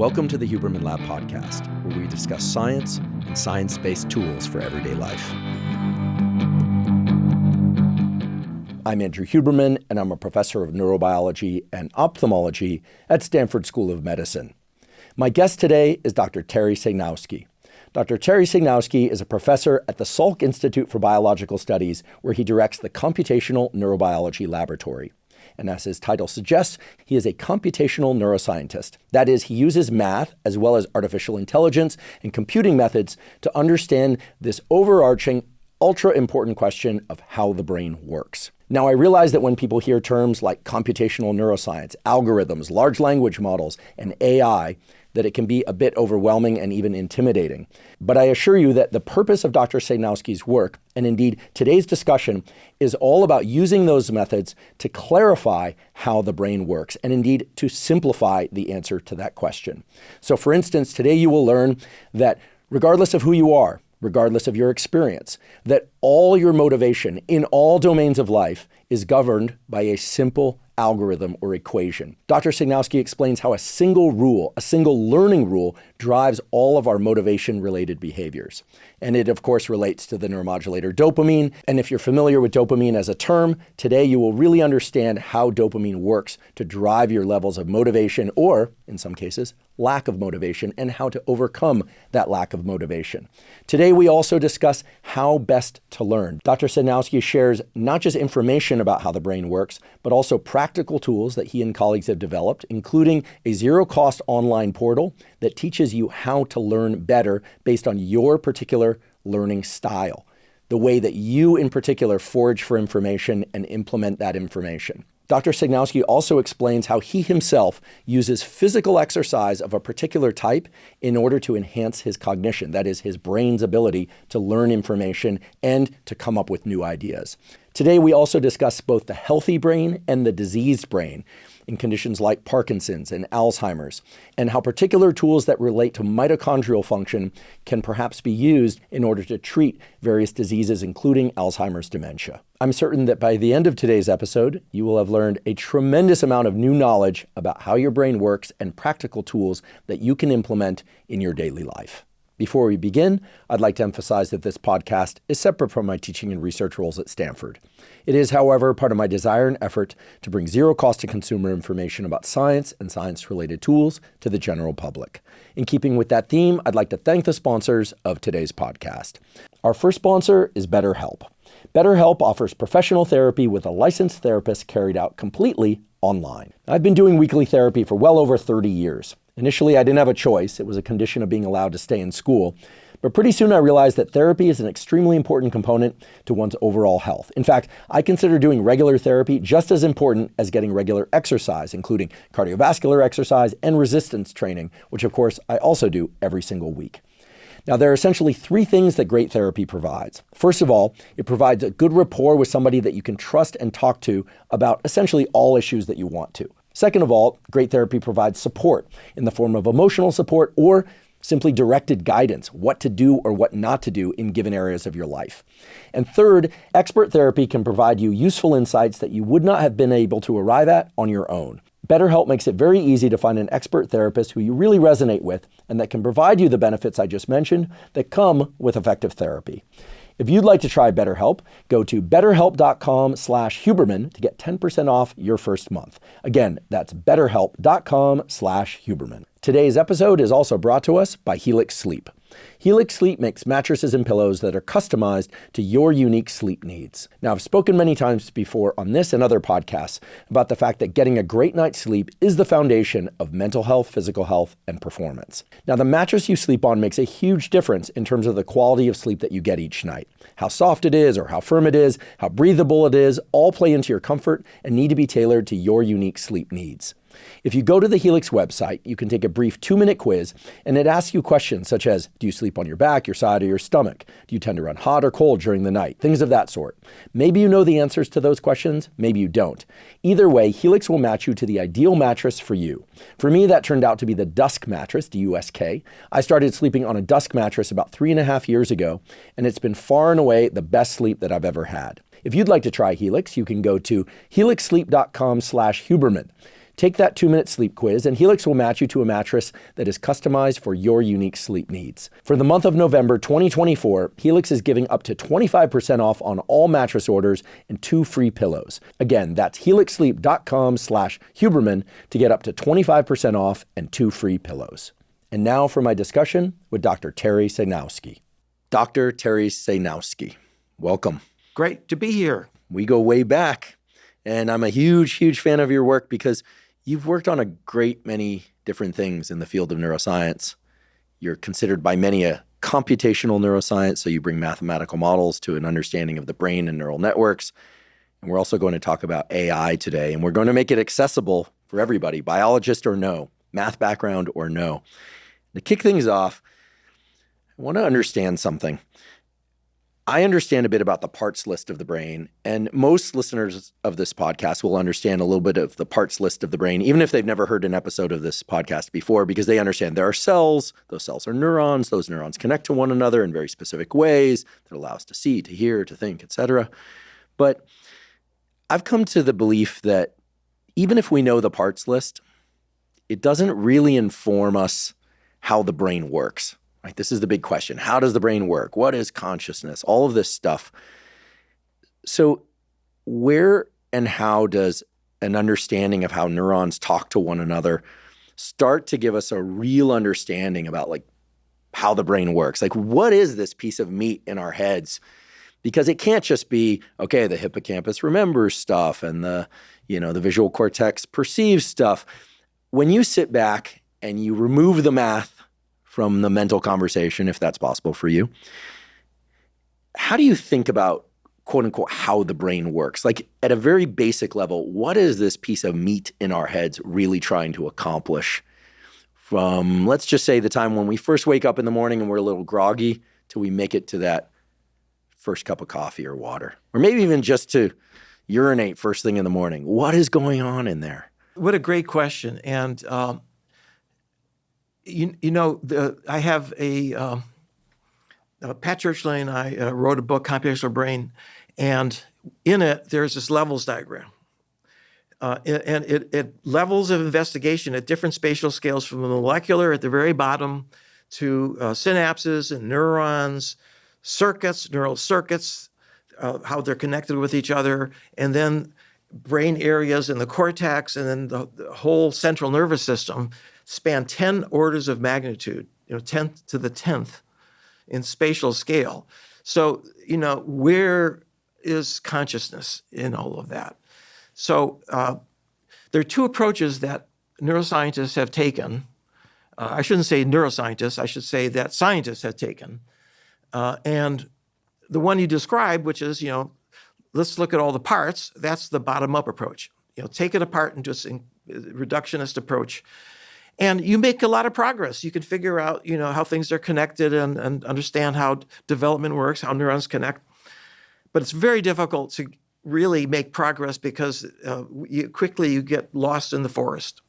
Welcome to the Huberman Lab podcast, where we discuss science and science-based tools for everyday life. I'm Andrew Huberman, and I'm a professor of neurobiology and ophthalmology at Stanford School of Medicine. My guest today is Dr. Terry Sejnowski. Dr. Terry Sejnowski is a professor at the Salk Institute for Biological Studies, where he directs the Computational Neurobiology Laboratory. And as his title suggests, he is a computational neuroscientist. That is, he uses math as well as artificial intelligence and computing methods to understand this overarching, ultra-important question of how the brain works. Now, I realize that when people hear terms like computational neuroscience, algorithms, large language models, and AI, that it can be a bit overwhelming and even intimidating. But I assure you that the purpose of Dr. Sejnowski's work, and indeed today's discussion, is all about using those methods to clarify how the brain works, and indeed to simplify the answer to that question. So for instance, today you will learn that regardless of who you are, regardless of your experience, that all your motivation in all domains of life is governed by a simple algorithm or equation. Dr. Sejnowski explains how a single rule, a single learning rule, drives all of our motivation-related behaviors. And it, of course, relates to the neuromodulator dopamine. And if you're familiar with dopamine as a term, today you will really understand how dopamine works to drive your levels of motivation, or, in some cases, lack of motivation, and how to overcome that lack of motivation. Today, we also discuss how best to learn. Dr. Sejnowski shares not just information about how the brain works, but also practical tools that he and colleagues have developed, including a zero-cost online portal that teaches you how to learn better based on your particular learning style, the way that you in particular forage for information and implement that information. Dr. Sejnowski also explains how he himself uses physical exercise of a particular type in order to enhance his cognition, that is, his brain's ability to learn information and to come up with new ideas. Today, we also discuss both the healthy brain and the diseased brain in conditions like Parkinson's and Alzheimer's, and how particular tools that relate to mitochondrial function can perhaps be used in order to treat various diseases, including Alzheimer's dementia. I'm certain that by the end of today's episode, you will have learned a tremendous amount of new knowledge about how your brain works and practical tools that you can implement in your daily life. Before we begin, I'd like to emphasize that this podcast is separate from my teaching and research roles at Stanford. It is, however, part of my desire and effort to bring zero-cost-to-consumer information about science and science-related tools to the general public. In keeping with that theme, I'd like to thank the sponsors of today's podcast. Our first sponsor is BetterHelp. BetterHelp offers professional therapy with a licensed therapist carried out completely online. I've been doing weekly therapy for well over 30 years. Initially, I didn't have a choice. It was a condition of being allowed to stay in school. But pretty soon I realized that therapy is an extremely important component to one's overall health. In fact, I consider doing regular therapy just as important as getting regular exercise, including cardiovascular exercise and resistance training, which of course I also do every single week. Now, there are essentially three things that great therapy provides. First of all, it provides a good rapport with somebody that you can trust and talk to about essentially all issues that you want to. Second of all, great therapy provides support in the form of emotional support or simply directed guidance, what to do or what not to do in given areas of your life. And third, expert therapy can provide you useful insights that you would not have been able to arrive at on your own. BetterHelp makes it very easy to find an expert therapist who you really resonate with and that can provide you the benefits I just mentioned that come with effective therapy. If you'd like to try BetterHelp, go to betterhelp.com/Huberman to get 10% off your first month. Again, that's betterhelp.com/Huberman. Today's episode is also brought to us by Helix Sleep. Helix Sleep makes mattresses and pillows that are customized to your unique sleep needs. Now, I've spoken many times before on this and other podcasts about the fact that getting a great night's sleep is the foundation of mental health, physical health, and performance. Now, the mattress you sleep on makes a huge difference in terms of the quality of sleep that you get each night. How soft it is or how firm it is, how breathable it is, all play into your comfort and need to be tailored to your unique sleep needs. If you go to the Helix website, you can take a brief 2-minute quiz, and it asks you questions such as, do you sleep on your back, your side, or your stomach? Do you tend to run hot or cold during the night? Things of that sort. Maybe you know the answers to those questions, maybe you don't. Either way, Helix will match you to the ideal mattress for you. For me, that turned out to be the Dusk mattress, D-U-S-K. I started sleeping on a Dusk mattress about 3.5 years ago, and it's been far and away the best sleep that I've ever had. If you'd like to try Helix, you can go to helixsleep.com/Huberman. Take that 2-minute sleep quiz, and Helix will match you to a mattress that is customized for your unique sleep needs. For the month of November 2024, Helix is giving up to 25% off on all mattress orders and 2 free pillows. Again, that's helixsleep.com/Huberman to get up to 25% off and 2 free pillows. And now for my discussion with Dr. Terry Sejnowski. Dr. Terry Sejnowski, welcome. Great to be here. We go way back, and I'm a huge, huge fan of your work because you've worked on a great many different things in the field of neuroscience. You're considered by many a computational neuroscience, so you bring mathematical models to an understanding of the brain and neural networks. And we're also going to talk about AI today, and we're going to make it accessible for everybody, biologist or no, math background or no. To kick things off, I want to understand something. I understand a bit about the parts list of the brain, and most listeners of this podcast will understand a little bit of the parts list of the brain, even if they've never heard an episode of this podcast before, because they understand there are cells, those cells are neurons, those neurons connect to one another in very specific ways that allow us to see, to hear, to think, etc. But I've come to the belief that even if we know the parts list, it doesn't really inform us how the brain works. Right? This is the big question. How does the brain work? What is consciousness? All of this stuff. So where and how does an understanding of how neurons talk to one another start to give us a real understanding about like how the brain works? Like, what is this piece of meat in our heads? Because it can't just be, okay, the hippocampus remembers stuff and the visual cortex perceives stuff. When you sit back and you remove the math from the mental conversation, if that's possible for you, how do you think about, quote unquote, how the brain works? Like at a very basic level, what is this piece of meat in our heads really trying to accomplish from, let's just say, the time when we first wake up in the morning and we're a little groggy till we make it to that first cup of coffee or water, or maybe even just to urinate first thing in the morning? What is going on in there? What a great question. And, I have Pat Churchley and I wrote a book, Computational Brain, and in it, there's this levels diagram. And it levels of investigation at different spatial scales from the molecular at the very bottom to synapses and neurons, circuits, neural circuits, how they're connected with each other, and then brain areas in the cortex, and then the whole central nervous system span 10 orders of magnitude, 10 to the 10th in spatial scale. So, where is consciousness in all of that? So there are 2 approaches that neuroscientists have taken. I shouldn't say neuroscientists, I should say that scientists have taken. And the one you described, which is, let's look at all the parts, that's the bottom-up approach. Take it apart and just reductionist approach. And you make a lot of progress. You can figure out, how things are connected and understand how development works, how neurons connect. But it's very difficult to really make progress because you get lost in the forest.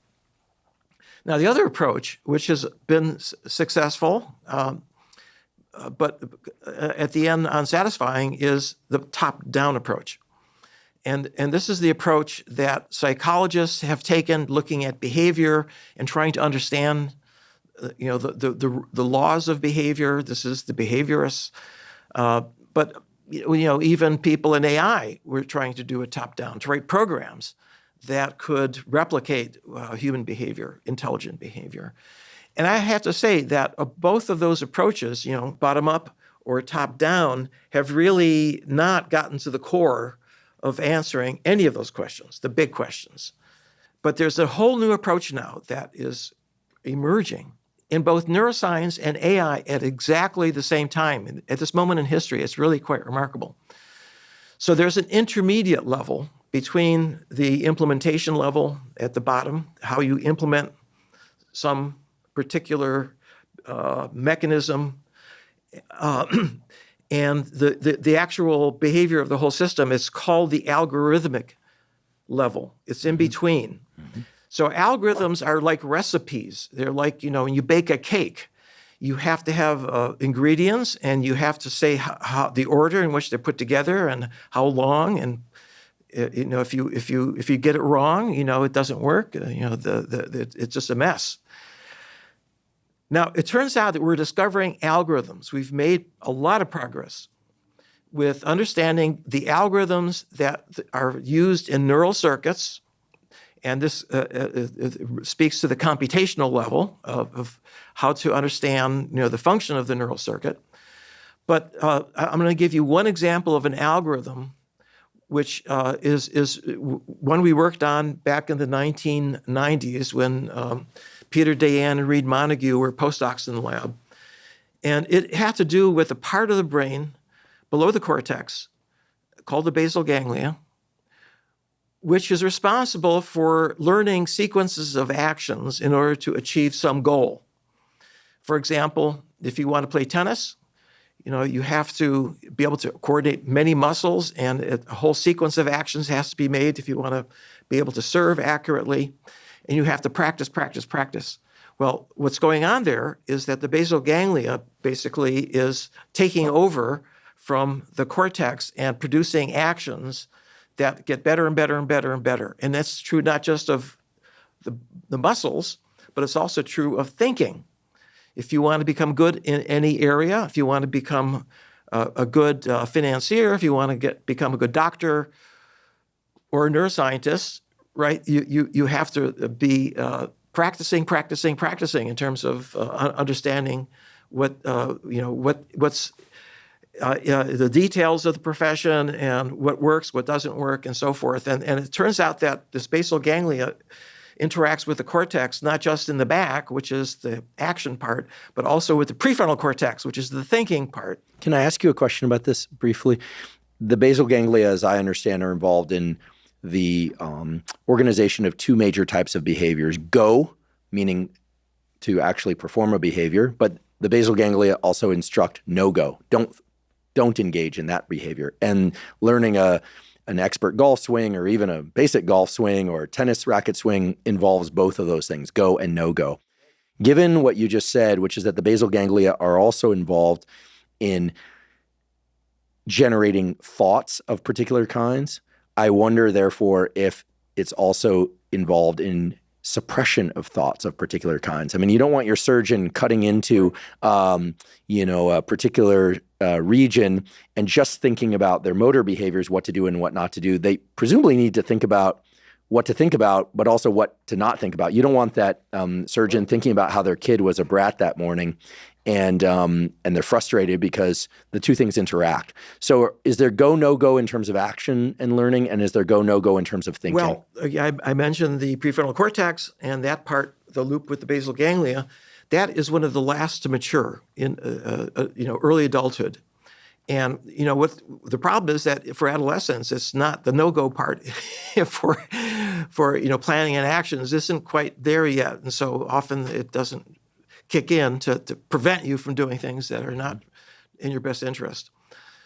Now, the other approach, which has been successful, but at the end unsatisfying, is the top-down approach. And this is the approach that psychologists have taken, looking at behavior and trying to understand, the laws of behavior. This is the behaviorists. But even people in AI were trying to do it top-down, to write programs that could replicate human behavior, intelligent behavior. And I have to say that both of those approaches, bottom-up or top-down, have really not gotten to the core of answering any of those questions, the big questions. But there's a whole new approach now that is emerging in both neuroscience and AI at exactly the same time. And at this moment in history, it's really quite remarkable. So there's an intermediate level between the implementation level at the bottom, how you implement some particular mechanism, and the actual behavior of the whole system is called the algorithmic level. It's in between. Mm-hmm. So algorithms are like recipes. They're like, when you bake a cake, you have to have ingredients, and you have to say how the order in which they're put together and how long, and If you get it wrong, it doesn't work. It's just a mess. Now, it turns out that we're discovering algorithms. We've made a lot of progress with understanding the algorithms that are used in neural circuits. And this speaks to the computational level of how to understand the function of the neural circuit. But I'm going to give you one example of an algorithm which is one we worked on back in the 1990s when Peter Dayan and Reed Montague were postdocs in the lab. And it had to do with a part of the brain below the cortex called the basal ganglia, which is responsible for learning sequences of actions in order to achieve some goal. For example, if you want to play tennis, you have to be able to coordinate many muscles, and a whole sequence of actions has to be made if you want to be able to serve accurately, and you have to practice. Well, what's going on there is that the basal ganglia basically is taking over from the cortex and producing actions that get better and better and better and better. And that's true not just of the muscles, but it's also true of thinking. If you want to become good in any area, if you want to become a good financier, if you want to become a good doctor or a neuroscientist, right? You have to be practicing in terms of understanding what's the details of the profession and what works, what doesn't work, and so forth. And it turns out that this basal ganglia interacts with the cortex, not just in the back, which is the action part, but also with the prefrontal cortex, which is the thinking part. Can I ask you a question about this briefly? The basal ganglia, as I understand, are involved in the organization of two major types of behaviors. Go, meaning to actually perform a behavior, but the basal ganglia also instruct no-go. Don't engage in that behavior. And learning an expert golf swing or even a basic golf swing or tennis racket swing involves both of those things, go and no-go. Given what you just said, which is that the basal ganglia are also involved in generating thoughts of particular kinds, I wonder, therefore, if it's also involved in suppression of thoughts of particular kinds. I mean, you don't want your surgeon cutting into, a particular region and just thinking about their motor behaviors, what to do and what not to do. They presumably need to think about what to think about, but also what to not think about. You don't want that surgeon thinking about how their kid was a brat that morning and they're frustrated because the two things interact. So is there go, no-go in terms of action and learning, and is there go, no-go in terms of thinking? Well, I mentioned the prefrontal cortex, and that part, the loop with the basal ganglia, that is one of the last to mature in early adulthood. And what the problem is that for adolescents, it's not the no-go part for planning and actions isn't quite there yet, and so often it doesn't kick in to prevent you from doing things that are not in your best interest.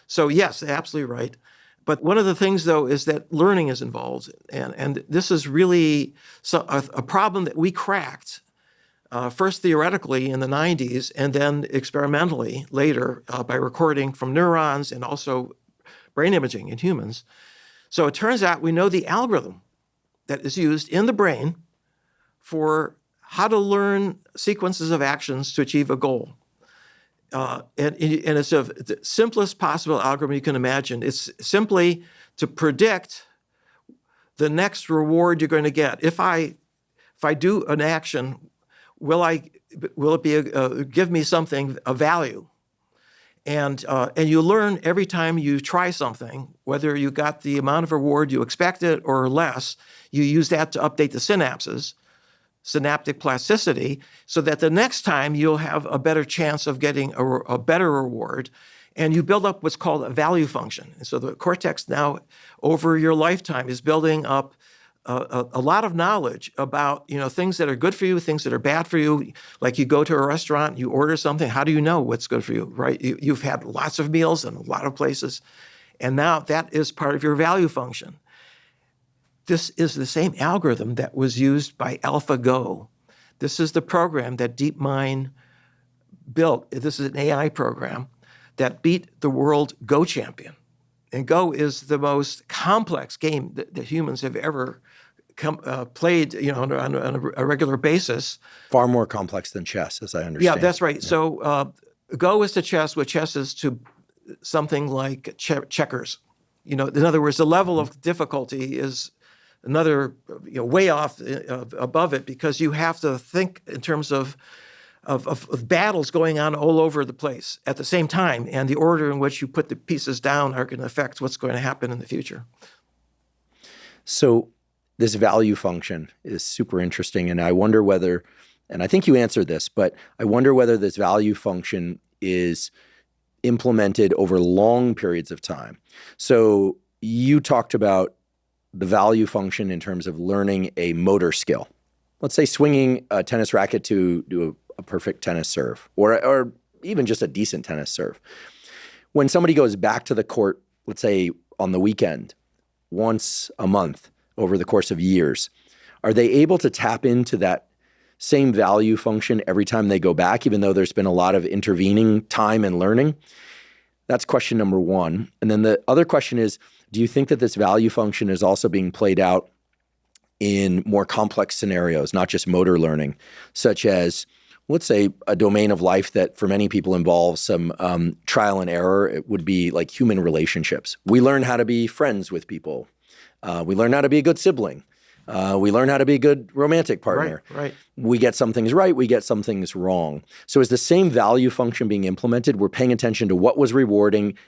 So yes, absolutely right. But one of the things, though, is that learning is involved, and this is really a problem that we cracked. First theoretically in the 90s, and then experimentally later by recording from neurons and also brain imaging in humans. So it turns out we know the algorithm that is used in the brain for how to learn sequences of actions to achieve a goal. And it's the simplest possible algorithm you can imagine. It's simply to predict the next reward you're going to get. If I do an action, will it be give me something of value? And you learn every time you try something, whether you got the amount of reward you expected or less, you use that to update the synapses, synaptic plasticity, so that the next time you'll have a better chance of getting a better reward. And you build up what's called a value function. And so the cortex now, over your lifetime, is building up a lot of knowledge about things that are good for you, things that are bad for you. Like you go to a restaurant, you order something. How do you know what's good for you, right? You've had lots of meals in a lot of places, and now that is part of your value function. This is the same algorithm that was used by AlphaGo. This is the program that DeepMind built. This is an AI program that beat the world Go champion And Go is the most complex game that humans have ever played, on a regular basis. Far more complex than chess, as I understand. Yeah, that's right. Yeah. So Go is to chess what chess is to something like checkers. In other words, the level of difficulty is another, way off above it, because you have to think in terms of battles going on all over the place at the same time, and the order in which you put the pieces down are going to affect what's going to happen in the future. So this value function is super interesting, and I wonder whether, and I think you answered this, but I wonder whether this value function is implemented over long periods of time. So you talked about the value function in terms of learning a motor skill. Let's say swinging a tennis racket to do a perfect tennis serve, or even just a decent tennis serve. When somebody goes back to the court, let's say on the weekend, once a month over the course of years, are they able to tap into that same value function every time they go back, even though there's been a lot of intervening time and learning? That's question number one. And then the other question is, do you think that this value function is also being played out in more complex scenarios, not just motor learning, such as, let's say, a domain of life that for many people involves some trial and error? It would be like human relationships. We learn how to be friends with people. We learn how to be a good sibling. We learn how to be a good romantic partner. Right. We get some things right. We get some things wrong. So is the same value function being implemented? We're paying attention to what was rewarding.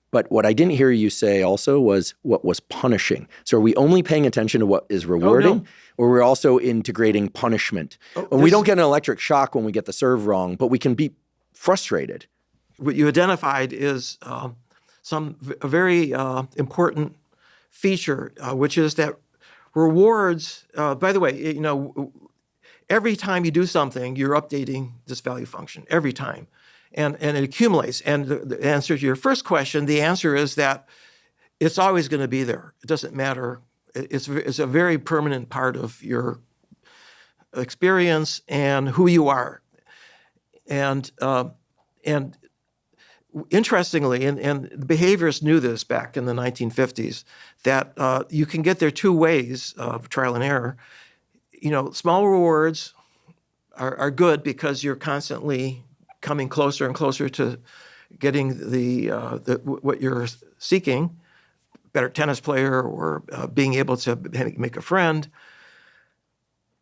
But what I didn't hear you say also was what was punishing. So are we only paying attention to what is rewarding? Oh, no. Or we're also integrating punishment? We don't get an electric shock when we get the serve wrong, but we can be frustrated. What you identified is a very important feature, which is that rewards, by the way, every time you do something, you're updating this value function, every time. And it accumulates. And the answer to your first question, the answer is that it's always going to be there. It doesn't matter. It's a very permanent part of your experience and who you are. And interestingly, and the behaviorists knew this back in the 1950s, that you can get there two ways of trial and error. Small rewards are good because you're constantly coming closer and closer to getting the what you're seeking, better tennis player or being able to make a friend.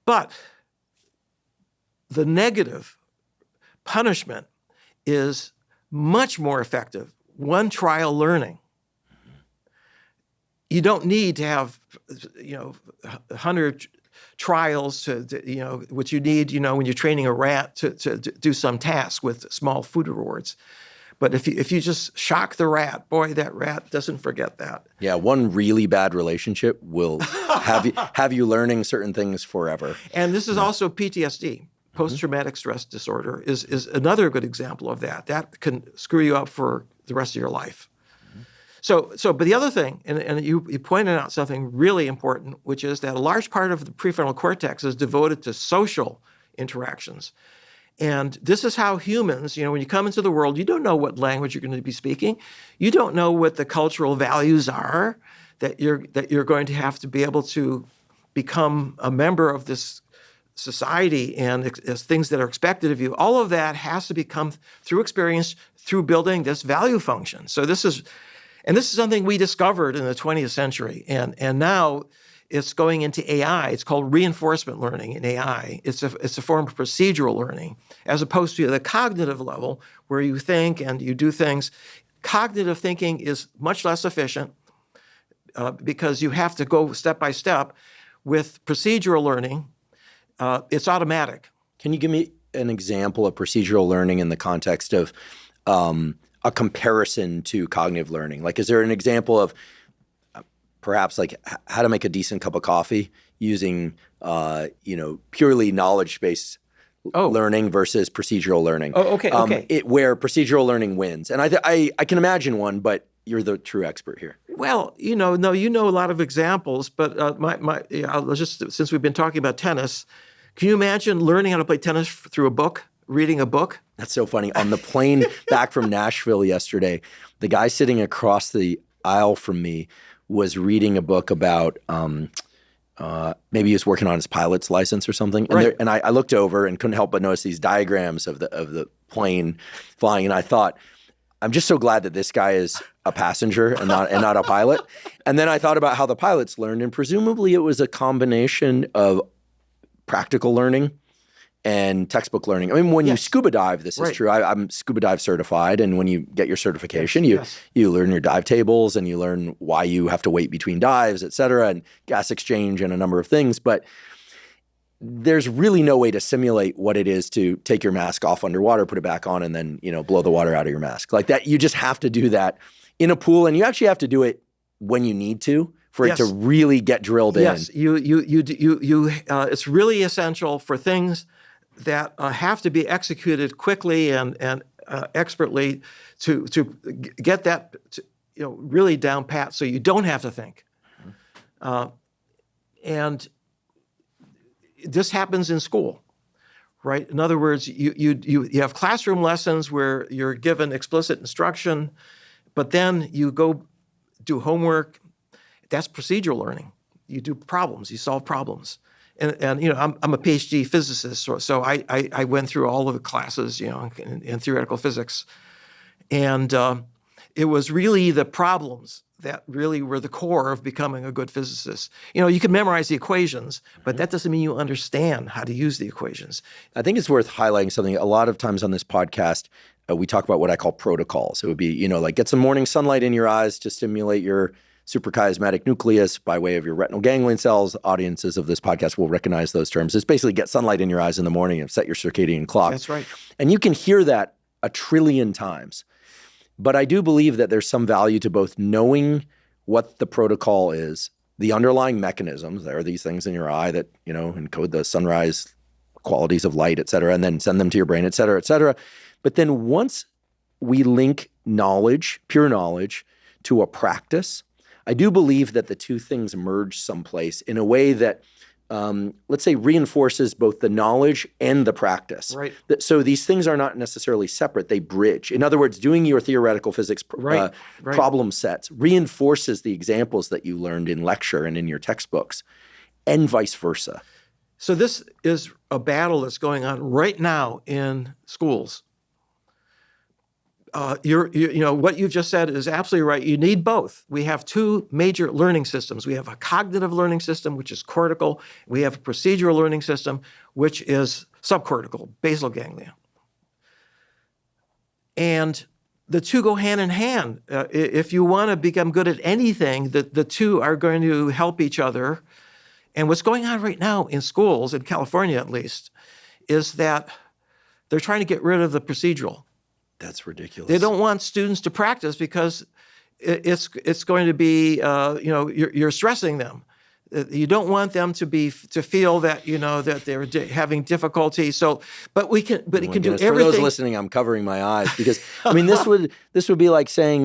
But the negative punishment is much more effective. One trial learning. You don't need to have 100 trials to what you need, when you're training a rat to do some task with small food rewards. But if you just shock the rat, boy, that rat doesn't forget that. Yeah, one really bad relationship will have you learning certain things forever. And this is also PTSD, post-traumatic stress disorder, is another good example of that. That can screw you up for the rest of your life. But the other thing, and you pointed out something really important, which is that a large part of the prefrontal cortex is devoted to social interactions. And this is how humans, when you come into the world, you don't know what language you're going to be speaking. You don't know what the cultural values are that you're going to have to be able to become a member of this society and as things that are expected of you. All of that has to become through experience, through building this value function. So this is something we discovered in the 20th century, and now it's going into AI. It's called reinforcement learning in AI. It's a form of procedural learning, as opposed to the cognitive level where you think and you do things. Cognitive thinking is much less efficient because you have to go step by step. With procedural learning, it's automatic. Can you give me an example of procedural learning in the context of a comparison to cognitive learning? Like, is there an example of perhaps like how to make a decent cup of coffee using, purely knowledge-based learning versus procedural learning? Oh, okay. Where procedural learning wins. And I can imagine one, but you're the true expert here. Well, you know a lot of examples, but since we've been talking about tennis, can you imagine learning how to play tennis through a book, reading a book? That's so funny. On the plane back from Nashville yesterday, the guy sitting across the aisle from me was reading a book about maybe he was working on his pilot's license or something. And, Right. I looked over and couldn't help but notice these diagrams of the plane flying. And I thought, I'm just so glad that this guy is a passenger and not a pilot. And then I thought about how the pilots learned, and presumably it was a combination of practical learning and textbook learning. I mean, when you scuba dive, this is true. I'm scuba dive certified, and when you get your certification, you learn your dive tables and you learn why you have to wait between dives, et cetera, and gas exchange and a number of things. But there's really no way to simulate what it is to take your mask off underwater, put it back on, and then blow the water out of your mask like that. You just have to do that in a pool, and you actually have to do it when you need to for it to really get drilled in. Yes, it's really essential for things that have to be executed quickly and expertly to get that really down pat, so you don't have to think. And this happens in school, right? In other words, you have classroom lessons where you're given explicit instruction, but then you go do homework. That's procedural learning. You do problems. You solve problems. And I'm a Ph.D. physicist, so I went through all of the classes, in theoretical physics, and it was really the problems that really were the core of becoming a good physicist. You can memorize the equations, but that doesn't mean you understand how to use the equations. I think it's worth highlighting something. A lot of times on this podcast, we talk about what I call protocols. It would be, like get some morning sunlight in your eyes to stimulate your suprachiasmatic nucleus by way of your retinal ganglion cells. Audiences of this podcast will recognize those terms. It's basically get sunlight in your eyes in the morning and set your circadian clock. That's right. And you can hear that a trillion times. But I do believe that there's some value to both knowing what the protocol is, the underlying mechanisms. There are these things in your eye that, encode the sunrise qualities of light, et cetera, and then send them to your brain, et cetera, et cetera. But then once we link knowledge, pure knowledge, to a practice, I do believe that the two things merge someplace in a way that, let's say, reinforces both the knowledge and the practice. Right. So these things are not necessarily separate. They bridge. In other words, doing your theoretical physics problem sets reinforces the examples that you learned in lecture and in your textbooks, and vice versa. So this is a battle that's going on right now in schools. What you just said is absolutely right. You need both. We have two major learning systems. We have a cognitive learning system, which is cortical. We have a procedural learning system, which is subcortical, basal ganglia. And the two go hand in hand. If you want to become good at anything, the two are going to help each other. And what's going on right now in schools, in California at least, is that they're trying to get rid of the procedural. That's ridiculous. They don't want students to practice because it's going to be you're stressing them. You don't want them to feel that that they're having difficulty. So, but it can do everything. For those listening, I'm covering my eyes because this would be like saying,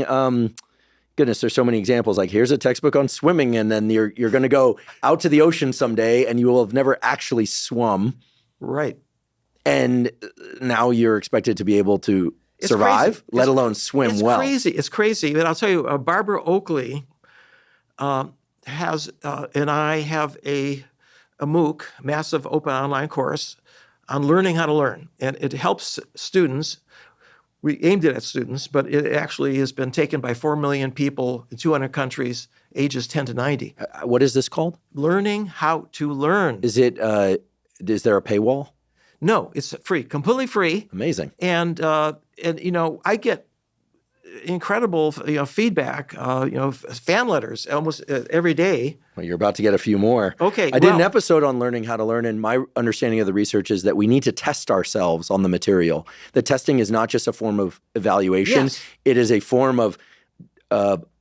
goodness, there's so many examples. Like here's a textbook on swimming, and then you're going to go out to the ocean someday, and you will have never actually swum. Right. And now you're expected to be able to survive, let alone swim well. It's crazy. But I'll tell you, Barbara Oakley has, and I have a MOOC, massive open online course on learning how to learn. And it helps students. We aimed it at students, but it actually has been taken by 4 million people in 200 countries, ages 10 to 90. What is this called? Learning how to learn. Is there a paywall? No, it's free, completely free. Amazing. And I get incredible feedback, fan letters almost every day. Well, you're about to get a few more. Okay. I did an episode on learning how to learn, and my understanding of the research is that we need to test ourselves on the material. The testing is not just a form of evaluation. Yes. It is a form of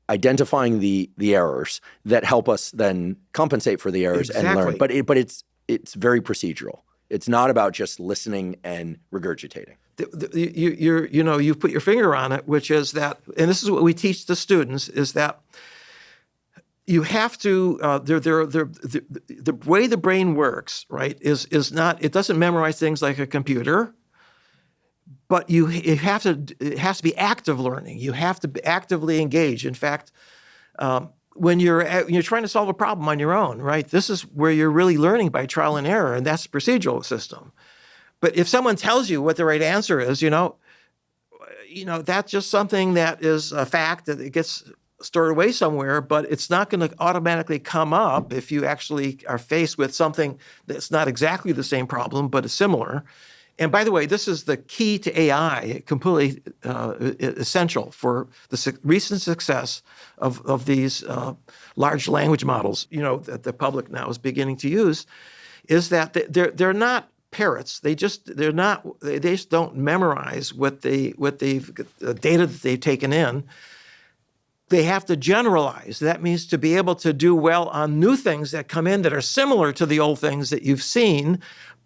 identifying the errors that help us then compensate for the errors and learn. But it's very procedural. It's not about just listening and regurgitating. You put your finger on it, which is that, and this is what we teach the students, is that you have to, the way the brain works, right, is not, it doesn't memorize things like a computer, but it has to be active learning. You have to actively engage. In fact, when you're trying to solve a problem on your own, right? This is where you're really learning by trial and error, and that's the procedural system. But if someone tells you what the right answer is, that's just something that is a fact that it gets stored away somewhere, but it's not going to automatically come up if you actually are faced with something that's not exactly the same problem, but is similar. And by the way, this is the key to AI, completely essential for the recent success of these large language models, that the public now is beginning to use, is that they're not parrots. They just don't memorize the data that they've taken in. They have to generalize. That means to be able to do well on new things that come in that are similar to the old things that you've seen,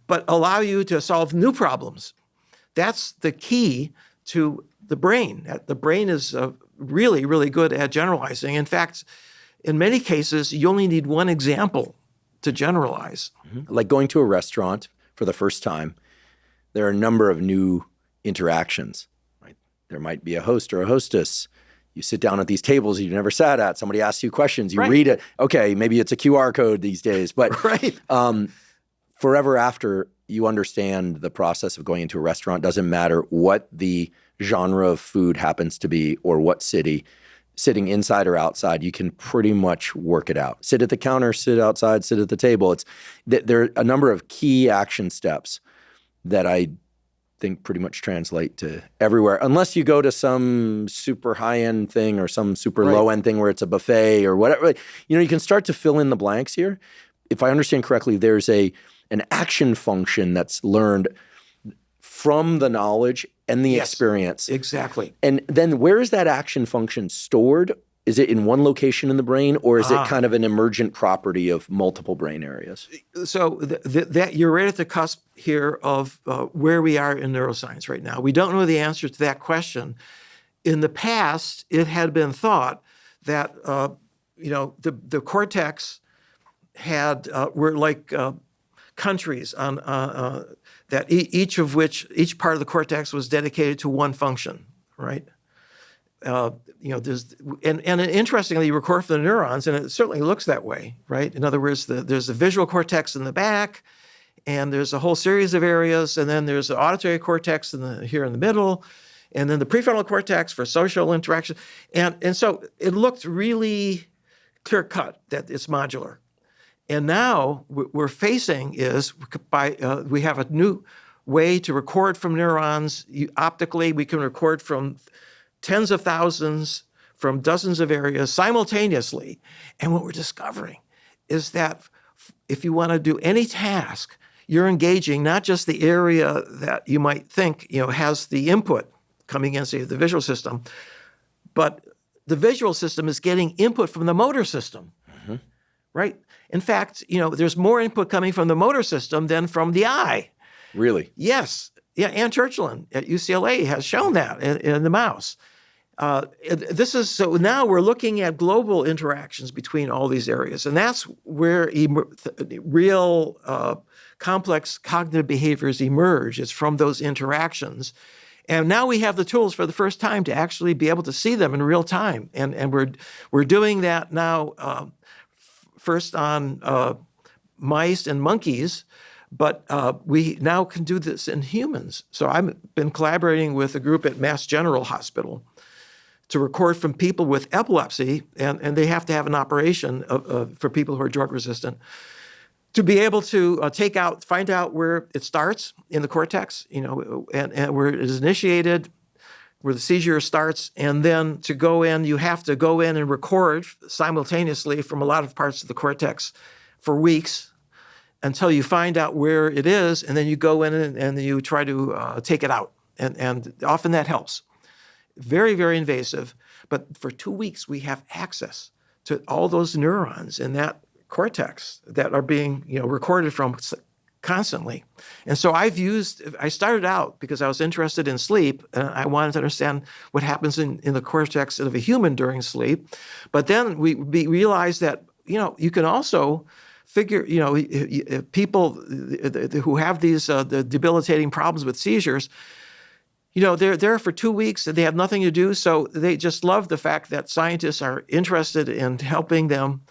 but allow you to solve new problems. That's the key to the brain. The brain is really, really good at generalizing. In fact, in many cases, you only need one example to generalize. Mm-hmm. Like going to a restaurant for the first time, there are a number of new interactions. Right? There might be a host or a hostess. You sit down at these tables you've never sat at. Somebody asks you questions. You read it. Okay, maybe it's a QR code these days. But right. Forever after you understand the process of going into a restaurant, doesn't matter what the genre of food happens to be or what city, sitting inside or outside, you can pretty much work it out. Sit at the counter, sit outside, sit at the table. There are a number of key action steps that I think pretty much translate to everywhere, unless you go to some super high-end thing or some super low-end thing where it's a buffet or whatever. You can start to fill in the blanks here. If I understand correctly, there's an action function that's learned from the knowledge and the experience. Exactly. And then where is that action function stored? Is it in one location in the brain, or is it kind of an emergent property of multiple brain areas? So that you're right at the cusp here of where we are in neuroscience right now. We don't know the answer to that question. In the past, it had been thought that the cortex were like countries on that each part of the cortex was dedicated to one function, right? There's and interestingly, you record from the neurons, and it certainly looks that way, right? In other words, there's the visual cortex in the back, and there's a whole series of areas, and then there's the auditory cortex here in the middle, and then the prefrontal cortex for social interaction, and so it looked really clear cut that it's modular. And now we're facing is we have a new way to record from neurons. Optically, we can record from tens of thousands, from dozens of areas simultaneously. And what we're discovering is that if you want to do any task, you're engaging not just the area that you might think has the input coming in, say, the visual system, but the visual system is getting input from the motor system, right? In fact, there's more input coming from the motor system than from the eye. Really? Yes. Yeah, Ann Churchland at UCLA has shown that in the mouse. So now we're looking at global interactions between all these areas, and that's where real complex cognitive behaviors emerge. It's from those interactions. And now we have the tools for the first time to actually be able to see them in real time. And we're doing that now first on mice and monkeys, but we now can do this in humans. So I've been collaborating with a group at Mass General Hospital to record from people with epilepsy, and they have to have an operation for people who are drug resistant, to be able to find out where it starts in the cortex, and where it is initiated, where the seizure starts, and then you have to go in and record simultaneously from a lot of parts of the cortex for weeks until you find out where it is, and then you go in and you try to take it out. And often that helps. Very, very invasive. But for 2 weeks, we have access to all those neurons in that cortex that are being recorded from constantly. And so I started out because I was interested in sleep, and I wanted to understand what happens in the cortex of a human during sleep. But then we realized that, you can also figure, people who have these the debilitating problems with seizures, They're there for 2 weeks and they have nothing to do. So they just love the fact that scientists are interested in helping them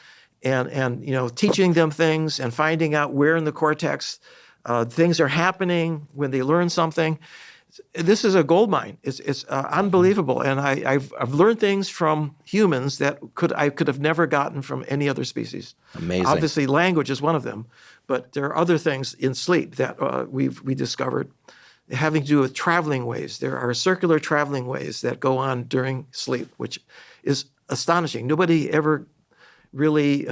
and teaching them things and finding out where in the cortex things are happening when they learn something. This is a gold mine. It's unbelievable. And I've learned things from humans that I could have never gotten from any other species. Amazing. Obviously, language is one of them, but there are other things in sleep that we discovered having to do with traveling waves. There are circular traveling waves that go on during sleep, which is astonishing. Nobody ever really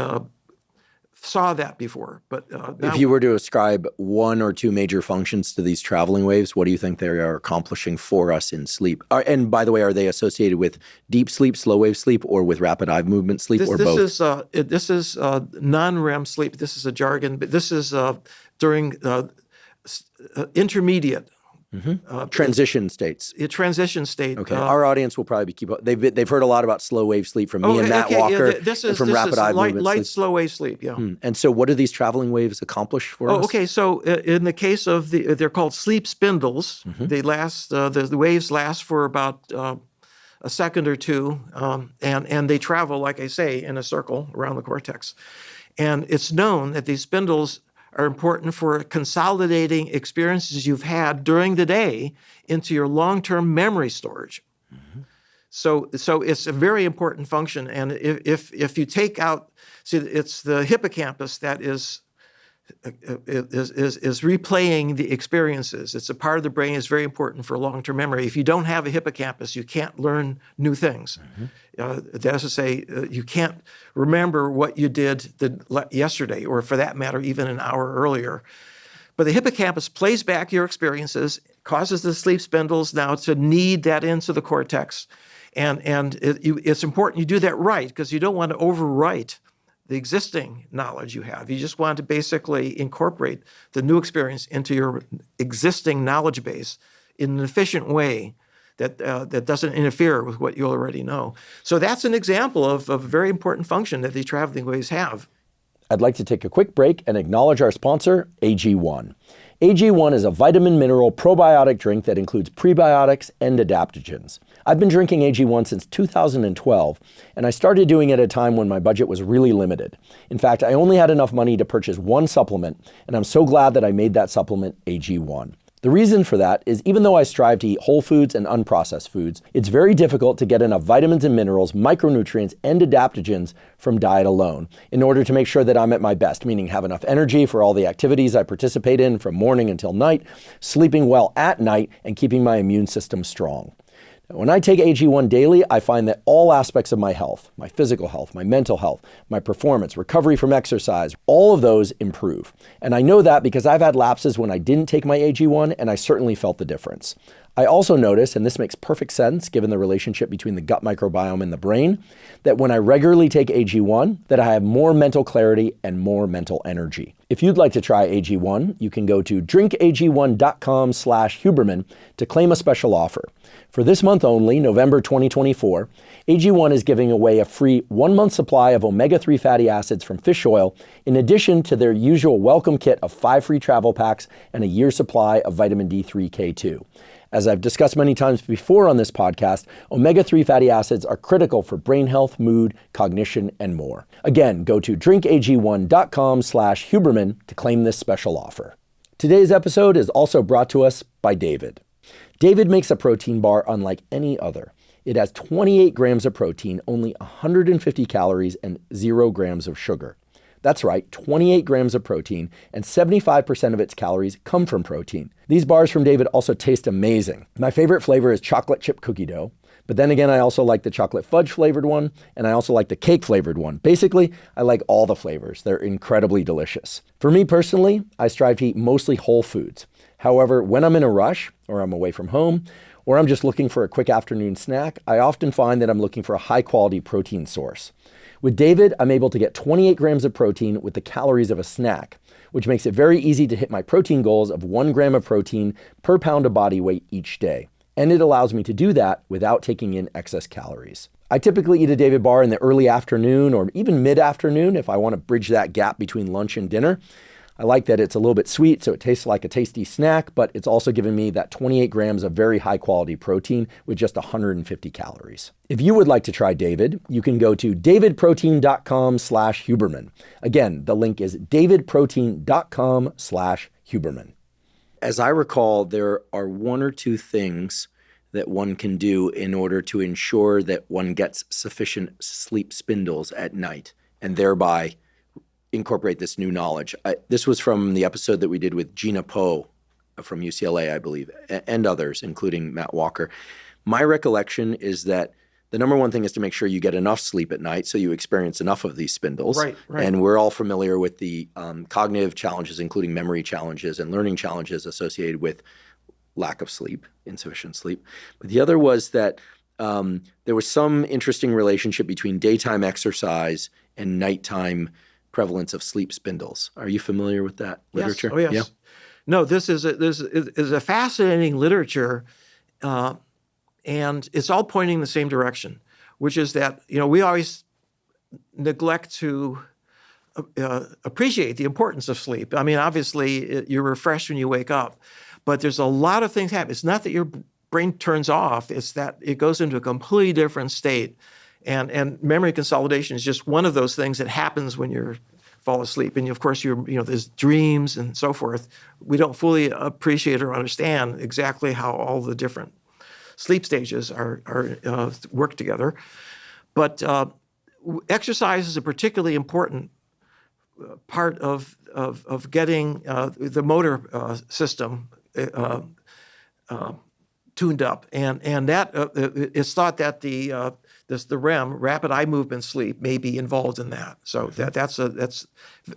saw that before. But if you were to ascribe one or two major functions to these traveling waves, what do you think they are accomplishing for us in sleep? And by the way, are they associated with deep sleep, slow wave sleep, or with rapid eye movement sleep, or both? This is non-REM sleep. This is a jargon, but this is during intermediate. Transition states. Transition state. Okay. Our audience will probably they've heard a lot about slow wave sleep from me and Matt Walker, and from rapid eye movement light sleep. Slow wave sleep. Yeah. And so, what do these traveling waves accomplish for us? Okay. So, in the case of they're called sleep spindles. They last. The waves last for about a second or two, and they travel, like I say, in a circle around the cortex. And it's known that these spindles are important for consolidating experiences you've had during the day into your long-term memory storage. So it's a very important function. And if you take out, it's the hippocampus that is replaying the experiences. It's a part of the brain that's very important for long-term memory. If you don't have a hippocampus, you can't learn new things. That is to say, you can't remember what you did yesterday, or for that matter, even an hour earlier. But the hippocampus plays back your experiences, causes the sleep spindles now to knead that into the cortex. And it's important you do that right, because you don't want to overwrite the existing knowledge you have. You just want to basically incorporate the new experience into your existing knowledge base in an efficient way that doesn't interfere with what you already know. So that's an example of a very important function that these traveling waves have. I'd like to take a quick break and acknowledge our sponsor, AG1. AG1 is a vitamin mineral probiotic drink that includes prebiotics and adaptogens. I've been drinking AG1 since 2012, and I started doing it at a time when my budget was really limited. In fact, I only had enough money to purchase one supplement, and I'm so glad that I made that supplement AG1. The reason for that is even though I strive to eat whole foods and unprocessed foods, it's very difficult to get enough vitamins and minerals, micronutrients, and adaptogens from diet alone in order to make sure that I'm at my best, meaning have enough energy for all the activities I participate in from morning until night, sleeping well at night, and keeping my immune system strong. When I take AG1 daily, I find that all aspects of my health, my physical health, my mental health, my performance, recovery from exercise, all of those improve. And I know that because I've had lapses when I didn't take my AG1, and I certainly felt the difference. I also notice, and this makes perfect sense given the relationship between the gut microbiome and the brain, that when I regularly take AG1, that I have more mental clarity and more mental energy. If you'd like to try AG1, you can go to drinkag1.com/Huberman to claim a special offer. For this month only, November 2024, AG1 is giving away a free 1-month supply of omega-3 fatty acids from fish oil, in addition to their usual welcome kit of 5 free travel packs and a year's supply of vitamin D3K2. As I've discussed many times before on this podcast, omega-3 fatty acids are critical for brain health, mood, cognition, and more. Again, go to drinkag1.com/Huberman to claim this special offer. Today's episode is also brought to us by David. David makes a protein bar unlike any other. It has 28 grams of protein, only 150 calories, and 0 grams of sugar. That's right, 28 grams of protein, and 75% of its calories come from protein. These bars from David also taste amazing. My favorite flavor is chocolate chip cookie dough, but then again, I also like the chocolate fudge flavored one, and I also like the cake flavored one. Basically, I like all the flavors. They're incredibly delicious. For me personally, I strive to eat mostly whole foods. However, when I'm in a rush, or I'm away from home, or I'm just looking for a quick afternoon snack, I often find that I'm looking for a high-quality protein source. With David, I'm able to get 28 grams of protein with the calories of a snack, which makes it very easy to hit my protein goals of 1 gram of protein per pound of body weight each day. And it allows me to do that without taking in excess calories. I typically eat a David bar in the early afternoon or even mid-afternoon if I want to bridge that gap between lunch and dinner. I like that it's a little bit sweet, so it tastes like a tasty snack, but it's also giving me that 28 grams of very high quality protein with just 150 calories. If you would like to try David, you can go to davidprotein.com/Huberman. Again, the link is davidprotein.com/Huberman. As I recall, there are one or two things that one can do in order to ensure that one gets sufficient sleep spindles at night and thereby incorporate this new knowledge. This was from the episode that we did with Gina Poe from UCLA, I believe, and others, including Matt Walker. My recollection is that the number one thing is to make sure you get enough sleep at night so you experience enough of these spindles. Right. And we're all familiar with the cognitive challenges, including memory challenges and learning challenges associated with lack of sleep, insufficient sleep. But the other was that there was some interesting relationship between daytime exercise and nighttime prevalence of sleep spindles. Are you familiar with that literature? Yes. Oh, yes. Yeah. No, this is a fascinating literature, and it's all pointing in the same direction, which is that, we always neglect to appreciate the importance of sleep. I mean, obviously, you're refreshed when you wake up, but there's a lot of things happen. It's not that your brain turns off, it's that it goes into a completely different state. And memory consolidation is just one of those things that happens when you fall asleep. And of course, there's dreams and so forth. We don't fully appreciate or understand exactly how all the different sleep stages are work together. But exercise is a particularly important part of getting the motor system tuned up, and that it's thought that the REM, rapid eye movement sleep, may be involved in that. So that's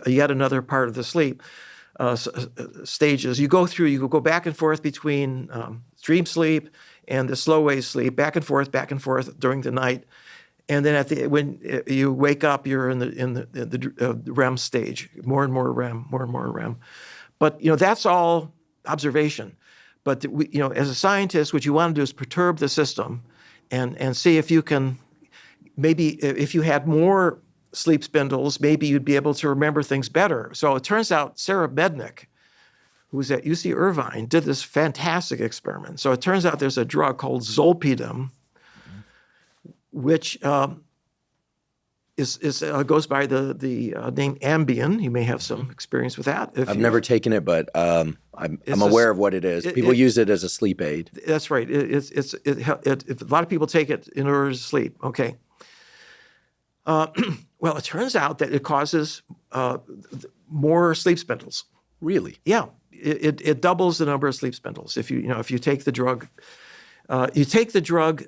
yet another part of the sleep stages. You go back and forth between dream sleep and the slow wave sleep, back and forth during the night, and then when you wake up, you're in the REM stage, more and more REM. But that's all observation. But as a scientist, what you want to do is perturb the system, and see if you can, maybe if you had more sleep spindles, maybe you'd be able to remember things better. So it turns out Sarah Mednick, who was at UC Irvine, did this fantastic experiment. So it turns out there's a drug called zolpidem, which goes by the name Ambien. You may have some experience with that. I've never taken it, but I'm aware of what it is. People use it as a sleep aid. That's right. A lot of people take it in order to sleep. Okay. Well, it turns out that it causes more sleep spindles. Really? Yeah. It doubles the number of sleep spindles if you take the drug. You take the drug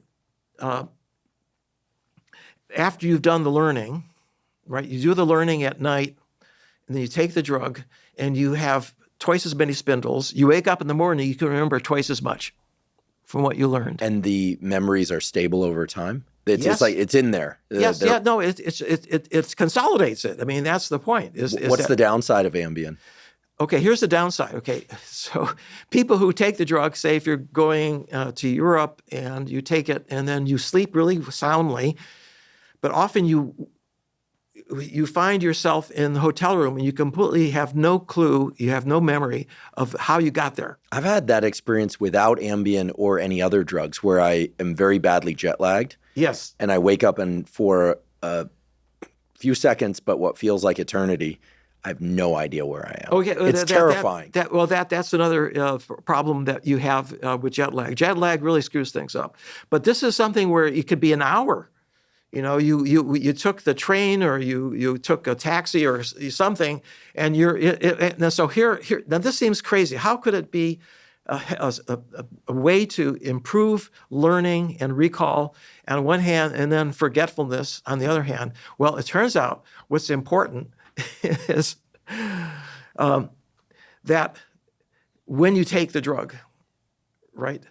after you've done the learning, right? You do the learning at night, and then you take the drug, and you have twice as many spindles. You wake up in the morning, you can remember twice as much from what you learned. And the memories are stable over time? Yes. It's like it's in there. Yes, yeah, no, it consolidates it. I mean, that's the point. What's the downside of Ambien? Okay, here's the downside. Okay, so people who take the drug, say if you're going to Europe and you take it and then you sleep really soundly, but often you find yourself in the hotel room and you completely have no clue, you have no memory of how you got there. I've had that experience without Ambien or any other drugs where I am very badly jet lagged. Yes. And I wake up and for a few seconds, but what feels like eternity, I have no idea where I am. Okay, it's terrifying. That's another problem that you have with jet lag. Jet lag really screws things up. But this is something where it could be an hour. You took the train or you took a taxi or something, and so here. Now this seems crazy. How could it be a way to improve learning and recall on one hand, and then forgetfulness on the other hand? Well, it turns out what's important is that when you take the drug, right?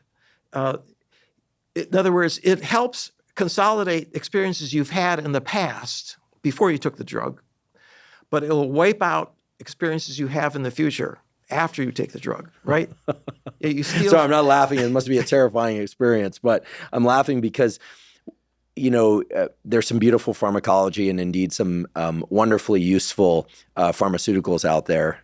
In other words, it helps consolidate experiences you've had in the past before you took the drug, but it'll wipe out experiences you have in the future after you take the drug, right? So I'm not laughing. It must be a terrifying experience, but I'm laughing because, there's some beautiful pharmacology and indeed some wonderfully useful pharmaceuticals out there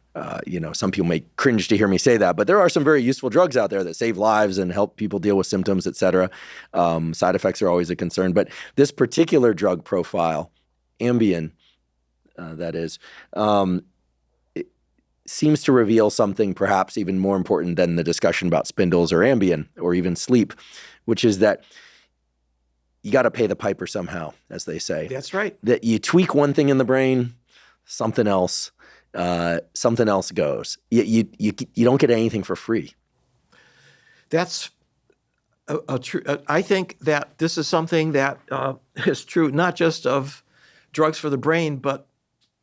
Some people may cringe to hear me say that, but there are some very useful drugs out there that save lives and help people deal with symptoms, et cetera. Side effects are always a concern. But this particular drug profile, Ambien, that is, it seems to reveal something perhaps even more important than the discussion about Spindles or Ambien or even sleep, which is that you got to pay the piper somehow, as they say. That's right. That you tweak one thing in the brain, something else goes. You don't get anything for free. That's a true. I think that this is something that is true not just of drugs for the brain, but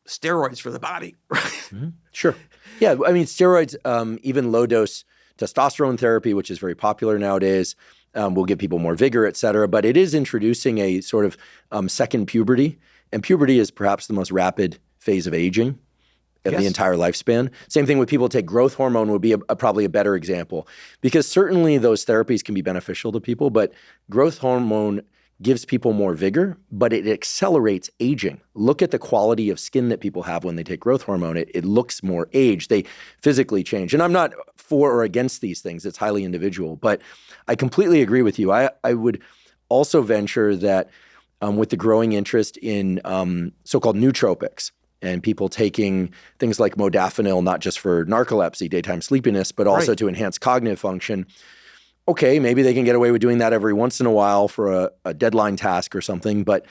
steroids for the body. Mm-hmm. Sure. Yeah. I mean, steroids, even low dose testosterone therapy, which is very popular nowadays, will give people more vigor, et cetera. But it is introducing a sort of second puberty. And puberty is perhaps the most rapid phase of aging of the entire lifespan. Same thing with people who take growth hormone would be probably a better example, because certainly those therapies can be beneficial to people, but growth hormone gives people more vigor, but it accelerates aging. Look at the quality of skin that people have when they take growth hormone. It looks more aged. They physically change. And I'm not for or against these things. It's highly individual. But I completely agree with you. I would also venture that with the growing interest in so-called nootropics, and people taking things like modafinil, not just for narcolepsy, daytime sleepiness, but also to enhance cognitive function. Okay, maybe they can get away with doing that every once in a while for a deadline task or something. But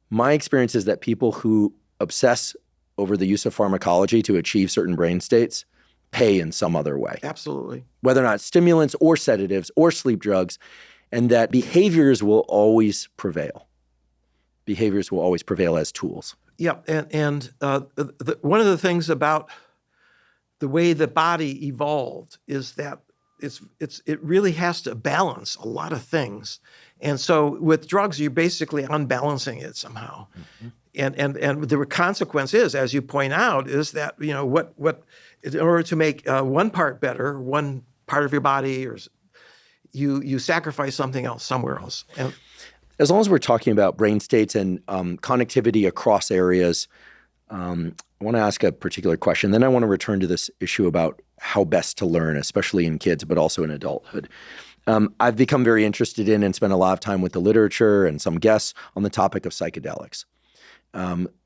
my experience is that people who obsess over the use of pharmacology to achieve certain brain states pay in some other way. Absolutely. Whether or not stimulants or sedatives or sleep drugs, and that behaviors will always prevail. Behaviors will always prevail as tools. Yeah, and one of the things about the way the body evolved is that it really has to balance a lot of things, and so with drugs you're basically unbalancing it somehow, and the consequence is, as you point out, is that what in order to make one part better, one part of your body, or you sacrifice something else somewhere else. And, as long as we're talking about brain states and connectivity across areas, I want to ask a particular question. Then I want to return to this issue about how best to learn, especially in kids, but also in adulthood. I've become very interested in and spent a lot of time with the literature and some guests on the topic of psychedelics.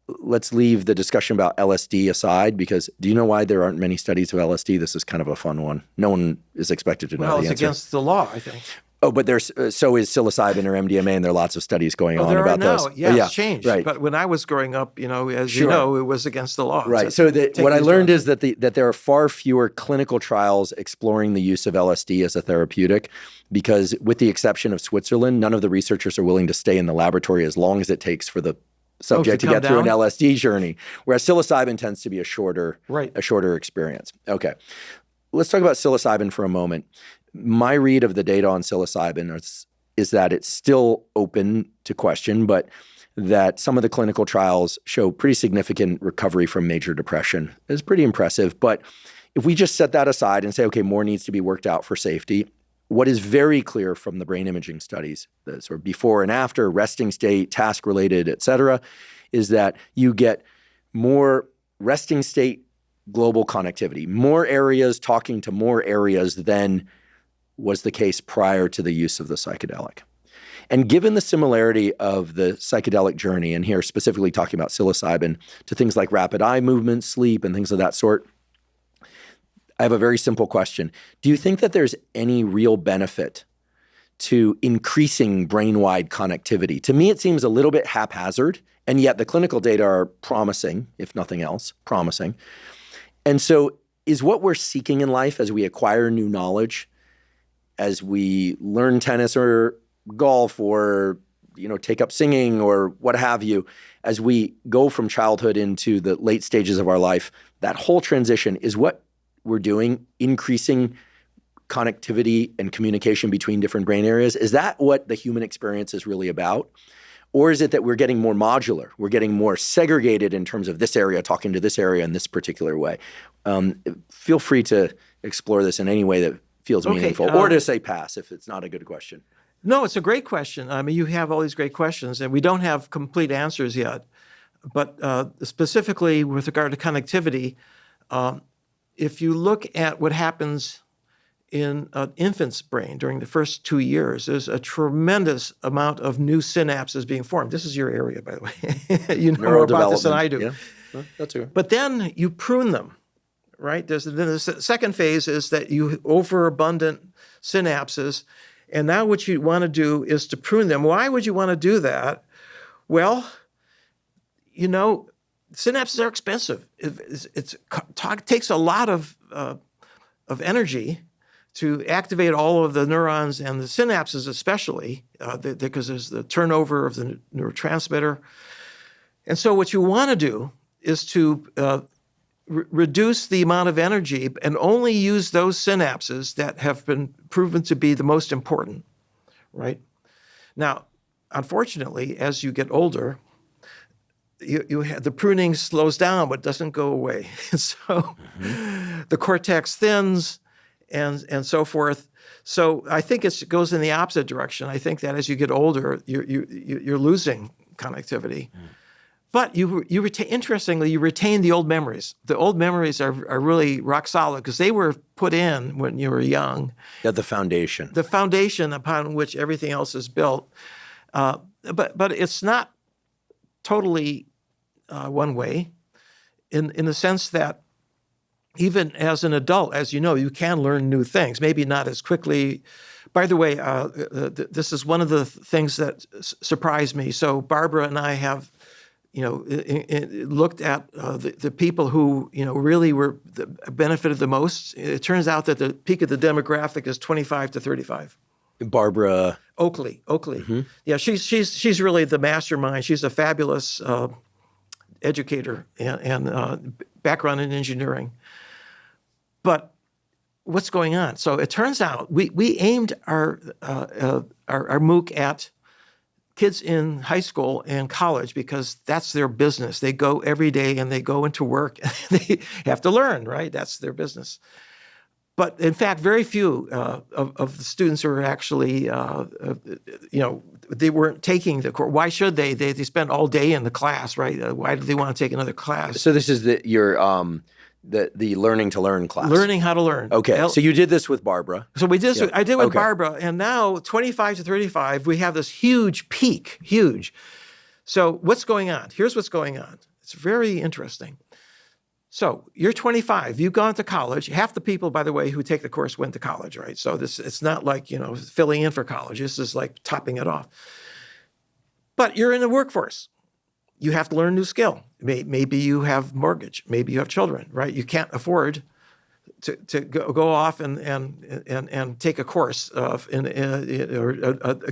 Let's leave the discussion about LSD aside, because do you know why there aren't many studies of LSD? This is kind of a fun one. No one is expected to know the answer. Well, it's against the law, I think. Oh, but there's so is psilocybin or MDMA, and there are lots of studies going on about those. Yeah, it's changed. Right. But when I was growing up, as you know, it was against the law. Right. So what I learned is that there are far fewer clinical trials exploring the use of LSD as a therapeutic, because with the exception of Switzerland, none of the researchers are willing to stay in the laboratory as long as it takes for the subject to get through an LSD journey, whereas psilocybin tends to be a shorter experience. Okay. Let's talk about psilocybin for a moment. My read of the data on psilocybin is that it's still open to question, but that some of the clinical trials show pretty significant recovery from major depression. It's pretty impressive. But if we just set that aside and say, okay, more needs to be worked out for safety, what is very clear from the brain imaging studies, the sort of before and after, resting state, task-related, et cetera, is that you get more resting state global connectivity, more areas talking to more areas than was the case prior to the use of the psychedelic. And given the similarity of the psychedelic journey, and here specifically talking about psilocybin, to things like rapid eye movement, sleep, and things of that sort, I have a very simple question. Do you think that there's any real benefit to increasing brain-wide connectivity? To me, it seems a little bit haphazard, and yet the clinical data are promising, if nothing else, promising. And so is what we're seeking in life as we acquire new knowledge, as we learn tennis or golf or take up singing or what have you, as we go from childhood into the late stages of our life, that whole transition is what we're doing, increasing connectivity and communication between different brain areas? Is that what the human experience is really about? Or is it that we're getting more modular? We're getting more segregated in terms of this area talking to this area in this particular way. Feel free to explore this in any way that feels meaningful, or to say pass if it's not a good question. No, it's a great question. I mean, you have all these great questions, and we don't have complete answers yet. But specifically with regard to connectivity, if you look at what happens in an infant's brain during the first 2 years, there's a tremendous amount of new synapses being formed. This is your area, by the way. You know more about this than I do. Yeah, well, that's okay. But then you prune them, right? Then the second phase is that you overabundant synapses, and now what you want to do is to prune them. Why would you want to do that? Well, synapses are expensive. It takes a lot of energy to activate all of the neurons and the synapses especially, because there's the turnover of the neurotransmitter. And so what you want to do is to reduce the amount of energy and only use those synapses that have been proven to be the most important, right? Now, unfortunately, as you get older, the pruning slows down but doesn't go away. So the cortex thins, and so forth. So I think it goes in the opposite direction. I think that as you get older, you're losing connectivity. But interestingly, you retain the old memories. The old memories are really rock solid because they were put in when you were young. Yeah, the foundation. The foundation upon which everything else is built. But it's not totally one way in the sense that even as an adult, as you know, you can learn new things, maybe not as quickly. By the way, this is one of the things that surprised me. So Barbara and I have, looked at the people who, really benefited the most. It turns out that the peak of the demographic is 25 to 35. Barbara Oakley. Mm-hmm. Yeah, she's really the mastermind. She's a fabulous educator and background in engineering. But what's going on? So it turns out we aimed our MOOC at kids in high school and college because that's their business. They go every day and they go into work and they have to learn, right? That's their business. But in fact, very few of the students who are actually, they weren't taking the course. Why should they? They spend all day in the class, right? Why do they want to take another class? So this is the learning to learn class. Learning how to learn. Okay, so you did this with Barbara. So we did. Yeah. I did with Barbara, and now 25 to 35, we have this huge peak, huge. So what's going on? Here's what's going on. It's very interesting. So you're 25, you've gone to college. Half the people, by the way, who take the course went to college, right? So it's not like, filling in for college. This is like topping it off. But you're in the workforce. You have to learn a new skill. Maybe you have mortgage. Maybe you have children, right? You can't afford to go off and take a course or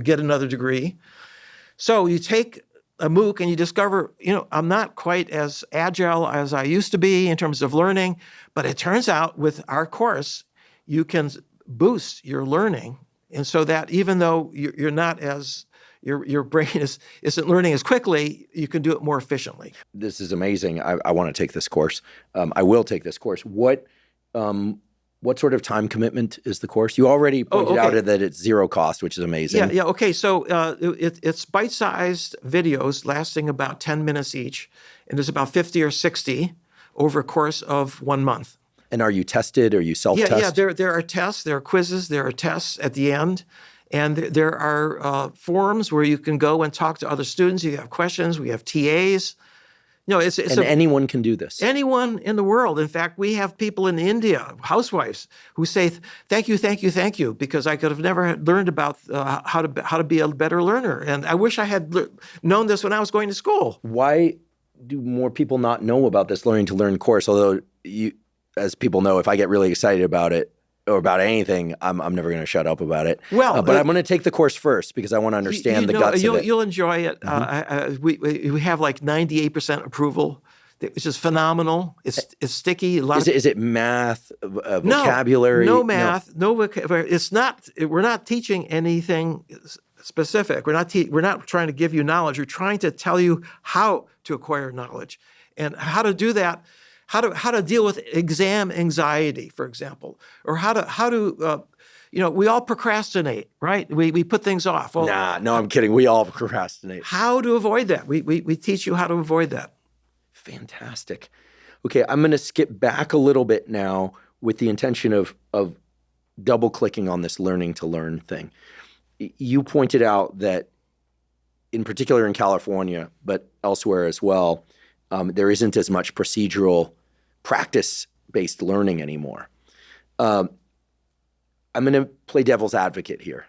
get another degree. So you take a MOOC and you discover, I'm not quite as agile as I used to be in terms of learning, but it turns out with our course, you can boost your learning. And so that even though you're not as, your brain isn't learning as quickly, you can do it more efficiently. This is amazing. I want to take this course. I will take this course. What sort of time commitment is the course? You already pointed out that it's zero cost, which is amazing. Yeah. Okay. So it's bite-sized videos lasting about 10 minutes each, and there's about 50 or 60 over a course of 1 month. And are you tested? Are you self-test? Yeah. There are tests, there are quizzes, there are tests at the end, and there are forums where you can go and talk to other students. You have questions. We have TAs. Anyone can do this. Anyone in the world. In fact, we have people in India, housewives, who say, "Thank you, because I could have never learned about how to be a better learner, and I wish I had known this when I was going to school." Why do more people not know about this learning to learn course? Although as people know, if I get really excited about it or about anything, I'm never going to shut up about it. Well, but I'm going to take the course first because I want to understand the guts of it. You'll enjoy it. Mm-hmm. We have like 98% approval, which is phenomenal. It's sticky. Is it math, vocabulary? No math, no vocabulary. It's not. We're not teaching anything specific. We're not trying to give you knowledge. We're trying to tell you how to acquire knowledge and how to do that. How to deal with exam anxiety, for example, or how to we all procrastinate, right? We put things off. Well, no, I'm kidding. We all procrastinate. How to avoid that? We teach you how to avoid that. Fantastic. Okay, I'm going to skip back a little bit now with the intention of double clicking on this learning to learn thing. You pointed out that in particular in California, but elsewhere as well, there isn't as much procedural practice-based learning anymore. I'm going to play devil's advocate here,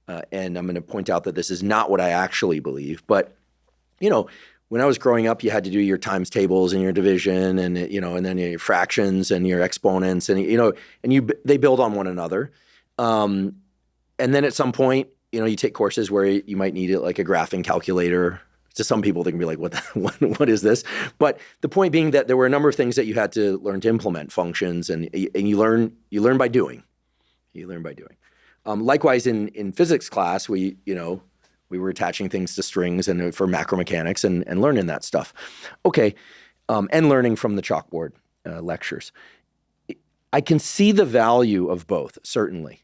and I'm going to point out that this is not what I actually believe. But, when I was growing up, you had to do your times tables and your division and, and then your fractions and your exponents and, they build on one another. And then at some point, you take courses where you might need it like a graphing calculator. To some people, they can be like, what is this? But the point being that there were a number of things that you had to learn to implement, functions, and you learn by doing. You learn by doing. Likewise, in physics class, we were attaching things to strings and for macromechanics and learning that stuff. Okay, and learning from the chalkboard lectures. I can see the value of both, certainly.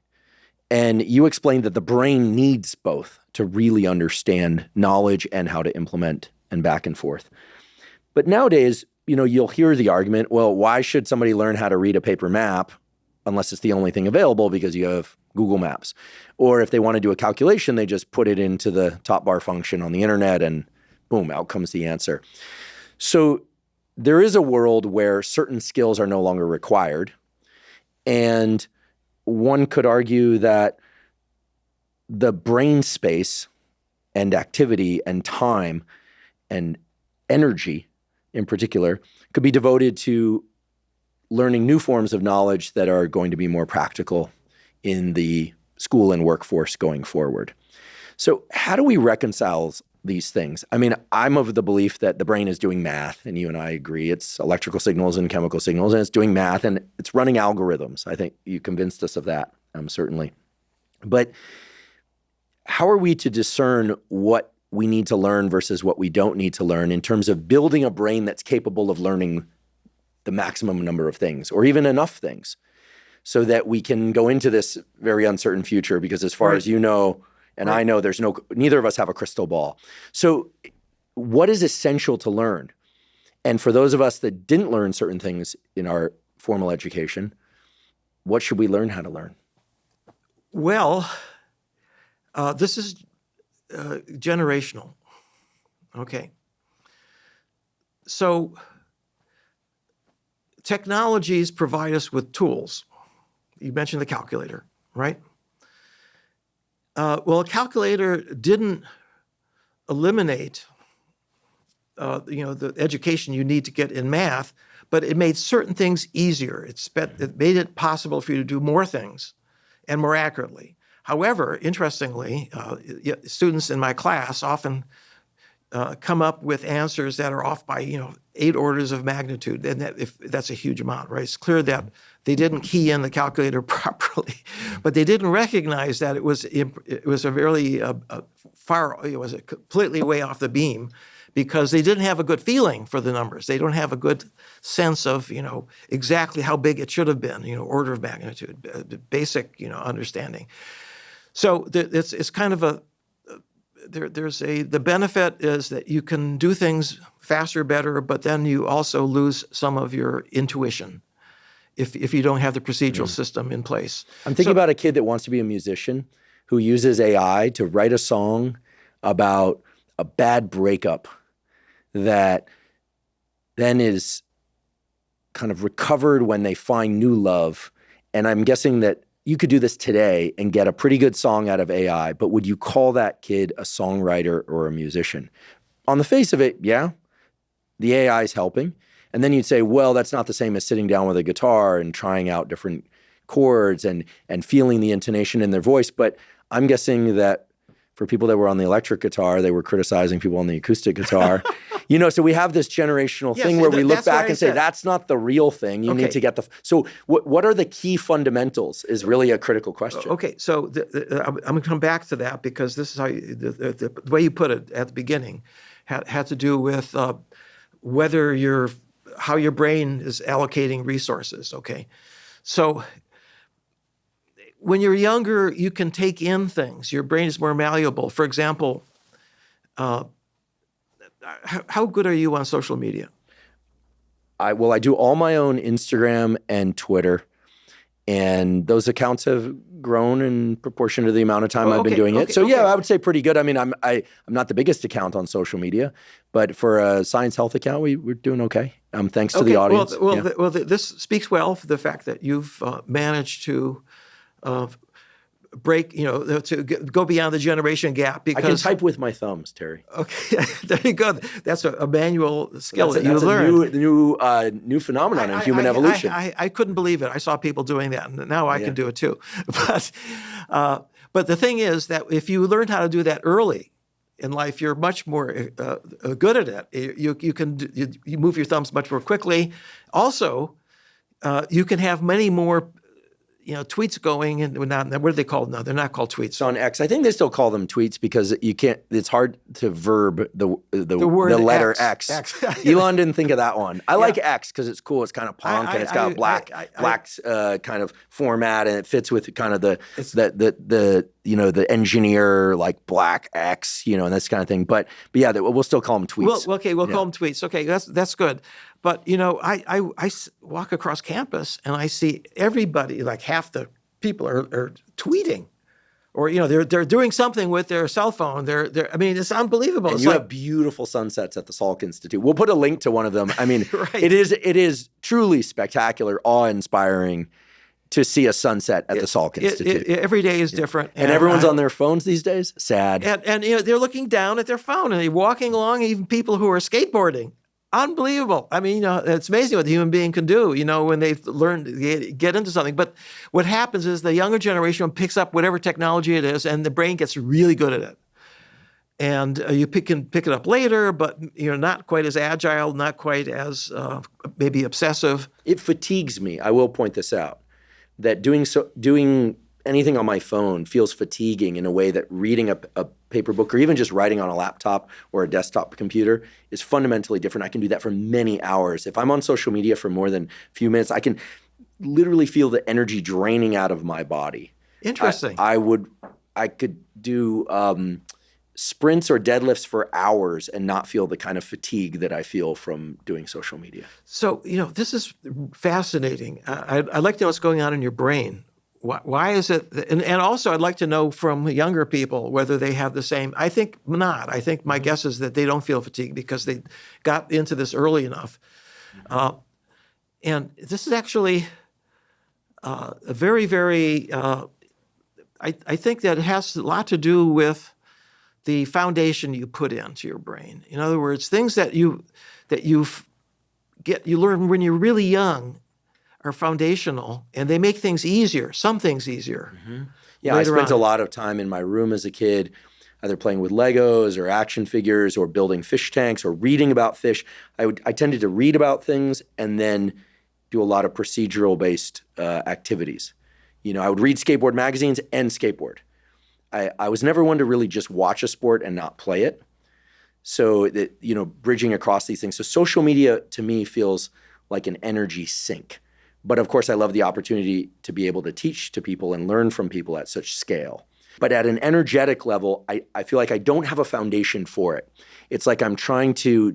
And you explained that the brain needs both to really understand knowledge and how to implement and back and forth. But nowadays, you'll hear the argument, well, why should somebody learn how to read a paper map unless it's the only thing available because you have Google Maps? Or if they want to do a calculation, they just put it into the top bar function on the internet and boom, out comes the answer. So there is a world where certain skills are no longer required. And one could argue that the brain space and activity and time and energy in particular could be devoted to learning new forms of knowledge that are going to be more practical in the school and workforce going forward. So how do we reconcile these things? I mean, I'm of the belief that the brain is doing math, and you and I agree. It's electrical signals and chemical signals, and it's doing math, and it's running algorithms. I think you convinced us of that, certainly. But how are we to discern what we need to learn versus what we don't need to learn in terms of building a brain that's capable of learning the maximum number of things, or even enough things, so that we can go into this very uncertain future? Because as far as you know, and I know, neither of us have a crystal ball. So what is essential to learn? And for those of us that didn't learn certain things in our formal education, what should we learn how to learn? Well, this is generational. Okay. So technologies provide us with tools. You mentioned the calculator, right? Well, a calculator didn't eliminate, the education you need to get in math, but it made certain things easier. It made it possible for you to do more things and more accurately. However, interestingly, students in my class often come up with answers that are off by 8 orders of magnitude, and that's a huge amount, right? It's clear that they didn't key in the calculator properly, but they didn't recognize that it was a really it was completely way off the beam, because they didn't have a good feeling for the numbers. They don't have a good sense of exactly how big it should have been, order of magnitude, basic understanding. So it's kind of the benefit is that you can do things faster, better, but then you also lose some of your intuition if you don't have the procedural system in place. I'm thinking about a kid that wants to be a musician who uses AI to write a song about a bad breakup that then is kind of recovered when they find new love. And I'm guessing that you could do this today and get a pretty good song out of AI, but would you call that kid a songwriter or a musician? On the face of it, yeah, the AI is helping. And then you'd say, well, that's not the same as sitting down with a guitar and trying out different chords and feeling the intonation in their voice. But I'm guessing that for people that were on the electric guitar, they were criticizing people on the acoustic guitar. So we have this generational thing where we look back and say, that's not the real thing. You need to get so what are the key fundamentals is really a critical question. Okay, so I'm going to come back to that, because this is how the way you put it at the beginning had to do with how your brain is allocating resources, okay? So when you're younger, you can take in things. Your brain is more malleable. For example, how good are you on social media? I do all my own Instagram and Twitter, and those accounts have grown in proportion to the amount of time I've been doing it. So yeah, I would say pretty good. I mean, I'm not the biggest account on social media, but for a science health account, we're doing okay. Thanks to the audience. This speaks well for the fact that you've managed to break, to go beyond the generation gap. Because I can type with my thumbs, Terry. Okay, there you go. That's a manual skill that you learned. New phenomenon in human evolution. I couldn't believe it. I saw people doing that, and now I can do it too. But the thing is that if you learned how to do that early in life, you're much more good at it. You move your thumbs much more quickly. Also, you can have many more tweets going, and what are they called now? They're not called tweets. It's on X. I think they still call them tweets because you can't. It's hard to verb the letter X. Elon didn't think of that one. I like X because it's cool. It's kind of punk and it's got a black kind of format, and it fits with kind of the engineer like black X, and this kind of thing. But yeah, we'll still call them tweets. We'll call them tweets. Okay, that's good. But, I walk across campus and I see everybody, like half the people are tweeting, or, they're doing something with their cell phone. It's unbelievable. And you have beautiful sunsets at the Salk Institute. We'll put a link to one of them. I mean, right. It is truly spectacular, awe-inspiring to see a sunset at the Salk Institute. Every day is different. And everyone's on their phones these days? Sad. And they're looking down at their phone and they're walking along, even people who are skateboarding. Unbelievable. I mean, it's amazing what the human being can do, when they've learned to get into something. But what happens is the younger generation picks up whatever technology it is, and the brain gets really good at it. And you can pick it up later, but you're not quite as agile, not quite as maybe obsessive. It fatigues me. I will point this out, that doing anything on my phone feels fatiguing in a way that reading a paper book or even just writing on a laptop or a desktop computer is fundamentally different. I can do that for many hours. If I'm on social media for more than a few minutes, I can literally feel the energy draining out of my body. Interesting. I could do sprints or deadlifts for hours and not feel the kind of fatigue that I feel from doing social media. So, this is fascinating. I'd like to know what's going on in your brain. Why is it? And also, I'd like to know from younger people whether they have the same. I think not. I think my guess is that they don't feel fatigued because they got into this early enough. And this is actually a very, very. I think that it has a lot to do with the foundation you put into your brain. In other words, things that you learn when you're really young are foundational, and they make things easier, some things easier. Mm-hmm. Yeah, I spent a lot of time in my room as a kid, either playing with Legos or action figures or building fish tanks or reading about fish. I tended to read about things and then do a lot of procedural-based activities. I would read skateboard magazines and skateboard. I was never one to really just watch a sport and not play it. So that, bridging across these things. So social media to me feels like an energy sink. But of course, I love the opportunity to be able to teach to people and learn from people at such scale. But at an energetic level, I feel like I don't have a foundation for it. It's like I'm trying to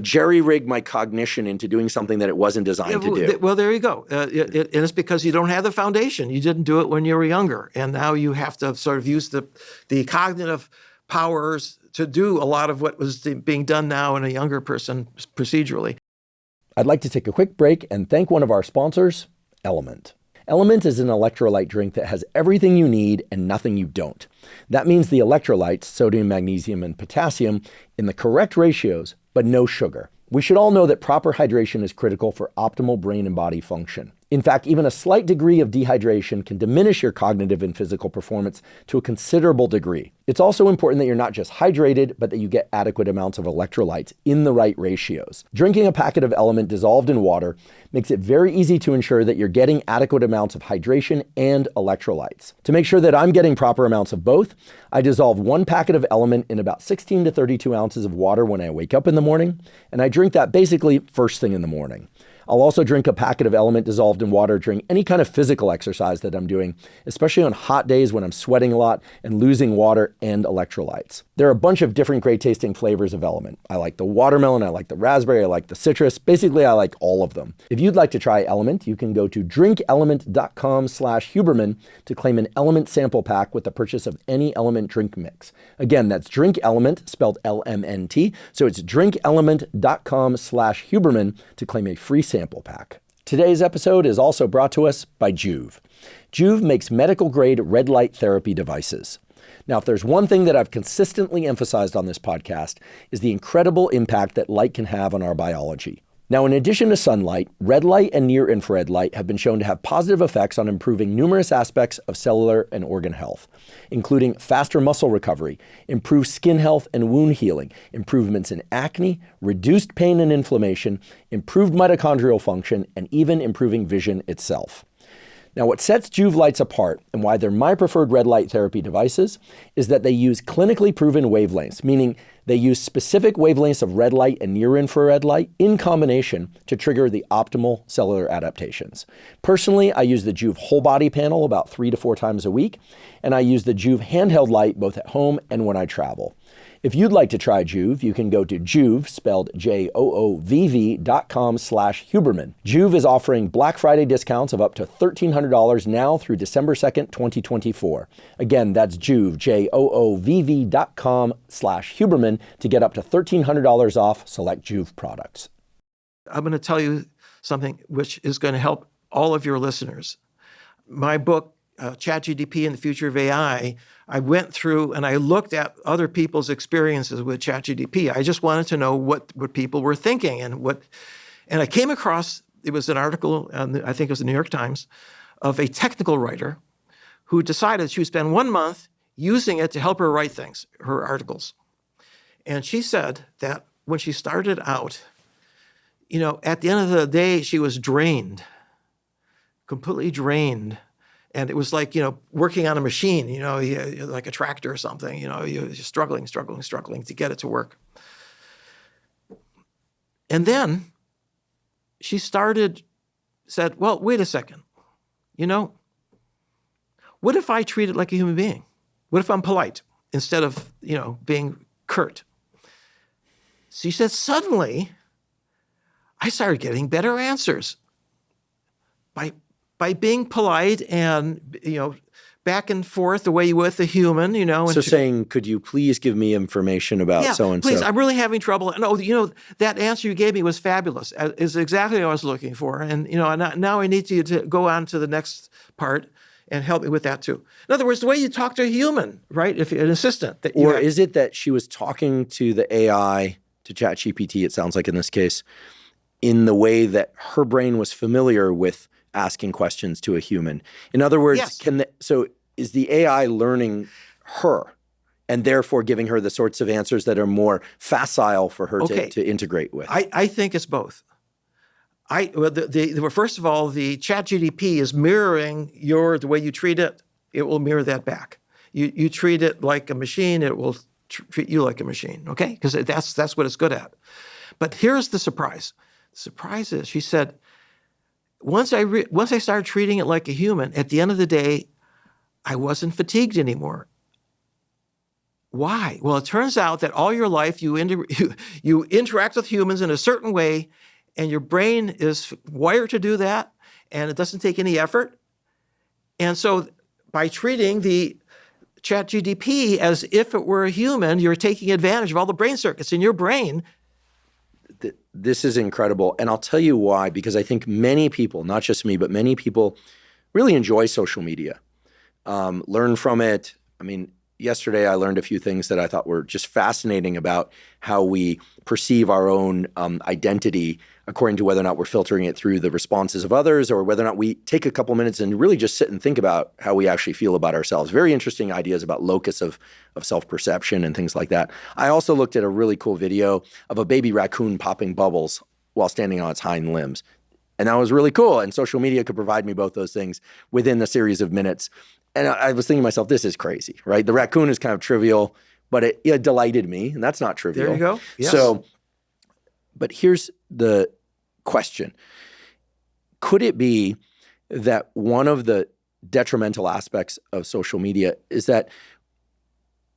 jerry-rig my cognition into doing something that it wasn't designed to do. Well, there you go. And it's because you don't have the foundation. You didn't do it when you were younger. And now you have to sort of use the cognitive powers to do a lot of what was being done now in a younger person procedurally. I'd like to take a quick break and thank one of our sponsors, LMNT. LMNT is an electrolyte drink that has everything you need and nothing you don't. That means the electrolytes, sodium, magnesium, and potassium, in the correct ratios, but no sugar. We should all know that proper hydration is critical for optimal brain and body function. In fact, even a slight degree of dehydration can diminish your cognitive and physical performance to a considerable degree. It's also important that you're not just hydrated, but that you get adequate amounts of electrolytes in the right ratios. Drinking a packet of LMNT dissolved in water makes it very easy to ensure that you're getting adequate amounts of hydration and electrolytes. To make sure that I'm getting proper amounts of both, I dissolve one packet of LMNT in about 16 to 32 ounces of water when I wake up in the morning, and I drink that basically first thing in the morning. I'll also drink a packet of LMNT dissolved in water during any kind of physical exercise that I'm doing, especially on hot days when I'm sweating a lot and losing water and electrolytes. There are a bunch of different great tasting flavors of LMNT. I like the watermelon, I like the raspberry, I like the citrus. Basically, I like all of them. If you'd like to try LMNT, you can go to drinkelement.com/Huberman to claim an LMNT sample pack with the purchase of any LMNT drink mix. Again, that's Drink Element, spelled LMNT. So it's drinkelement.com/Huberman to claim a free sample pack. Today's episode is also brought to us by Joovv. Joovv makes medical-grade red light therapy devices. Now, if there's one thing that I've consistently emphasized on this podcast is the incredible impact that light can have on our biology. Now, in addition to sunlight, red light and near-infrared light have been shown to have positive effects on improving numerous aspects of cellular and organ health, including faster muscle recovery, improved skin health and wound healing, improvements in acne, reduced pain and inflammation, improved mitochondrial function, and even improving vision itself. Now, what sets Joovv lights apart and why they're my preferred red light therapy devices is that they use clinically proven wavelengths, meaning they use specific wavelengths of red light and near-infrared light in combination to trigger the optimal cellular adaptations. Personally, I use the Joovv whole body panel about 3 to 4 times a week, and I use the Joovv handheld light both at home and when I travel. If you'd like to try Joovv, you can go to Joovv, spelled JOOVV.com/Huberman. Joovv is offering Black Friday discounts of up to $1,300 now through December 2nd, 2024. Again, that's Joovv, JOOVV.com/Huberman to get up to $1,300 off select Joovv products. I'm going to tell you something which is going to help all of your listeners. My book, ChatGPT and the Future of AI, I went through and I looked at other people's experiences with ChatGPT. I just wanted to know what people were thinking and I came across, it was an article, I think it was the New York Times, of a technical writer who decided she would spend 1 month using it to help her write things, her articles. And she said that when she started out, at the end of the day, she was drained, completely drained. And it was like, working on a machine, like a tractor or something, you're struggling to get it to work. And then she said, well, wait a second. What if I treat it like a human being? What if I'm polite instead of, being curt? She said, suddenly, I started getting better answers by being polite and, back and forth the way you would with a human, And So saying, could you please give me information about so-and-so? Please, I'm really having trouble. And, that answer you gave me was fabulous. Is exactly what I was looking for. And, now I need you to go on to the next part and help me with that too. In other words, the way you talk to a human, right? If you're an assistant. Is it that she was talking to the AI, to ChatGPT, it sounds like in this case, in the way that her brain was familiar with asking questions to a human? In other words, yes. So is the AI learning her and therefore giving her the sorts of answers that are more facile for her to integrate with? I think it's both. First of all, the ChatGPT is mirroring the way you treat it. It will mirror that back. You treat it like a machine, it will treat you like a machine, okay? Because that's what it's good at. But here's the surprise. The surprise is, she said, once I started treating it like a human, at the end of the day, I wasn't fatigued anymore. Why? Well, it turns out that all your life you interact with humans in a certain way, and your brain is wired to do that, and it doesn't take any effort. And so by treating the ChatGPT as if it were a human, you're taking advantage of all the brain circuits in your brain. This is incredible. And I'll tell you why, because I think many people, not just me, but many people really enjoy social media, learn from it. I mean, yesterday I learned a few things that I thought were just fascinating about how we perceive our own identity according to whether or not we're filtering it through the responses of others or whether or not we take a couple minutes and really just sit and think about how we actually feel about ourselves. Very interesting ideas about locus of self-perception and things like that. I also looked at a really cool video of a baby raccoon popping bubbles while standing on its hind limbs. And that was really cool. And social media could provide me both those things within a series of minutes. And I was thinking to myself, this is crazy, right? The raccoon is kind of trivial, but it delighted me, and that's not trivial. There you go. Yes. So, but here's the question. Could it be that one of the detrimental aspects of social media is that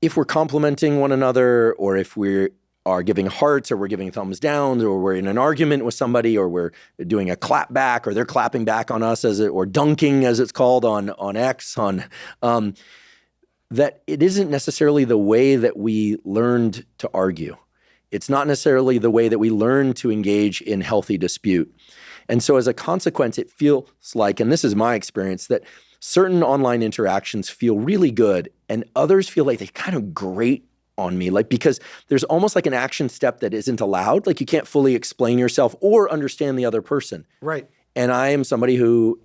if we're complimenting one another, or if we are giving hearts, or we're giving thumbs down, or we're in an argument with somebody, or we're doing a clap back, or they're clapping back on us, or dunking, as it's called on X, that it isn't necessarily the way that we learned to argue. It's not necessarily the way that we learn to engage in healthy dispute. And so as a consequence, it feels like, and this is my experience, that certain online interactions feel really good and others feel like they kind of grate on me, like, because there's almost like an action step that isn't allowed. Like, you can't fully explain yourself or understand the other person. Right. And I am somebody who,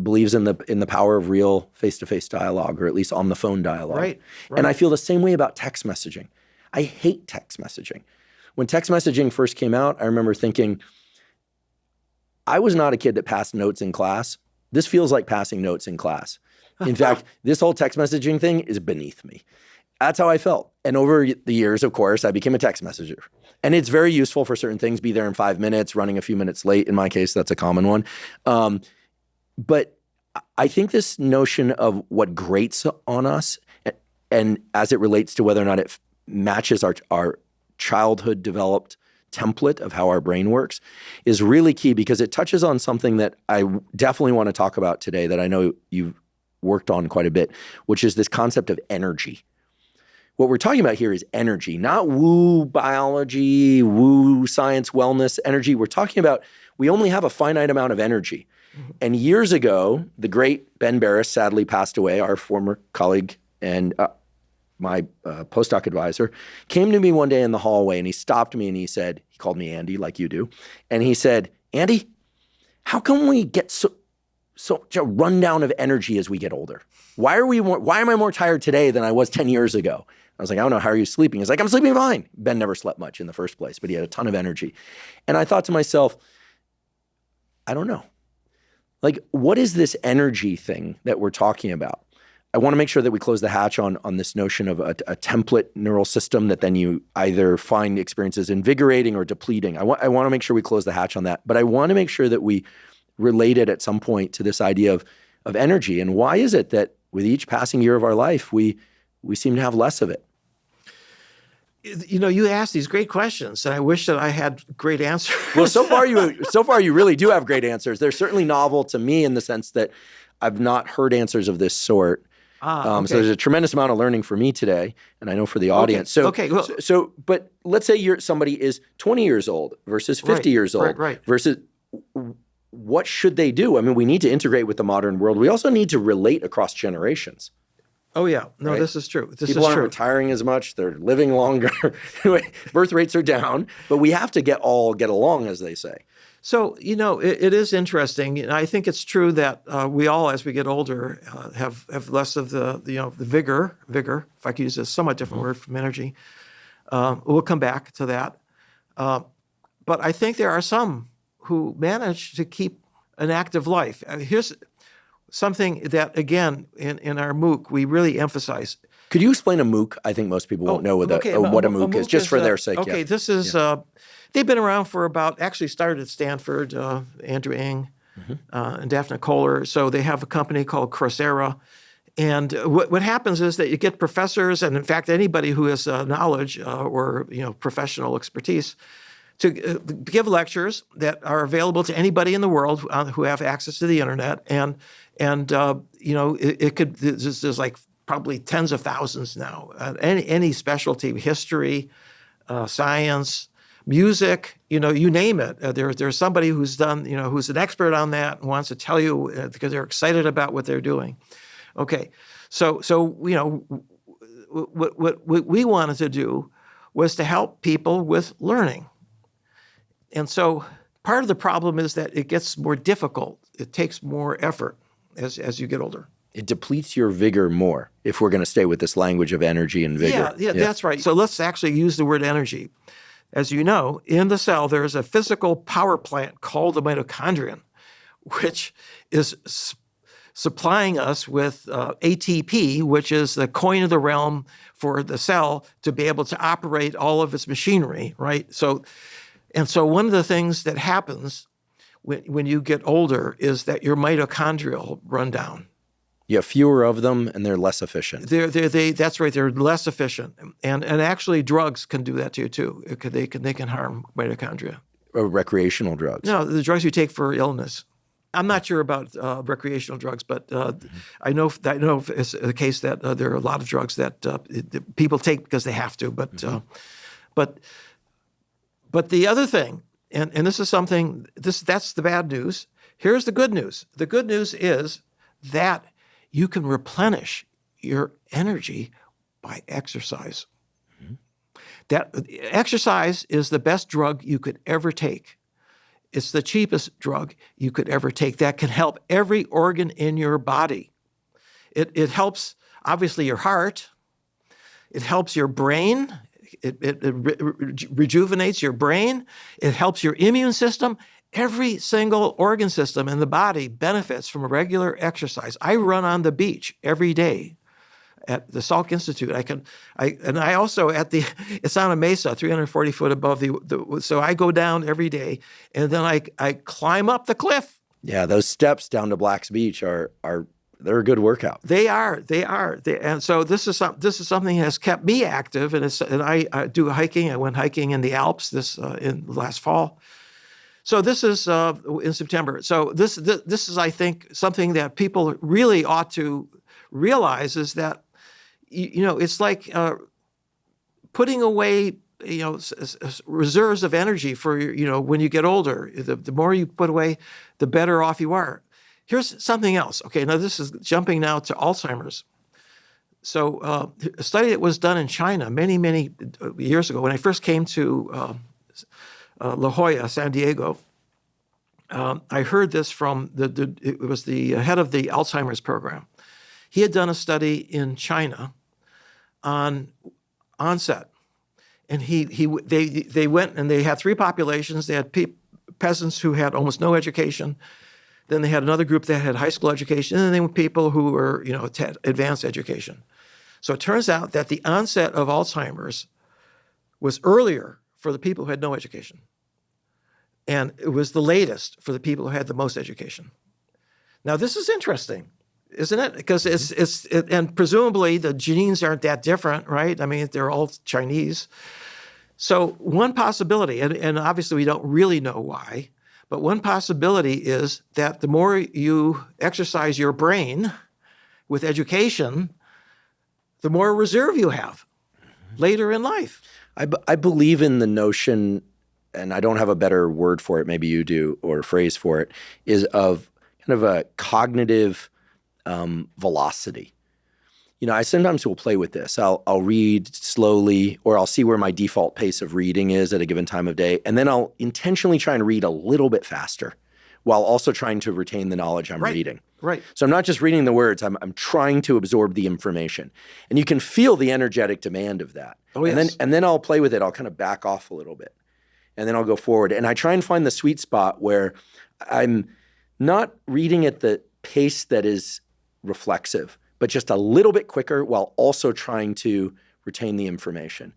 believes in the power of real face-to-face dialogue, or at least on the phone dialogue. Right. And I feel the same way about text messaging. I hate text messaging. When text messaging first came out, I remember thinking, I was not a kid that passed notes in class. This feels like passing notes in class. In fact, this whole text messaging thing is beneath me. That's how I felt. And over the years, of course, I became a text messenger. And it's very useful for certain things, be there in 5 minutes, running a few minutes late. In my case, that's a common one. But I think this notion of what grates on us, and as it relates to whether or not it matches our childhood developed template of how our brain works, is really key, because it touches on something that I definitely want to talk about today that I know you've worked on quite a bit, which is this concept of energy. What we're talking about here is energy, not woo biology, woo science, wellness, energy. We're talking about, we only have a finite amount of energy. Mm-hmm. And years ago, the great Ben Barris sadly passed away, our former colleague and my postdoc advisor, came to me one day in the hallway and he stopped me and he said, he called me Andy like you do. And he said, Andy, how come we get such a rundown of energy as we get older? Why am I more tired today than I was 10 years ago? I was like, I don't know, how are you sleeping? He's like, I'm sleeping fine. Ben never slept much in the first place, but he had a ton of energy. And I thought to myself, I don't know. Like, what is this energy thing that we're talking about? I want to make sure that we close the hatch on this notion of a template neural system that then you either find experiences invigorating or depleting. I want to make sure we close the hatch on that. But I want to make sure that we relate it at some point to this idea of energy. And why is it that with each passing year of our life, we seem to have less of it? You ask these great questions, and I wish that I had great answers. Well, so far you really do have great answers. They're certainly novel to me in the sense that I've not heard answers of this sort. Okay. So there's a tremendous amount of learning for me today, and I know for the audience. Okay. But let's say somebody is 20 years old versus 50 years old versus what should they do? I mean, we need to integrate with the modern world. We also need to relate across generations. Oh, yeah. No, right? This is true. People aren't retiring as much. They're living longer. Birth rates are down, but we have to get along, as they say. So, it is interesting. And I think it's true that we all, as we get older, have less of the vigor, if I could use a somewhat different word from energy. We'll come back to that. But I think there are some who manage to keep an active life. Here's something that, again, in our MOOC, we really emphasize. Could you explain a MOOC? I think most people won't know what a MOOC is, just for their sake. Okay, yeah. This is, they've been around for actually started at Stanford, Andrew Ng and Daphne Kohler. So they have a company called Coursera. And what happens is that you get professors, and in fact, anybody who has knowledge or professional expertise, to give lectures that are available to anybody in the world who have access to the internet. And it could, there's like probably tens of thousands now. Any specialty, history, science, music, you name it. There's somebody who's done, who's an expert on that and wants to tell you because they're excited about what they're doing. Okay, so what we wanted to do was to help people with learning. And so part of the problem is that it gets more difficult. It takes more effort as you get older. It depletes your vigor more, if we're going to stay with this language of energy and vigor. Yeah, that's right. So let's actually use the word energy. As you know, in the cell, there's a physical power plant called the mitochondrion, which is supplying us with ATP, which is the coin of the realm for the cell to be able to operate all of its machinery, right? So one of the things that happens when you get older is that your mitochondrial run down. You have fewer of them, and they're less efficient. That's right. They're less efficient, and actually drugs can do that to you too. They can harm mitochondria. Recreational drugs. No, the drugs you take for illness. I'm not sure about recreational drugs, but I know it's the case that there are a lot of drugs that people take because they have to. But the other thing, and this is something, that's the bad news. Here's the good news. The good news is that you can replenish your energy by exercise. That exercise is the best drug you could ever take. It's the cheapest drug you could ever take that can help every organ in your body. It helps, obviously, your heart. It helps your brain. It rejuvenates your brain. It helps your immune system. Every single organ system in the body benefits from a regular exercise. I run on the beach every day at the Salk Institute. I also it's on a mesa, 340 foot above so I go down every day, and then I climb up the cliff. Yeah, those steps down to Black's Beach they're a good workout. They are. And so this is something that has kept me active, and I do hiking. I went hiking in the Alps in last fall. So this is in September. So this is, I think, something that people really ought to realize is that, it's like putting away, reserves of energy for, when you get older. The more you put away, the better off you are. Here's something else. Okay, now this is jumping now to Alzheimer's. So a study that was done in China many, many years ago, when I first came to La Jolla, San Diego, I heard this from it was the head of the Alzheimer's program. He had done a study in China on onset, and they went and they had three populations. They had peasants who had almost no education. Then they had another group that had high school education, and then they were people who were had advanced education. So it turns out that the onset of Alzheimer's was earlier for the people who had no education, and it was the latest for the people who had the most education. Now this is interesting, isn't it? Because and presumably the genes aren't that different, right? I mean, they're all Chinese. So one possibility, and obviously we don't really know why, but one possibility is that the more you exercise your brain with education, the more reserve you have later in life. I believe in the notion, and I don't have a better word for it, maybe you do, or a phrase for it, is of kind of a cognitive velocity. I sometimes will play with this. I'll read slowly, or I'll see where my default pace of reading is at a given time of day, and then I'll intentionally try and read a little bit faster while also trying to retain the knowledge I'm reading. Right. So I'm not just reading the words, I'm trying to absorb the information. And you can feel the energetic demand of that. Oh, yes. And then I'll play with it. I'll kind of back off a little bit. And then I'll go forward. And I try and find the sweet spot where I'm not reading at the pace that is reflexive, but just a little bit quicker while also trying to retain the information.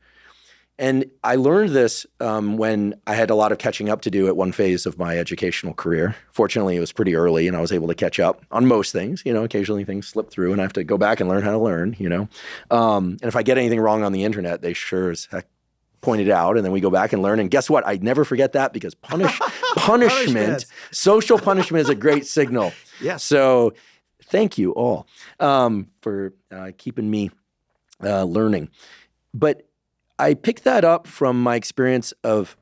And I learned this when I had a lot of catching up to do at one phase of my educational career. Fortunately, it was pretty early and I was able to catch up on most things. Occasionally things slip through and I have to go back and learn how to learn, And if I get anything wrong on the internet, they sure as heck point it out, and then we go back and learn. And guess what? I'd never forget that because punishment, social punishment is a great signal. Yes. So thank you all for keeping me learning. But I picked that up from my experience of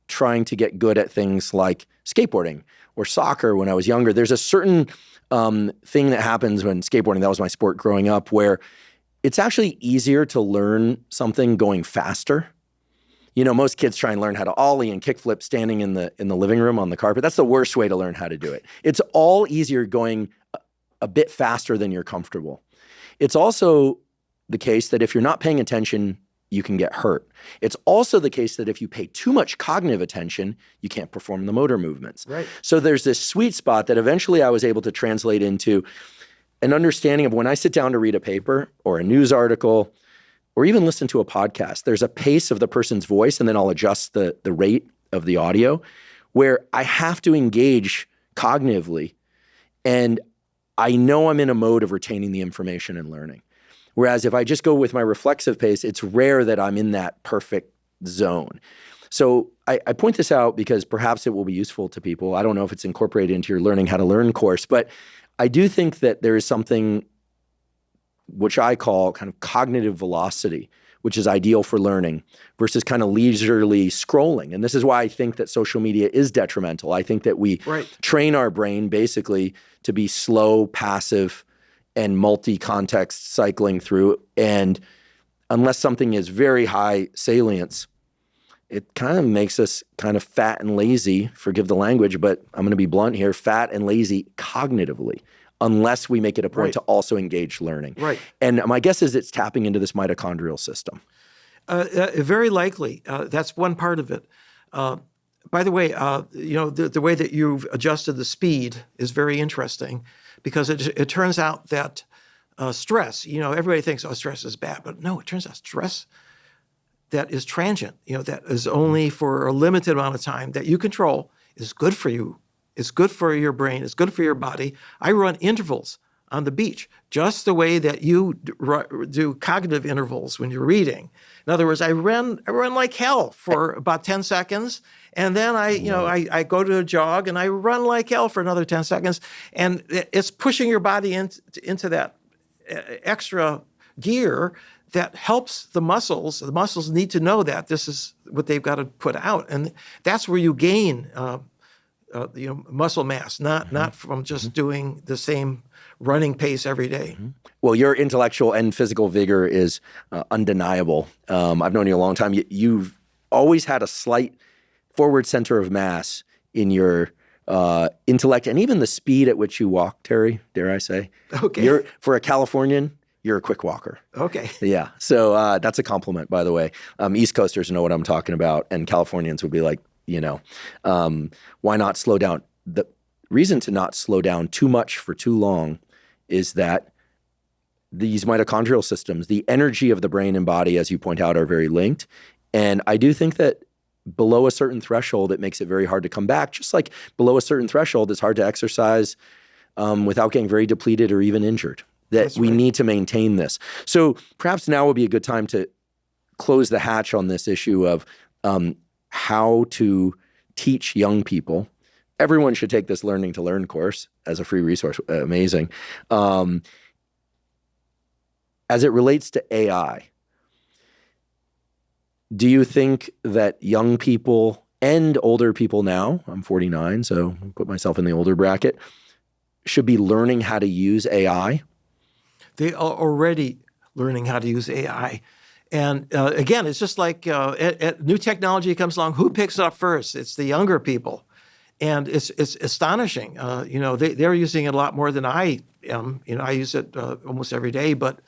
trying to get good at things like skateboarding or soccer when I was younger. There's a certain thing that happens when skateboarding, that was my sport growing up, where it's actually easier to learn something going faster. Most kids try and learn how to ollie and kickflip standing in the living room on the carpet. That's the worst way to learn how to do it. It's all easier going a bit faster than you're comfortable. It's also the case that if you're not paying attention, you can get hurt. It's also the case that if you pay too much cognitive attention, you can't perform the motor movements. Right. So there's this sweet spot that eventually I was able to translate into an understanding of when I sit down to read a paper or a news article or even listen to a podcast, there's a pace of the person's voice, and then I'll adjust the rate of the audio, where I have to engage cognitively, and I know I'm in a mode of retaining the information and learning. Whereas if I just go with my reflexive pace, it's rare that I'm in that perfect zone. So I point this out because perhaps it will be useful to people. I don't know if it's incorporated into your Learning How to Learn course, but I do think that there is something which I call kind of cognitive velocity, which is ideal for learning, versus kind of leisurely scrolling. And this is why I think that social media is detrimental. I think that we train our brain basically to be slow, passive, and multi-context cycling through. And unless something is very high salience, it kind of makes us kind of fat and lazy, forgive the language, but I'm going to be blunt here, fat and lazy cognitively, unless we make it a point to also engage learning. Right. And my guess is it's tapping into this mitochondrial system. Very likely. That's one part of it. By the way, the way that you've adjusted the speed is very interesting, because it turns out that stress, everybody thinks, stress is bad, but no, it turns out stress that is transient, that is only for a limited amount of time that you control, is good for you. It's good for your brain. It's good for your body. I run intervals on the beach, just the way that you do cognitive intervals when you're reading. In other words, I run like hell for about 10 seconds, and then I go to a jog and I run like hell for another 10 seconds, and it's pushing your body into that extra gear that helps the muscles. The muscles need to know that this is what they've got to put out, and that's where you gain muscle mass, not from just doing the same running pace every day. Well, your intellectual and physical vigor is undeniable. I've known you a long time. You've always had a slight forward center of mass in your intellect, and even the speed at which you walk, Terry, dare I say. Okay. For a Californian, you're a quick walker. Okay. Yeah. So that's a compliment, by the way. East Coasters know what I'm talking about, and Californians would be like, why not slow down? The reason to not slow down too much for too long is that these mitochondrial systems, the energy of the brain and body, as you point out, are very linked. And I do think that below a certain threshold, it makes it very hard to come back. Just like below a certain threshold, it's hard to exercise without getting very depleted or even injured. That we need to maintain this. So perhaps now would be a good time to close the hatch on this issue of how to teach young people. Everyone should take this Learning to Learn course as a free resource. Amazing. As it relates to AI, do you think that young people and older people now, I'm 49, so I put myself in the older bracket, should be learning how to use AI? They are already learning how to use AI. And again, it's just like new technology comes along, who picks it up first? It's the younger people. And it's astonishing. They're using it a lot more than I am. I use it almost every day, but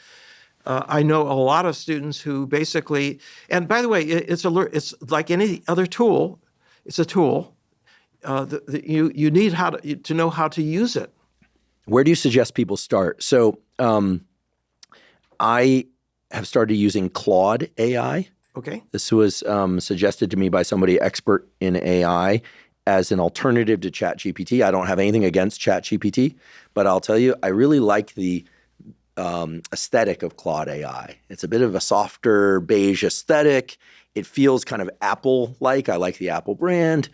I know a lot of students who basically, and by the way, it's like any other tool. It's a tool. You need to know how to use it. Where do you suggest people start? So I have started using Claude AI. Okay. This was suggested to me by somebody expert in AI as an alternative to ChatGPT. I don't have anything against ChatGPT, but I'll tell you, I really like the aesthetic of Claude AI. It's a bit of a softer beige aesthetic. It feels kind of Apple-like. I like the Apple brand.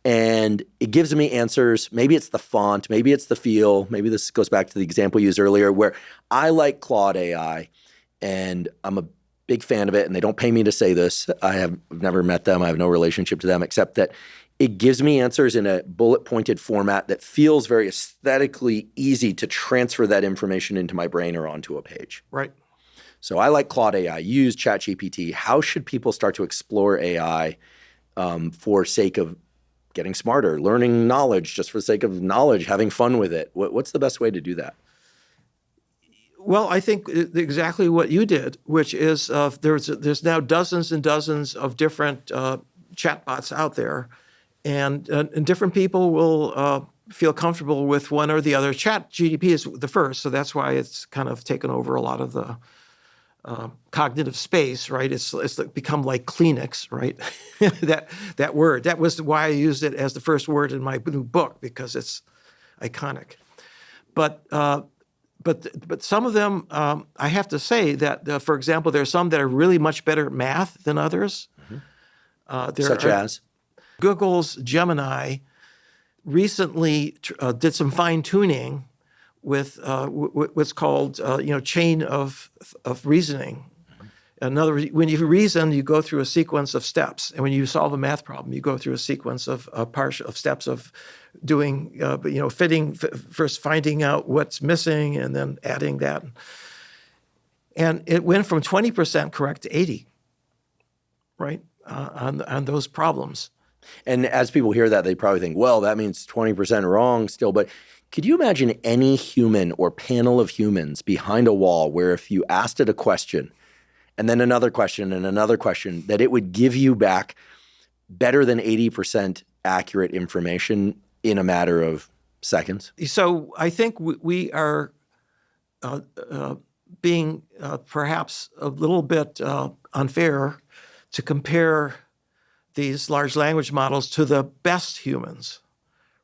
And it gives me answers. Maybe it's the font. Maybe it's the feel. Maybe this goes back to the example used earlier where I like Claude AI, and I'm a big fan of it. And they don't pay me to say this. I've never met them. I have no relationship to them, except that it gives me answers in a bullet-pointed format that feels very aesthetically easy to transfer that information into my brain or onto a page. Right. So I like Claude AI. Use ChatGPT. How should people start to explore AI for sake of getting smarter, learning knowledge just for the sake of knowledge, having fun with it? What's the best way to do that? Well, I think exactly what you did, which is there's now dozens and dozens of different chatbots out there, and different people will feel comfortable with one or the other. ChatGPT is the first, so that's why it's kind of taken over a lot of cognitive space, right? It's become like Kleenex, right? that word. That was why I used it as the first word in my new book, because it's iconic. But some of them, I have to say that, for example, there are some that are really much better at math than others. Such as? Google's Gemini recently did some fine tuning with what's called chain of reasoning. When you reason, you go through a sequence of steps, and when you solve a math problem, you go through a sequence of steps of doing first finding out what's missing and then adding that. And it went from 20% correct to 80%, right, on those problems. And as people hear that, they probably think, well, that means 20% wrong still. But could you imagine any human or panel of humans behind a wall where if you asked it a question and then another question and another question, that it would give you back better than 80% accurate information in a matter of seconds? So I think we are being perhaps a little bit unfair to compare these large language models to the best humans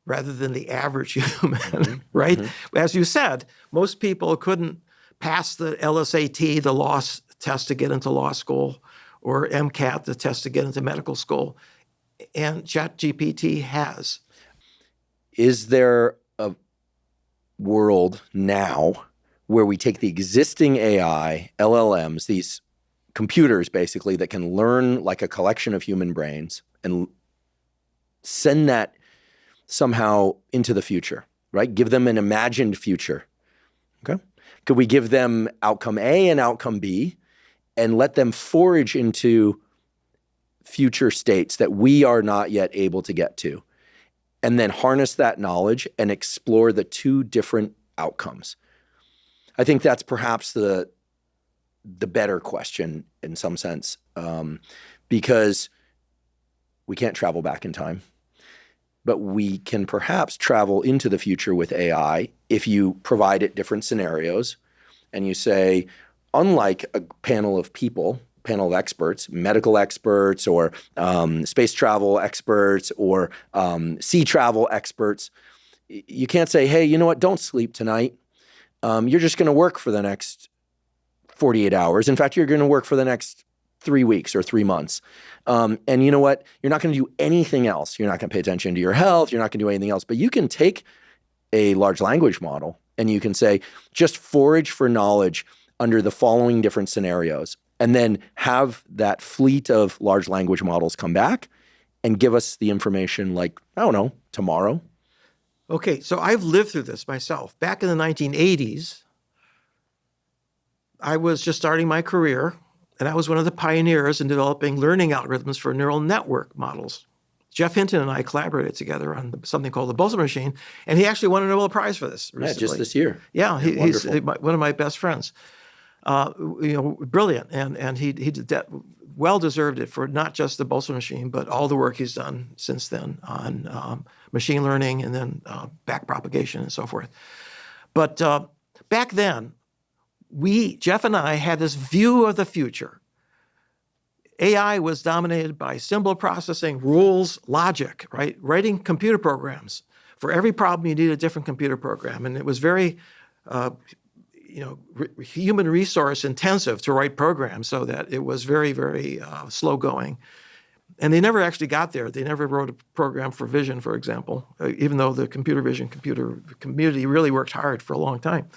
rather than the average human, right? Mm-hmm. As you said, most people couldn't pass the LSAT, the law test to get into law school, or MCAT, the test to get into medical school, and ChatGPT has. Is there a world now where we take the existing AI, LLMs, these computers basically that can learn like a collection of human brains and send that somehow into the future, right? Give them an imagined future, okay? Could we give them outcome A and outcome B and let them forage into future states that we are not yet able to get to, and then harness that knowledge and explore the two different outcomes? I think that's perhaps the better question in some sense, because we can't travel back in time, but we can perhaps travel into the future with AI if you provide it different scenarios and you say, unlike a panel of experts, medical experts or space travel experts or sea travel experts, you can't say, hey, you know what, don't sleep tonight. You're just going to work for the next 48 hours. In fact, you're going to work for the next 3 weeks or 3 months. And you know what? You're not going to do anything else. You're not going to pay attention to your health. You're not going to do anything else. But you can take a large language model and you can say, just forage for knowledge under the following different scenarios, and then have that fleet of large language models come back and give us the information like, I don't know, tomorrow. Okay, so I've lived through this myself. Back in the 1980s, I was just starting my career, and I was one of the pioneers in developing learning algorithms for neural network models. Jeff Hinton and I collaborated together on something called the Basal machine, and he actually won a Nobel Prize for this recently. Yeah, just this year. Yeah, he's one of my best friends. Brilliant, and he did that, well deserved it for not just the Basal machine, but all the work he's done since then on machine learning and then backpropagation and so forth. But back then, Jeff and I had this view of the future. AI was dominated by symbol processing, rules, logic, right? Writing computer programs. For every problem, you need a different computer program. And it was very, human resource intensive to write programs, so that it was very, very slow going. And they never actually got there. They never wrote a program for vision, for example, even though the computer vision community really worked hard for a long time.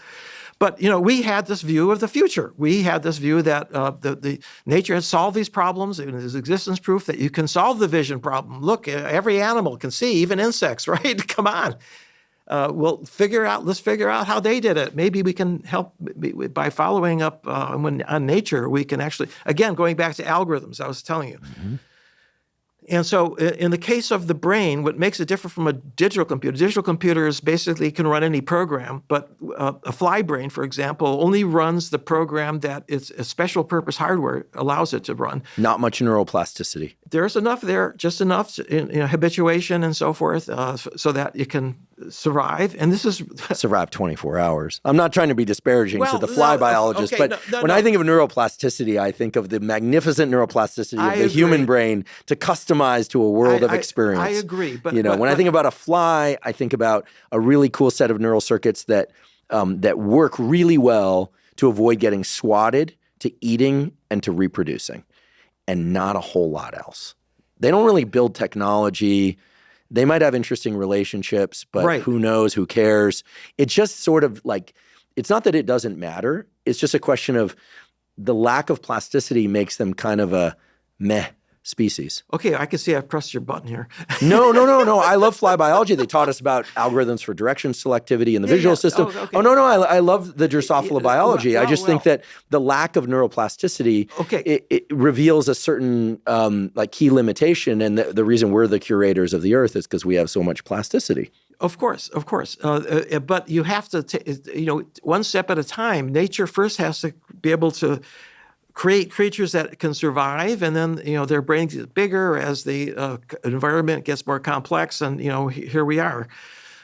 But, we had this view of the future. We had this view that the nature had solved these problems. And there's existence proof that you can solve the vision problem. Look, every animal can see, even insects, right? Come on. Let's figure out how they did it. Maybe we can help by following up on nature. We can actually, again, going back to algorithms, I was telling you. Mm-hmm. And so in the case of the brain, what makes it different from a digital computers basically can run any program, but a fly brain, for example, only runs the program that its special purpose hardware allows it to run. Not much neuroplasticity. there's enough there, just enough, habituation and so forth, so that you can survive. And this is survive 24 hours. I'm not trying to be disparaging to the fly biologists, but when I think of neuroplasticity, I think of the magnificent neuroplasticity of the human brain to customize to a world of experience. I agree. But when I think about a fly, I think about a really cool set of neural circuits that work really well to avoid getting swatted, to eating, and to reproducing, and not a whole lot else. They don't really build technology. They might have interesting relationships, but who knows, who cares? It's just sort of like, it's not that it doesn't matter. It's just a question of the lack of plasticity makes them kind of a meh species. Okay, I can see I've pressed your button here. No. I love fly biology. They taught us about algorithms for direction selectivity in the visual system. Okay. I love the Drosophila biology. I just think that the lack of neuroplasticity, it reveals a certain key limitation. And the reason we're the curators of the earth is because we have so much plasticity. Of course. But you have to, one step at a time. Nature first has to be able to create creatures that can survive, and then their brains get bigger as the environment gets more complex, and here we are.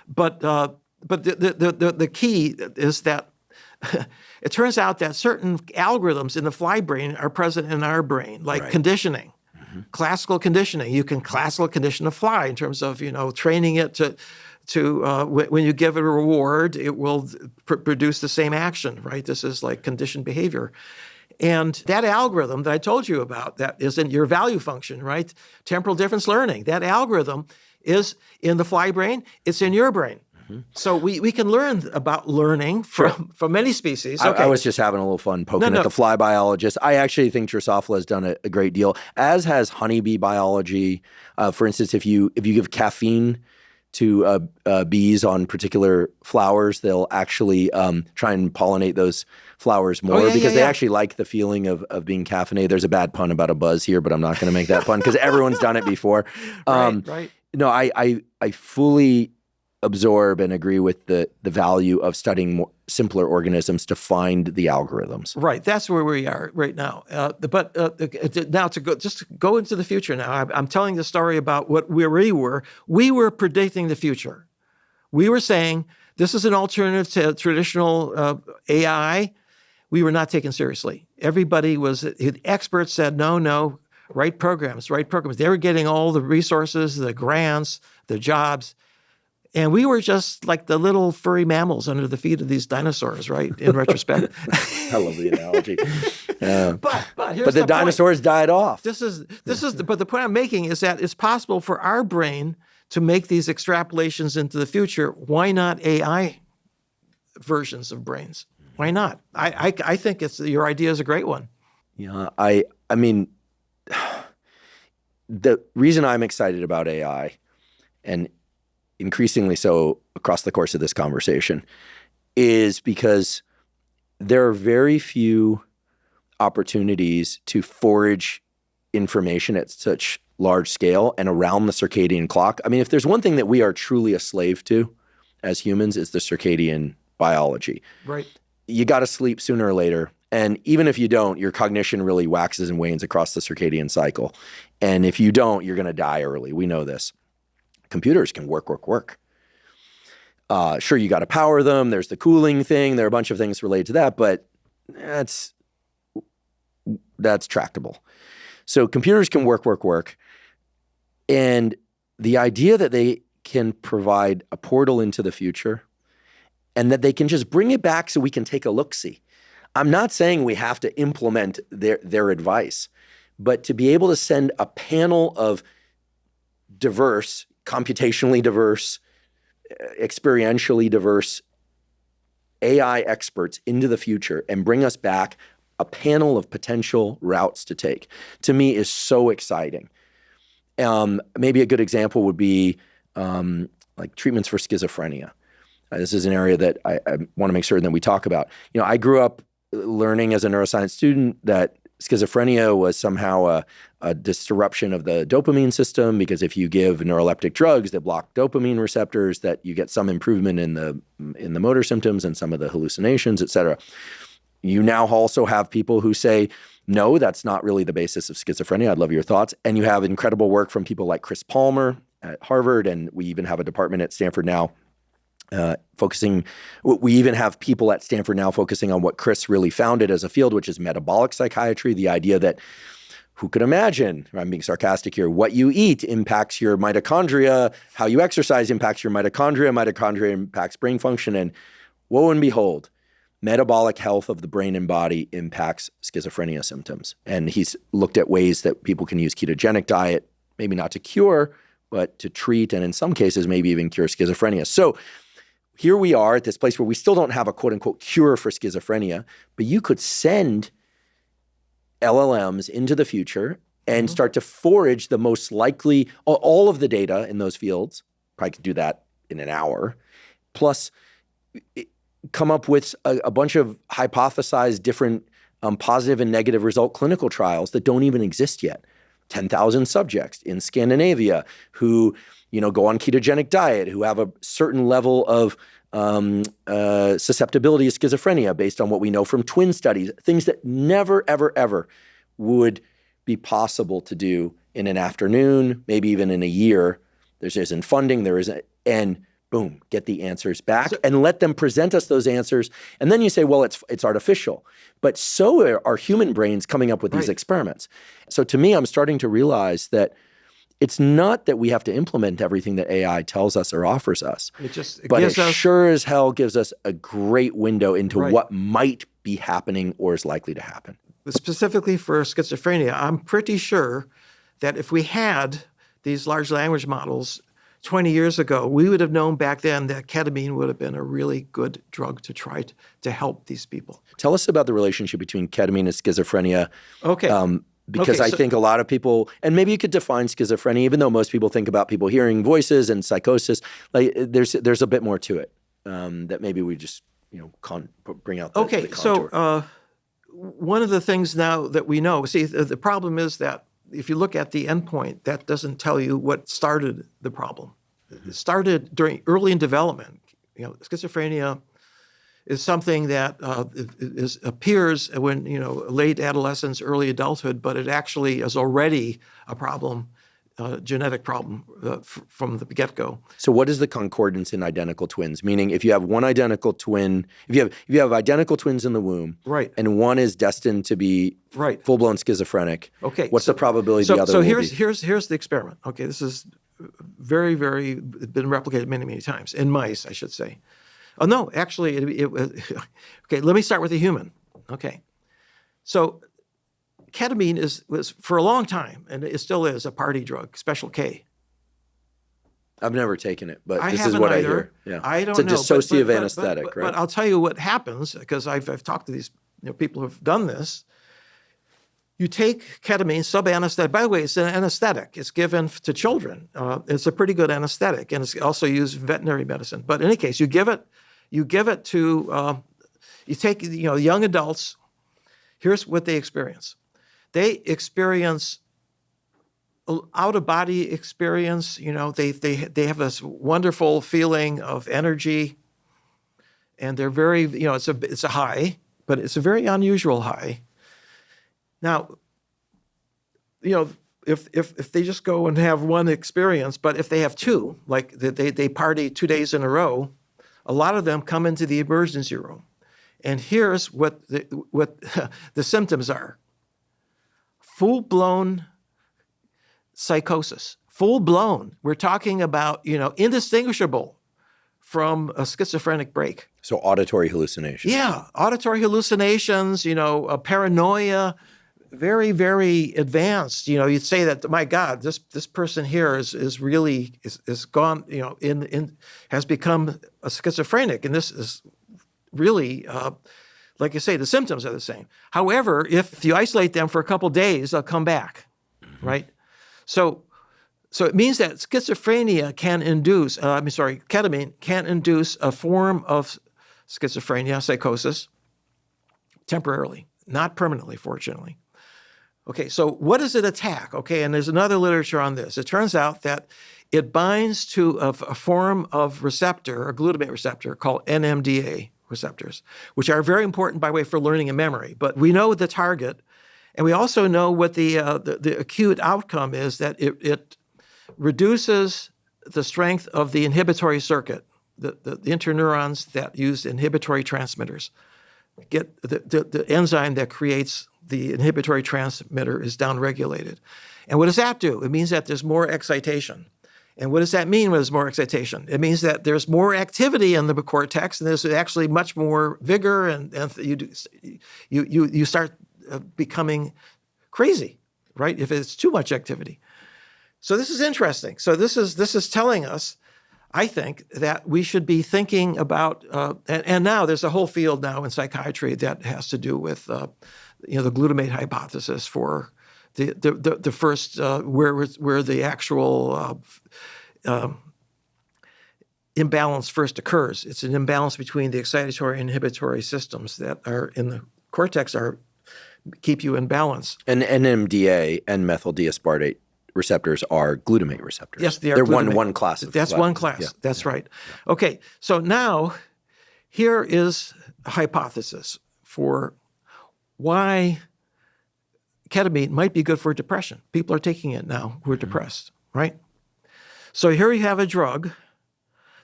But the key is that it turns out that certain algorithms in the fly brain are present in our brain, like conditioning, classical conditioning. You can classical condition a fly in terms of training it to when you give it a reward, it will produce the same action. Right? This is like conditioned behavior. And that algorithm that I told you about, that is in your value function, right? Temporal difference learning. That algorithm is in the fly brain. It's in your brain. So we can learn about learning from many species. I was just having a little fun poking at the fly biologist. I actually think Drosophila has done a great deal, as has honeybee biology. For instance, if you give caffeine to bees on particular flowers, they'll actually try and pollinate those flowers more because they actually like the feeling of being caffeinated. There's a bad pun about a buzz here, but I'm not going to make that pun because everyone's done it before. Right. No, I fully absorb and agree with the value of studying more simpler organisms to find the algorithms. Right. That's where we are right now. But now to go into the future now, I'm telling the story about what we were. We were predicting the future. We were saying this is an alternative to traditional AI. We were not taken seriously. Everybody experts said, no, write programs. They were getting all the resources, the grants, the jobs. And we were just like the little furry mammals under the feet of these dinosaurs, right? In retrospect. I love the analogy. But here's the dinosaurs died off. But the point I'm making is that it's possible for our brain to make these extrapolations into the future. Why not AI versions of brains? Why not? I think your idea is a great one. Yeah, I mean, the reason I'm excited about AI, and increasingly so across the course of this conversation, is because there are very few opportunities to forage information at such large scale and around the circadian clock. I mean, if there's one thing that we are truly a slave to as humans, is the circadian biology. Right. You got to sleep sooner or later. And even if you don't, your cognition really waxes and wanes across the circadian cycle. And if you don't, you're going to die early. We know this. Computers can work. Sure, you got to power them. There's the cooling thing. There are a bunch of things related to that, but that's tractable. So computers can work. And the idea that they can provide a portal into the future and that they can just bring it back so we can take a look-see. I'm not saying we have to implement their advice, but to be able to send a panel of diverse, computationally diverse, experientially diverse AI experts into the future and bring us back a panel of potential routes to take, to me is so exciting. Maybe a good example would be like treatments for schizophrenia. This is an area that I want to make certain that we talk about. I grew up learning as a neuroscience student that schizophrenia was somehow a disruption of the dopamine system, because if you give neuroleptic drugs that block dopamine receptors, that you get some improvement in the motor symptoms and some of the hallucinations, et cetera. You now also have people who say no, that's not really the basis of schizophrenia. I'd love your thoughts. And you have incredible work from people like Chris Palmer at Harvard, and we even have a department at Stanford now we even have people at Stanford now focusing on what Chris really founded as a field, which is metabolic psychiatry, the idea that who could imagine, I'm being sarcastic here, what you eat impacts your mitochondria, how you exercise impacts your mitochondria impacts brain function, and woe and behold, metabolic health of the brain and body impacts schizophrenia symptoms. And he's looked at ways that people can use ketogenic diet, maybe not to cure, but to treat, and in some cases, maybe even cure schizophrenia. So here we are at this place where we still don't have a quote unquote cure for schizophrenia, but you could send LLMs into the future and start to forage the most likely, all of the data in those fields, probably could do that in an hour, plus come up with a bunch of hypothesized different positive and negative result clinical trials that don't even exist yet. 10,000 subjects in Scandinavia who go on ketogenic diet, who have a certain level of susceptibility to schizophrenia based on what we know from twin studies, things that never, ever, ever would be possible to do in an afternoon, maybe even in a year. There isn't funding, and boom, get the answers back and let them present us those answers. And then you say, well, it's artificial. But so are human brains coming up with these experiments. So to me, I'm starting to realize that it's not that we have to implement everything that AI tells us or offers us, but it sure as hell gives us a great window into what might be happening or is likely to happen. Specifically for schizophrenia, I'm pretty sure that if we had these large language models 20 years ago, we would have known back then that ketamine would have been a really good drug to try to help these people. Tell us about the relationship between ketamine and schizophrenia. Okay. Because I think a lot of people, and maybe you could define schizophrenia, even though most people think about people hearing voices and psychosis, like there's a bit more to it that maybe we just bring out the contour. So one of the things now that we know, the problem is that if you look at the endpoint, that doesn't tell you what started the problem. It started early in development. Schizophrenia is something that appears when, late adolescence, early adulthood, but it actually is already a problem, genetic problem from the get-go. So what is the concordance in identical twins? Meaning if you have one identical twin, if you have identical twins in the womb, and one is destined to be full-blown schizophrenic, what's the probability the other will be? So here's the experiment. Okay, this is very, very been replicated many, many times, in mice, I should say. Oh, no, actually, okay, let me start with the human. Okay. So ketamine was for a long time, and it still is, a party drug, Special K. I've never taken it, but this is what I hear. Yeah. I don't know. It's a dissociative anesthetic, right? But I'll tell you what happens, because I've talked to these people who have done this. You take ketamine, sub-anesthetic. By the way, it's an anesthetic. It's given to children. It's a pretty good anesthetic, and it's also used in veterinary medicine. But in any case, you give it to, you take young adults. Here's what they experience. They experience out-of-body experience. They have this wonderful feeling of energy, and they're very, it's a high, but it's a very unusual high. Now, if they just go and have one experience, but if they have two, like they party 2 days in a row, a lot of them come into the emergency room. And here's what the symptoms are. Full-blown psychosis. Full-blown. We're talking about, indistinguishable from a schizophrenic break. So auditory hallucinations. Yeah, auditory hallucinations, a paranoia, very, very advanced. You'd say that, my God, this person here is really gone, has become a schizophrenic, and this is really, like I say, the symptoms are the same. However, if you isolate them for a couple days, they'll come back, right? So it means that schizophrenia can induce, ketamine can induce a form of schizophrenia, psychosis, temporarily, not permanently, fortunately. Okay, so what does it attack? Okay, and there's another literature on this. It turns out that it binds to a form of receptor, a glutamate receptor called NMDA receptors, which are very important, by the way, for learning and memory. But we know the target, And we also know what the acute outcome is, that it reduces the strength of the inhibitory circuit, the interneurons that use inhibitory transmitters. Get the enzyme that creates the inhibitory transmitter is downregulated. And what does that do? It means that there's more excitation. And what does that mean when there's more excitation? It means that there's more activity in the cortex, and there's actually much more vigor, and you start becoming crazy, right? If it's too much activity. So this is interesting. So this is telling us, I think, that we should be thinking about, and now there's a whole field now in psychiatry that has to do with, the glutamate hypothesis for the first where the actual imbalance first occurs. It's an imbalance between the excitatory and inhibitory systems that are in the cortex keep you in balance. And NMDA and methyl D-aspartate receptors are glutamate receptors. Yes, they are. They're glutamate. one class of That's one class. Yeah. That's right. Yeah. Okay, so now here is a hypothesis for why ketamine might be good for depression. People are taking it now who are depressed, right? So here you have a drug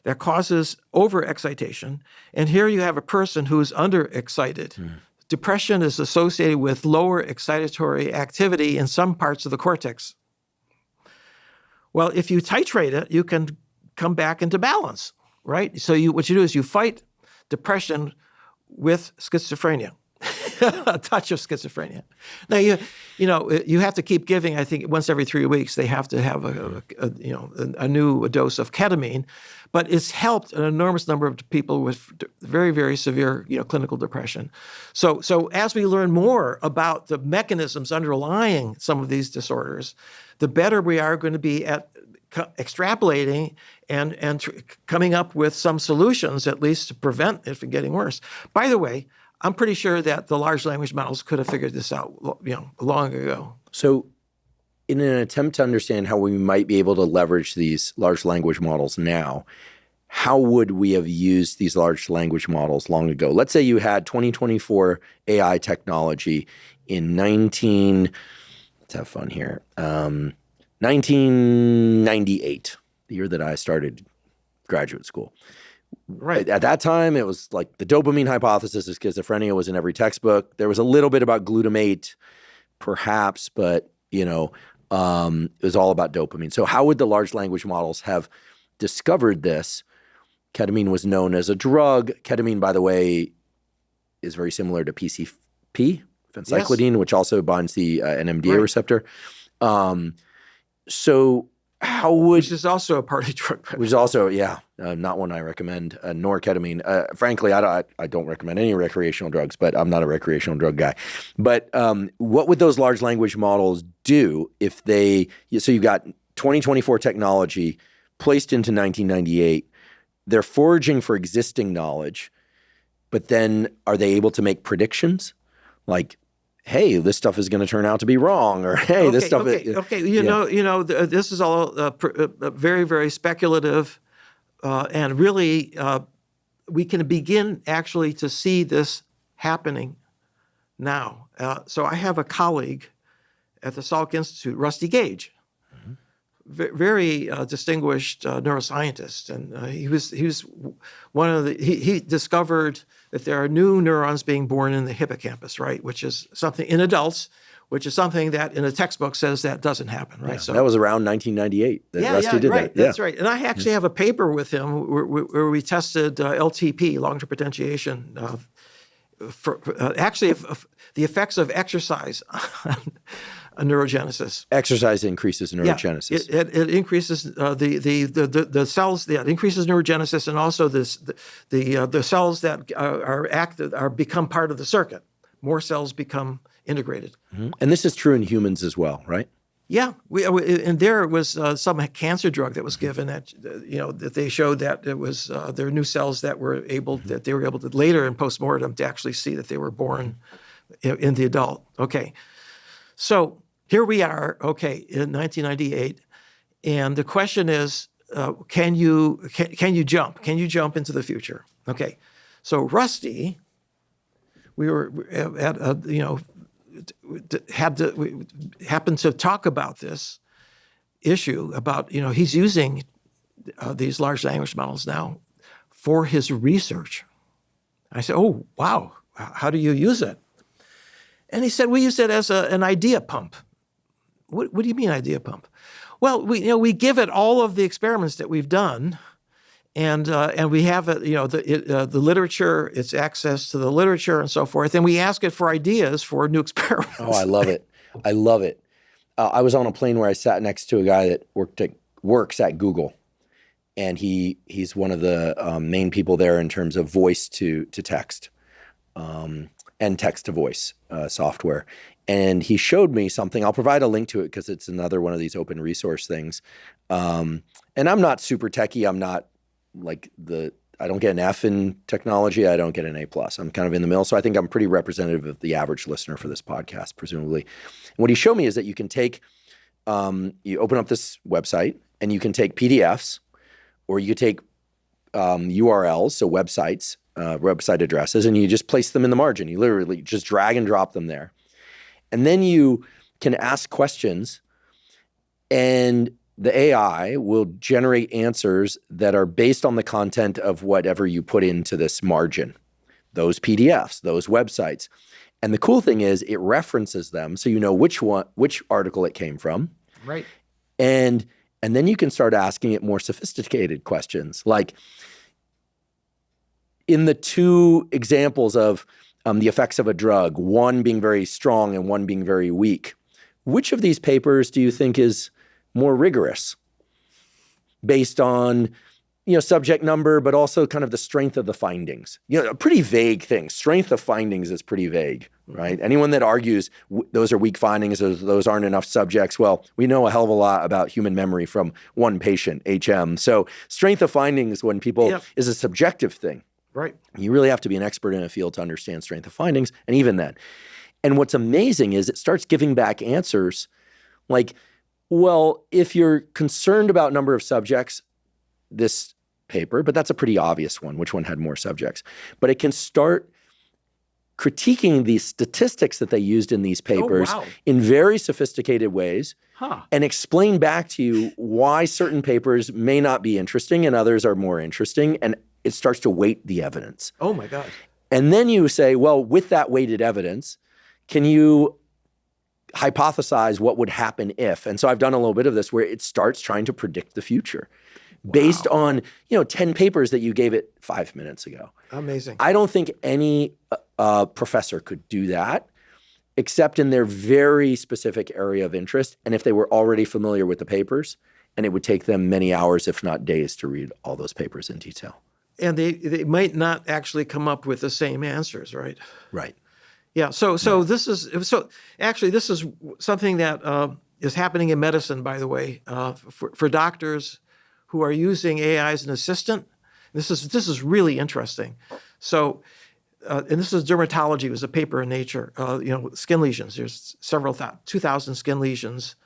that causes overexcitation, and here you have a person who is underexcited. Depression is associated with lower excitatory activity in some parts of the cortex. Well, if you titrate it, you can come back into balance, right? So what you do is you fight depression with schizophrenia, a touch of schizophrenia. Now you have to keep giving. I think once every 3 weeks they have to have a new dose of ketamine, but it's helped an enormous number of people with very, very severe clinical depression. So as we learn more about the mechanisms underlying some of these disorders, the better we are going to be at extrapolating and coming up with some solutions, at least to prevent it from getting worse. By the way, I'm pretty sure that the large language models could have figured this out, long ago. So in an attempt to understand how we might be able to leverage these large language models now, how would we have used these large language models long ago? Let's say you had 2024 AI technology in let's have fun here, 1998, the year that I started graduate school. Right. At that time, it was like the dopamine hypothesis of schizophrenia was in every textbook. There was a little bit about glutamate, perhaps, but it was all about dopamine. So how would the large language models have discovered this? Ketamine was known as a drug. Ketamine, by the way, is very similar to PCP, phencyclidine, which also binds the NMDA receptor. So how would... Which is also a party drug. Which is also, not one I recommend, nor ketamine. Frankly, I don't recommend any recreational drugs, but I'm not a recreational drug guy. But what would those large language models do if so you've got 2024 technology placed into 1998, they're foraging for existing knowledge, but then are they able to make predictions? Like, hey, this stuff is going to turn out to be wrong, or hey, this stuff is... Okay, this is all very, very speculative, and really we can begin actually to see this happening now. So I have a colleague at the Salk Institute, Rusty Gage, very distinguished neuroscientist, and he was one of he discovered that there are new neurons being born in the hippocampus, right? Which is something in adults, which is something that in a textbook says that doesn't happen, right? Yeah, so that was around 1998 that Rusty did right, that. That's right. And I actually have a paper with him where we tested LTP, long-term potentiation, for the effects of exercise on neurogenesis. Exercise increases neurogenesis. Yeah, it increases the cells. Yeah, it increases neurogenesis, and also the cells that become part of the circuit. More cells become integrated. Mm-hmm. And this is true in humans as well, right? Yeah, and there was some cancer drug that was given that that they showed that it was there were new cells that were able to later in postmortem to actually see that they were born in the adult. Okay, so here we are. Okay, in 1998, and the question is, can you jump? Can you jump into the future? Okay, so Rusty, we were at happened to talk about this issue about, he's using these large language models now for his research. I said, oh, wow, how do you use it? And he said, we use it as an idea pump. What do you mean idea pump? Well, we give it all of the experiments that we've done, and we have it, the literature, its access to the literature and so forth, and we ask it for ideas for new experiments. Oh, I love it. I love it. I was on a plane where I sat next to a guy that works at Google, and he's one of the main people there in terms of voice to text and text to voice software. And he showed me something. I'll provide a link to it because it's another one of these open resource things. And I'm not super techie. I'm not I don't get an F in technology. I don't get an A+. I'm kind of in the middle. So I think I'm pretty representative of the average listener for this podcast, presumably. And what he showed me is that you can take, you open up this website and you can take PDFs, or you could take URLs, so websites, website addresses, and you just place them in the margin. You literally just drag and drop them there. And then you can ask questions, and the AI will generate answers that are based on the content of whatever you put into this margin, those PDFs, those websites. And the cool thing is it references them so you know which article it came from. Right. And then you can start asking it more sophisticated questions. Like in the two examples of the effects of a drug, one being very strong and one being very weak, which of these papers do you think is more rigorous based on, subject number, but also kind of the strength of the findings? A pretty vague thing. Strength of findings is pretty vague, right? Anyone that argues those are weak findings, those aren't enough subjects, well, we know a hell of a lot about human memory from one patient, HM. So strength of findings when people is a subjective thing. Right. You really have to be an expert in a field to understand strength of findings, and even then. And what's amazing is it starts giving back answers like, well, if you're concerned about number of subjects, this paper, but that's a pretty obvious one, which one had more subjects. But it can start critiquing the statistics that they used in these papers in very sophisticated ways and explain back to you why certain papers may not be interesting and others are more interesting. And it starts to weight the evidence. Oh my God. And then you say, well, with that weighted evidence, can you hypothesize what would happen if? And so I've done a little bit of this where it starts trying to predict the future based on, 10 papers that you gave it 5 minutes ago. Amazing. I don't think any professor could do that except in their very specific area of interest. And if they were already familiar with the papers, and it would take them many hours, if not days, to read all those papers in detail. And they might not actually come up with the same answers, right? Right. Yeah. So this is something that is happening in medicine, by the way, for doctors who are using AI as an assistant. This is really interesting. So, and this is dermatology. It was a paper in Nature. Skin lesions. There's 2,000 skin lesions.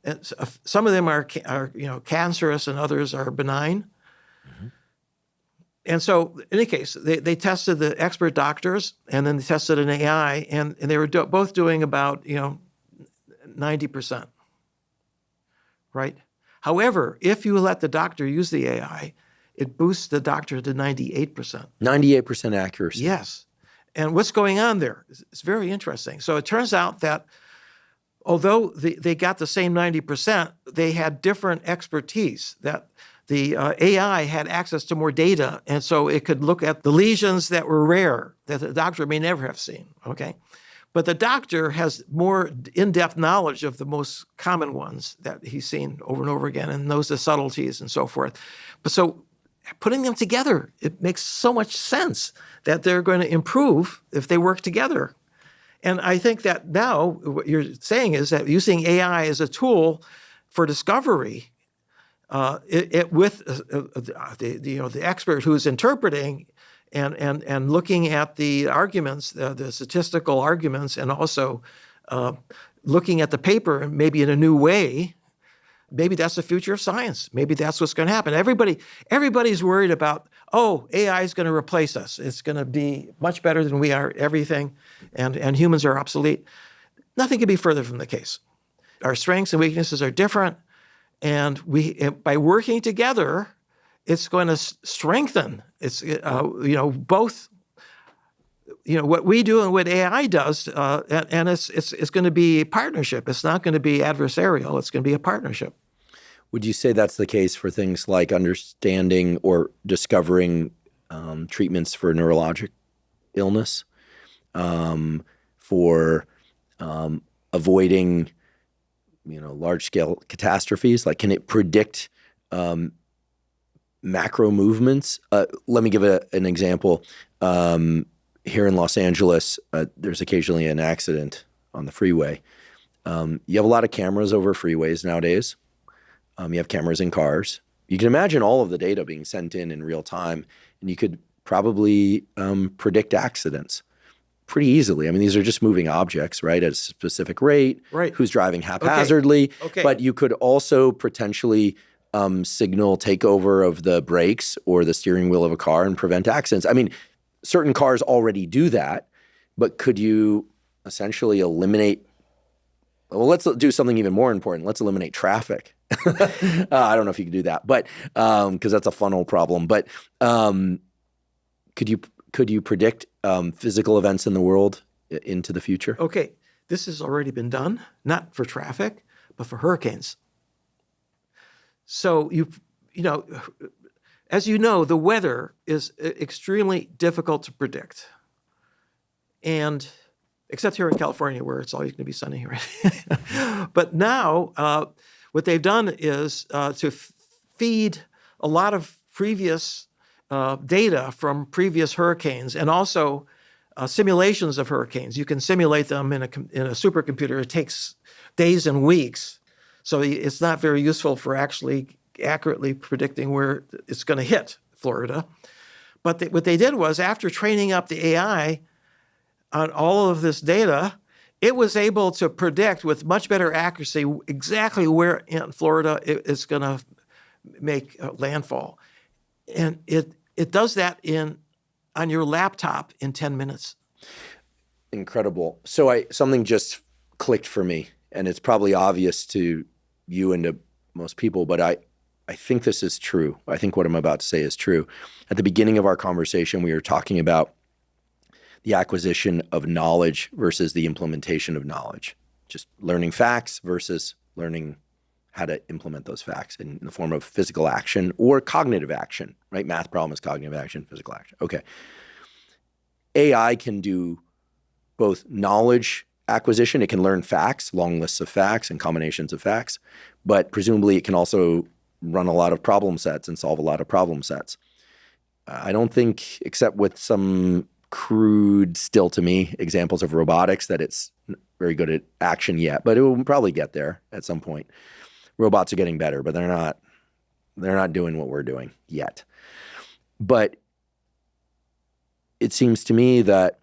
And some of them are cancerous, and others are benign. Mm-hmm. And so, in any case, they tested the expert doctors, and then they tested an AI, and they were both doing about 90%, right? However, if you let the doctor use the AI, it boosts the doctor to 98%. 98% accuracy. Yes. And what's going on there? It's very interesting. So it turns out that although they got the same 90%, they had different expertise. That the AI had access to more data, and so it could look at the lesions that were rare, that the doctor may never have seen, okay? But the doctor has more in-depth knowledge of the most common ones that he's seen over and over again, and knows the subtleties and so forth. But so putting them together, it makes so much sense that they're going to improve if they work together. And I think that now what you're saying is that using AI as a tool for discovery, with the expert who's interpreting and looking at the arguments, the statistical arguments, and also looking at the paper maybe in a new way, maybe that's the future of science. Maybe that's what's going to happen. Everybody's worried about, AI is going to replace us. It's going to be much better than we are, everything, and humans are obsolete. Nothing could be further from the case. Our strengths and weaknesses are different, and by working together, it's going to strengthen. It's both. What we do and what AI does, and it's going to be a partnership. It's not going to be adversarial. It's going to be a partnership. Would you say that's the case for things like understanding or discovering treatments for neurologic illness, for avoiding, large-scale catastrophes? Like, can it predict macro movements? Let me give an example. Here in Los Angeles, there's occasionally an accident on the freeway. You have a lot of cameras over freeways nowadays. You have cameras in cars. You can imagine all of the data being sent in real time, and you could probably predict accidents pretty easily. I mean, these are just moving objects, right, at a specific rate, right. Who's driving haphazardly. Okay. But you could also potentially signal takeover of the brakes or the steering wheel of a car and prevent accidents. I mean, certain cars already do that, but could you essentially eliminate – well, let's do something even more important. Let's eliminate traffic. I don't know if you could do that, but because that's a funnel problem. But could you predict physical events in the world into the future? Okay, this has already been done, not for traffic, but for hurricanes. So as you know, the weather is extremely difficult to predict, and except here in California, where it's always going to be sunny, right? But now, what they've done is to feed a lot of previous data from previous hurricanes, and also simulations of hurricanes. You can simulate them in a supercomputer. It takes days and weeks, so it's not very useful for actually accurately predicting where it's going to hit Florida. But what they did was, after training up the AI on all of this data, it was able to predict with much better accuracy exactly where in Florida it's going to make landfall. And it does that on your laptop in 10 minutes. Incredible. So something just clicked for me, and it's probably obvious to you and to most people, but I think this is true. I think what I'm about to say is true. At the beginning of our conversation, we were talking about the acquisition of knowledge versus the implementation of knowledge. Just learning facts versus learning how to implement those facts in the form of physical action or cognitive action, right? Math problem is cognitive action, physical action. Okay. AI can do both knowledge acquisition. It can learn facts, long lists of facts and combinations of facts, but presumably it can also run a lot of problem sets and solve a lot of problem sets. I don't think, except with some crude, still to me, examples of robotics, that it's very good at action yet, but it will probably get there at some point. Robots are getting better, but they're not doing what we're doing yet. But it seems to me that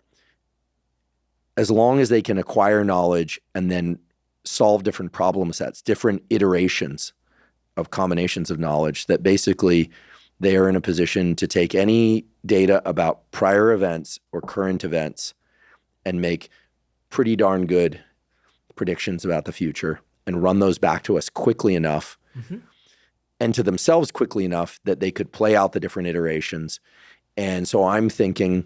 as long as they can acquire knowledge and then solve different problem sets, different iterations of combinations of knowledge, that basically they are in a position to take any data about prior events or current events and make pretty darn good predictions about the future and run those back to us quickly enough and to themselves quickly enough that they could play out the different iterations. And so I'm thinking,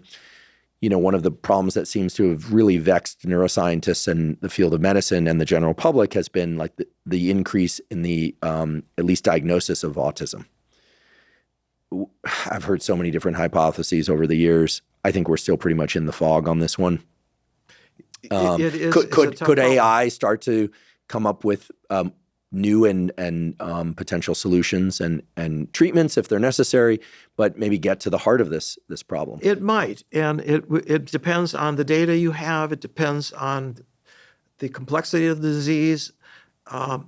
one of the problems that seems to have really vexed neuroscientists and the field of medicine and the general public has been like the increase in the at least diagnosis of autism. I've heard so many different hypotheses over the years. I think we're still pretty much in the fog on this one. Could AI start to come up with new and potential solutions and treatments if they're necessary, but maybe get to the heart of this problem? It might, and it depends on the data you have. It depends on the complexity of the disease, but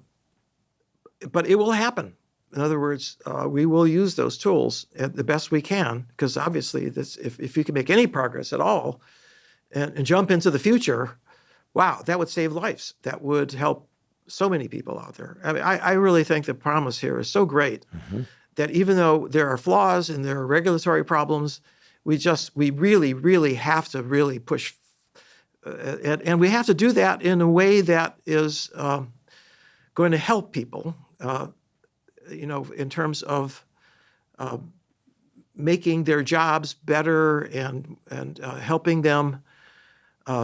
it will happen. In other words, we will use those tools the best we can, because obviously, if you can make any progress at all and jump into the future, wow, that would save lives. That would help so many people out there. I mean, I really think the promise here is so great that even though there are flaws and there are regulatory problems, we really, really have to really push And we have to do that in a way that is going to help people, in terms of making their jobs better and helping them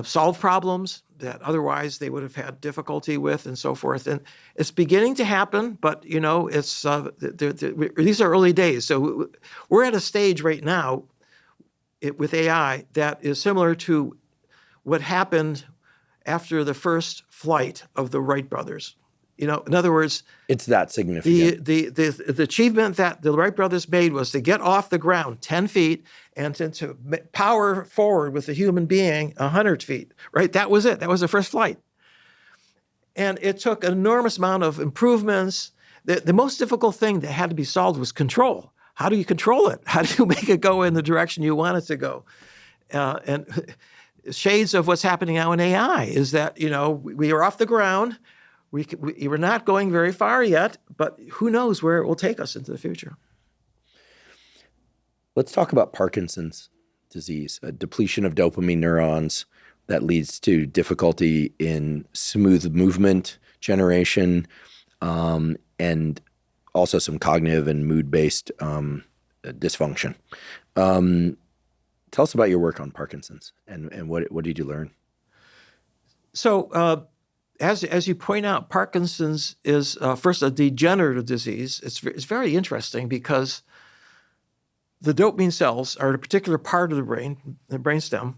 solve problems that otherwise they would have had difficulty with, and so forth. And it's beginning to happen, but it's these are early days. So we're at a stage right now with AI that is similar to what happened after the first flight of the Wright brothers. In other words, it's that significant. The achievement that the Wright brothers made was to get off the ground 10 feet and to power forward with a human being 100 feet, right? That was it. That was the first flight. And it took an enormous amount of improvements. The most difficult thing that had to be solved was control. How do you control it? How do you make it go in the direction you want it to go? And shades of what's happening now in AI is that, we are off the ground. We're not going very far yet, but who knows where it will take us into the future. Let's talk about Parkinson's disease, a depletion of dopamine neurons that leads to difficulty in smooth movement generation, and also some cognitive and mood-based dysfunction. Tell us about your work on Parkinson's and what did you learn? So, as you point out, Parkinson's is first a degenerative disease. It's very interesting because the dopamine cells are a particular part of the brain, the brainstem,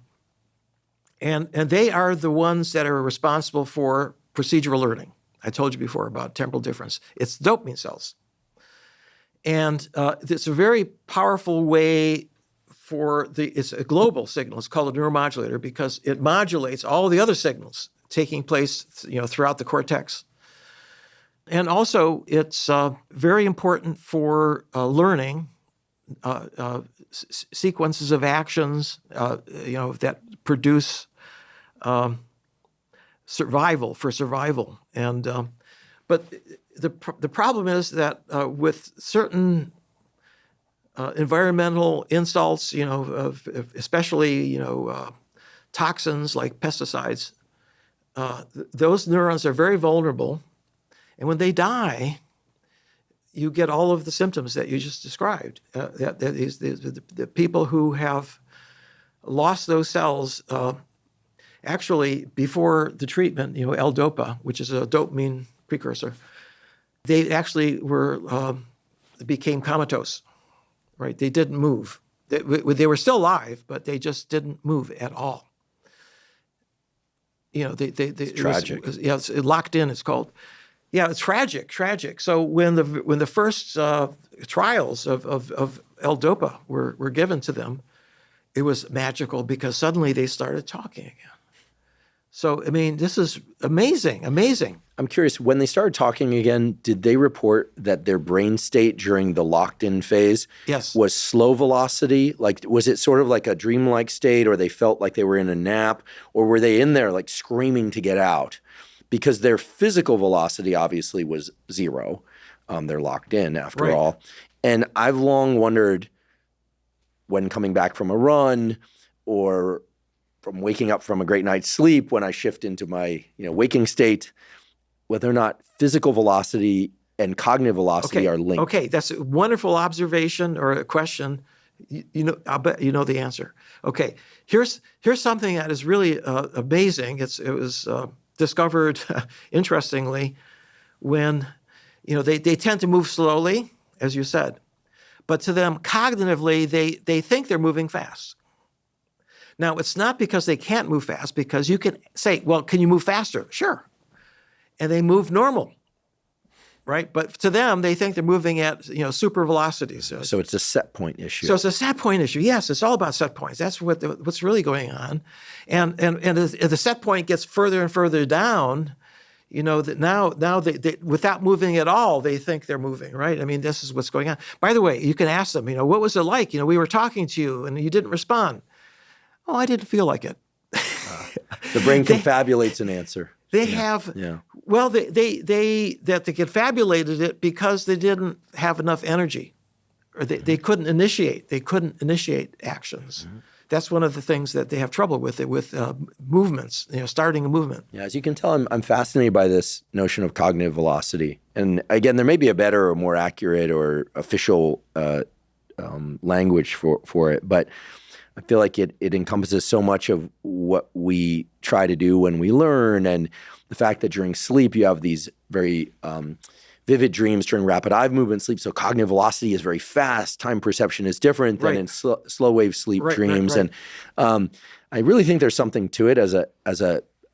and they are the ones that are responsible for procedural learning. I told you before about temporal difference. It's dopamine cells. And it's a very powerful way it's a global signal. It's called a neuromodulator because it modulates all the other signals taking place, throughout the cortex. And also, it's very important for learning sequences of actions, that produce survival. And but the problem is that with certain environmental insults, especially toxins like pesticides, those neurons are very vulnerable, and when they die, you get all of the symptoms that you just described. The people who have lost those cells, actually before the treatment, L-DOPA, which is a dopamine precursor, they actually became comatose, right? They didn't move. They were still alive, but they just didn't move at all. It's tragic. It's locked in. It's called. Yeah, it's tragic. So when the first trials of L-DOPA were given to them, it was magical because suddenly they started talking again. So this is amazing. I'm curious, when they started talking again, did they report that their brain state during the locked-in phase was slow velocity? Like, was it sort of like a dreamlike state, or they felt like they were in a nap, or were they in there like screaming to get out? Because their physical velocity obviously was zero. They're locked in after all. And I've long wondered, when coming back from a run or from waking up from a great night's sleep, when I shift into my waking state, whether or not physical velocity and cognitive velocity are linked. Okay, that's a wonderful observation or a question. I'll bet you know the answer. Okay, here's something that is really amazing. It was discovered interestingly when they tend to move slowly, as you said, but to them cognitively they think they're moving fast. Now, it's not because they can't move fast, because you can say, well, can you move faster? Sure. And they move normal, right? But to them, they think they're moving at super velocities. So it's a set point issue. So it's a set point issue. Yes, it's all about set points. That's what's really going on. And as the set point gets further and further down, that now they without moving at all, they think they're moving, right? This is what's going on. By the way, you can ask them, what was it like? We were talking to you and you didn't respond. Oh, I didn't feel like it. The brain confabulates an answer. They have, well, they confabulated it because they didn't have enough energy, or they couldn't initiate. They couldn't initiate actions. Mm-hmm. that's one of the things that they have trouble with movements, starting a movement. Yeah, as you can tell, I'm fascinated by this notion of cognitive velocity. And again, there may be a better or more accurate or official language for it, but I feel like it encompasses so much of what we try to do when we learn, and the fact that during sleep you have these very vivid dreams during rapid eye movement sleep. So cognitive velocity is very fast. Time perception is different than in slow wave sleep dreams. Right. And I really think there's something to it as a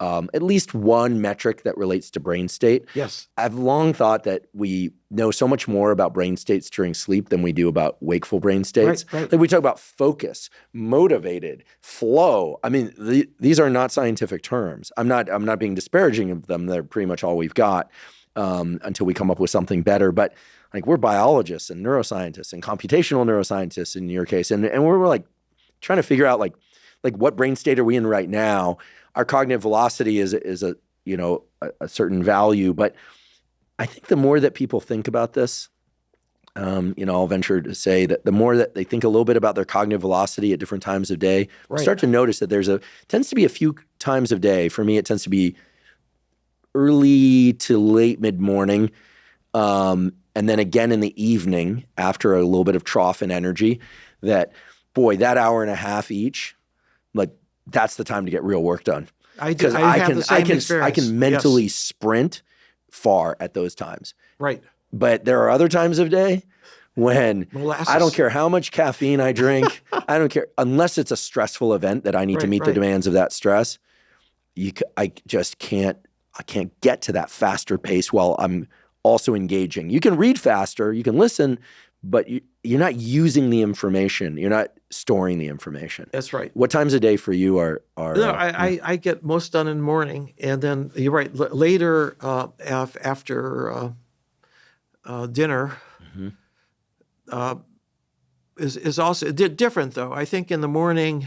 at least one metric that relates to brain state. Yes. I've long thought that we know so much more about brain states during sleep than we do about wakeful brain states. Right. Like we talk about focus, motivated, flow. I mean, these are not scientific terms. I'm not being disparaging of them. They're pretty much all we've got until we come up with something better. But like we're biologists and neuroscientists and computational neuroscientists in your case, and we're like trying to figure out like what brain state are we in right now. Our cognitive velocity is a certain value, but I think the more that people think about this, I'll venture to say that the more that they think a little bit about their cognitive velocity at different times of day, start to notice that tends to be a few times of day. For me, it tends to be early to late mid-morning, and then again in the evening after a little bit of trough in energy. That hour and a half each, like that's the time to get real work done. Because I can mentally sprint far at those times. Right. But there are other times of day when Molasses. I don't care how much caffeine I drink. I don't care unless it's a stressful event that I need to meet the demands of that stress. I just can't. I can't get to that faster pace while I'm also engaging. You can read faster, you can listen, but you're not using the information. You're not storing the information. That's right. What times of day for you are? No, I get most done in the morning, and then you're right. Later after dinner is also different though. I think in the morning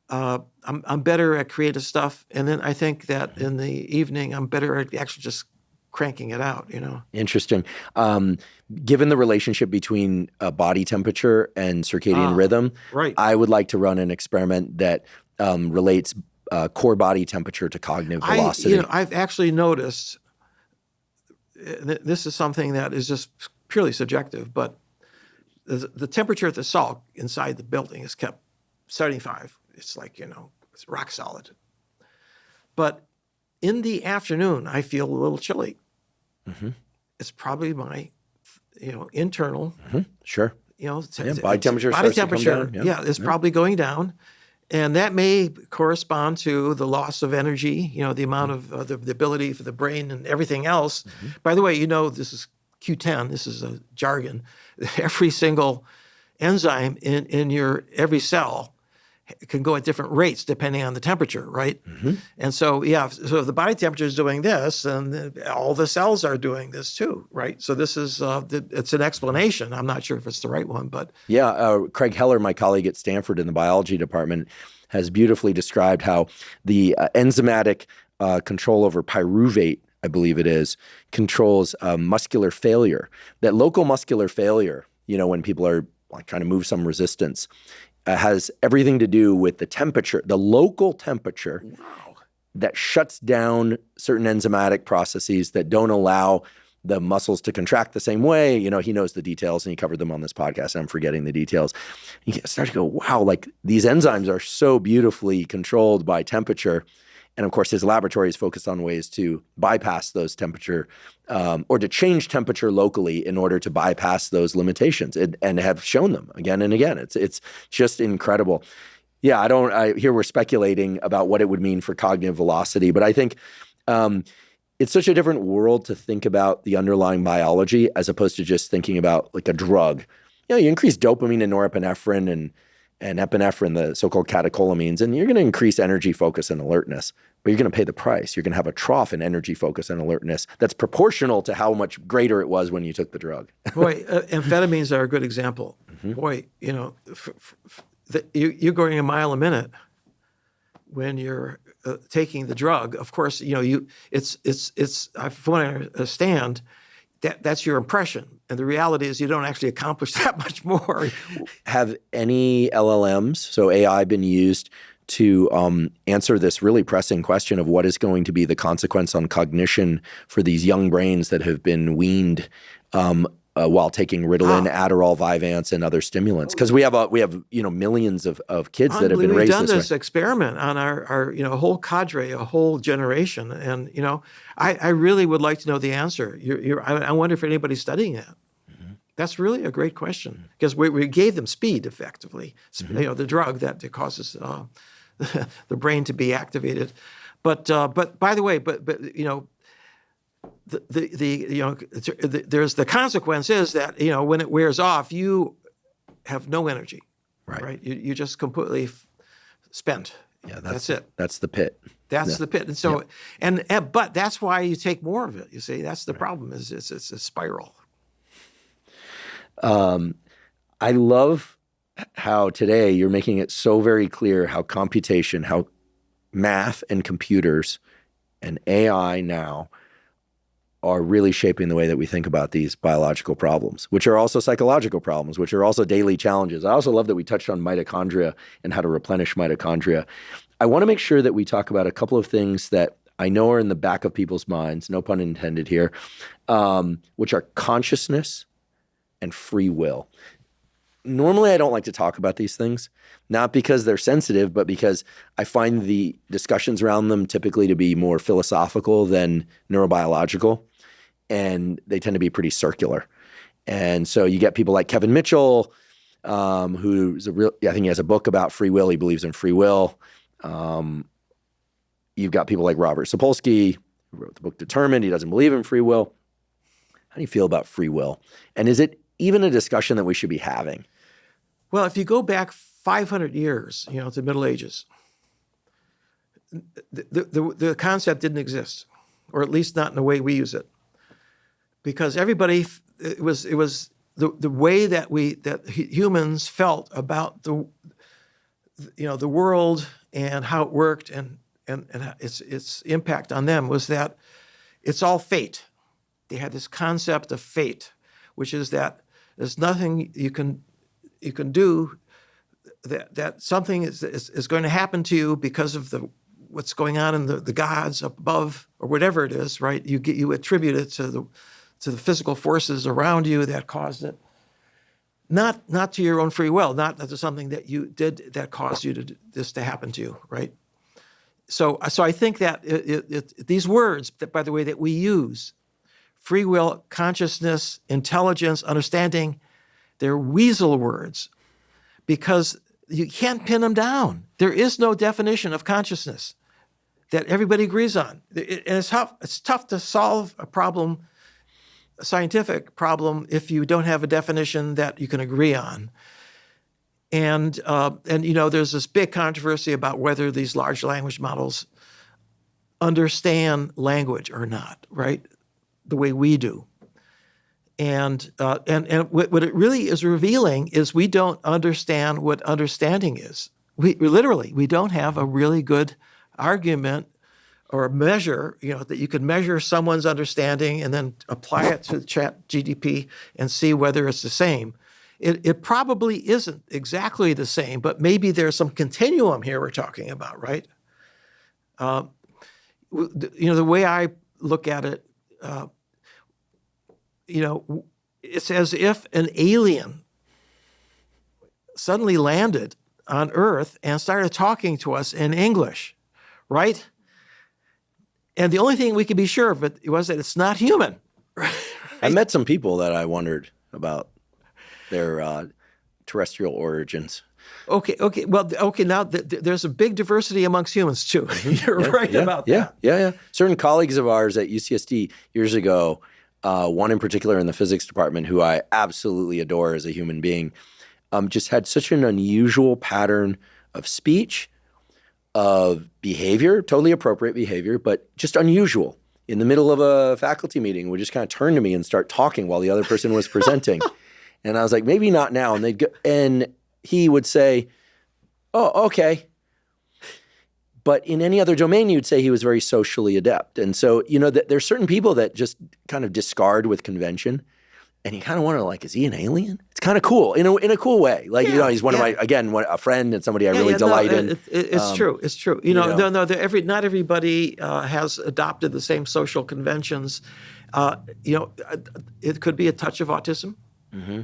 I'm better at creative stuff, and then I think that in the evening I'm better at actually just cranking it out. Interesting. Given the relationship between body temperature and circadian rhythm, I would like to run an experiment that relates core body temperature to cognitive velocity. I've actually noticed, this is something that is just purely subjective, but the temperature at the Salk inside the building is kept 75. It's like, it's rock solid. But in the afternoon, I feel a little chilly. Mm-hmm. It's probably my, internal. Mm-hmm. Sure. Body temperature. Body temperature. Is probably going down, and that may correspond to the loss of energy. The amount of the ability for the brain and everything else. Mm-hmm. By the way, this is Q10. This is a jargon. Every single enzyme in your every cell can go at different rates depending on the temperature, right? Mm-hmm. And so, so if the body temperature is doing this, and all the cells are doing this too, right? So this is, it's an explanation. I'm not sure if it's the right one, but. Yeah, Craig Heller, my colleague at Stanford in the biology department, has beautifully described how the enzymatic control over pyruvate, I believe it is, controls muscular failure. That local muscular failure, when people are like trying to move some resistance, has everything to do with the temperature, the local temperature that shuts down certain enzymatic processes that don't allow the muscles to contract the same way. He knows the details, and he covered them on this podcast, and I'm forgetting the details. You start to go, wow, like these enzymes are so beautifully controlled by temperature. And of course, his laboratory is focused on ways to bypass those temperature or to change temperature locally in order to bypass those limitations, and have shown them again and again. It's just incredible. Yeah, I hear we're speculating about what it would mean for cognitive velocity, but I think it's such a different world to think about the underlying biology as opposed to just thinking about like a drug. You increase dopamine and norepinephrine and epinephrine, the so-called catecholamines, and you're going to increase energy, focus, and alertness, but you're going to pay the price. You're going to have a trough in energy, focus, and alertness that's proportional to how much greater it was when you took the drug. Boy, amphetamines are a good example. Mm-hmm. Boy, you're going a mile a minute when you're taking the drug. Of course, it's from what I understand, that's your impression. And the reality is you don't actually accomplish that much more. Have any LLMs, so AI, been used to answer this really pressing question of what is going to be the consequence on cognition for these young brains that have been weaned while taking Ritalin, Adderall, Vyvanse, and other stimulants? Because we have millions of kids that have been raised We've done this this way. experiment on our whole cadre, a whole generation, and I really would like to know the answer. I wonder if anybody's studying that. Mm-hmm. That's really a great question, because we gave them speed effectively, the drug that causes the brain to be activated. But by the way, there's the consequence is that when it wears off, you have no energy, right? You just completely spent. Yeah, that's it. That's the pit. That's the pit. And so, but that's why you take more of it. You see, that's the problem. Is it's a spiral. I love how today you're making it so very clear how computation, how math and computers and AI now are really shaping the way that we think about these biological problems, which are also psychological problems, which are also daily challenges. I also love that we touched on mitochondria and how to replenish mitochondria. I want to make sure that we talk about a couple of things that I know are in the back of people's minds, no pun intended here, which are consciousness and free will. Normally, I don't like to talk about these things, not because they're sensitive, but because I find the discussions around them typically to be more philosophical than neurobiological, and they tend to be pretty circular. And so you get people like Kevin Mitchell, who's I think he has a book about free will. He believes in free will. You've got people like Robert Sapolsky, who wrote the book Determined. He doesn't believe in free will. How do you feel about free will? And is it even a discussion that we should be having? Well, if you go back 500 years, to the Middle Ages, the concept didn't exist, or at least not in the way we use it, because everybody, it was the way that humans felt about the world and how it worked and its impact on them was that it's all fate. They had this concept of fate, which is that there's nothing you can do, that something is going to happen to you because of what's going on in the gods above or whatever it is, right? You attribute it to the physical forces around you that caused it, not to your own free will, not to something that you did that caused this to happen to you, right? So I think that these words that, by the way, that we use, free will, consciousness, intelligence, understanding, they're weasel words because you can't pin them down. There is no definition of consciousness that everybody agrees on. And it's tough to solve a scientific problem, if you don't have a definition that you can agree on. And there's this big controversy about whether these large language models understand language or not, right? The way we do. And what it really is revealing is we don't understand what understanding is. We don't have a really good argument or a measure, that you can measure someone's understanding and then apply it to ChatGPT and see whether it's the same. It probably isn't exactly the same, but maybe there's some continuum here we're talking about, right? The way I look at it, it's as if an alien suddenly landed on Earth and started talking to us in English, right? And the only thing we could be sure of it was that it's not human. Right? I met some people that I wondered about their terrestrial origins. Okay. Well, now there's a big diversity amongst humans too. You're right about that. Yeah. Certain colleagues of ours at UCSD years ago, one in particular in the physics department, who I absolutely adore as a human being, just had such an unusual pattern of speech, of behavior, totally appropriate behavior, but just unusual. In the middle of a faculty meeting, would just kind of turn to me and start talking while the other person was presenting. And I was like, maybe not now. And he would say, oh, okay. But in any other domain, you'd say he was very socially adept. And so, there's certain people that just kind of discard with convention. And you kind of wonder, like, is he an alien? It's kind of cool in a cool way. Like, he's one of my, again, a friend and somebody I really delight in. It's true. It's true. Not everybody has adopted the same social conventions. It could be a touch of autism. Mm-hmm.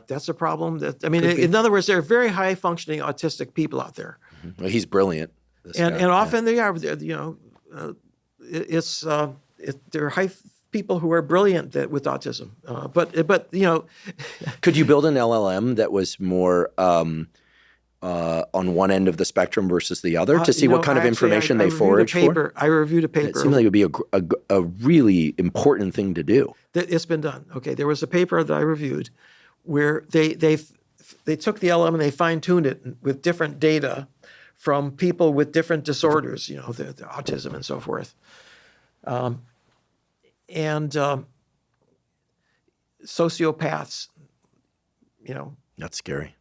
That's a problem. In other words, there are very high functioning autistic people out there. Mm-hmm. Well, he's brilliant. And often they are, there are high people who are brilliant with autism. But Could you build an LLM that was more on one end of the spectrum versus the other to see what kind of information they forage for? I reviewed a paper. It seems like it would be a really important thing to do. It's been done. Okay, there was a paper that I reviewed where they took the LLM and they fine-tuned it with different data from people with different disorders, the autism and so forth. And sociopaths, That's scary.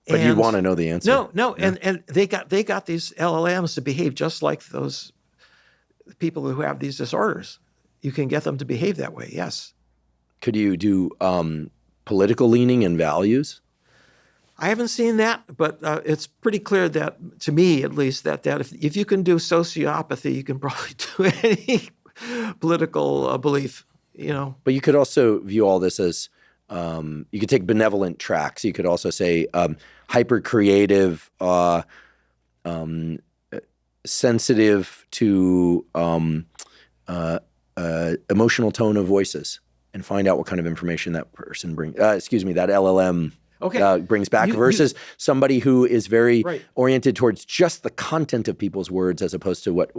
But you want to know the answer. No, yeah. and they got these LLMs to behave just like those people who have these disorders. You can get them to behave that way, yes. Could you do political leaning and values? I haven't seen that, but it's pretty clear that, to me at least, that if you can do sociopathy, you can probably do any political belief, But you could also view all this as, you could take benevolent tracks. You could also say hyper creative, sensitive to emotional tone of voices, and find out what kind of information that person brings. That LLM brings back versus somebody who is very oriented towards just the content of people's words as opposed to what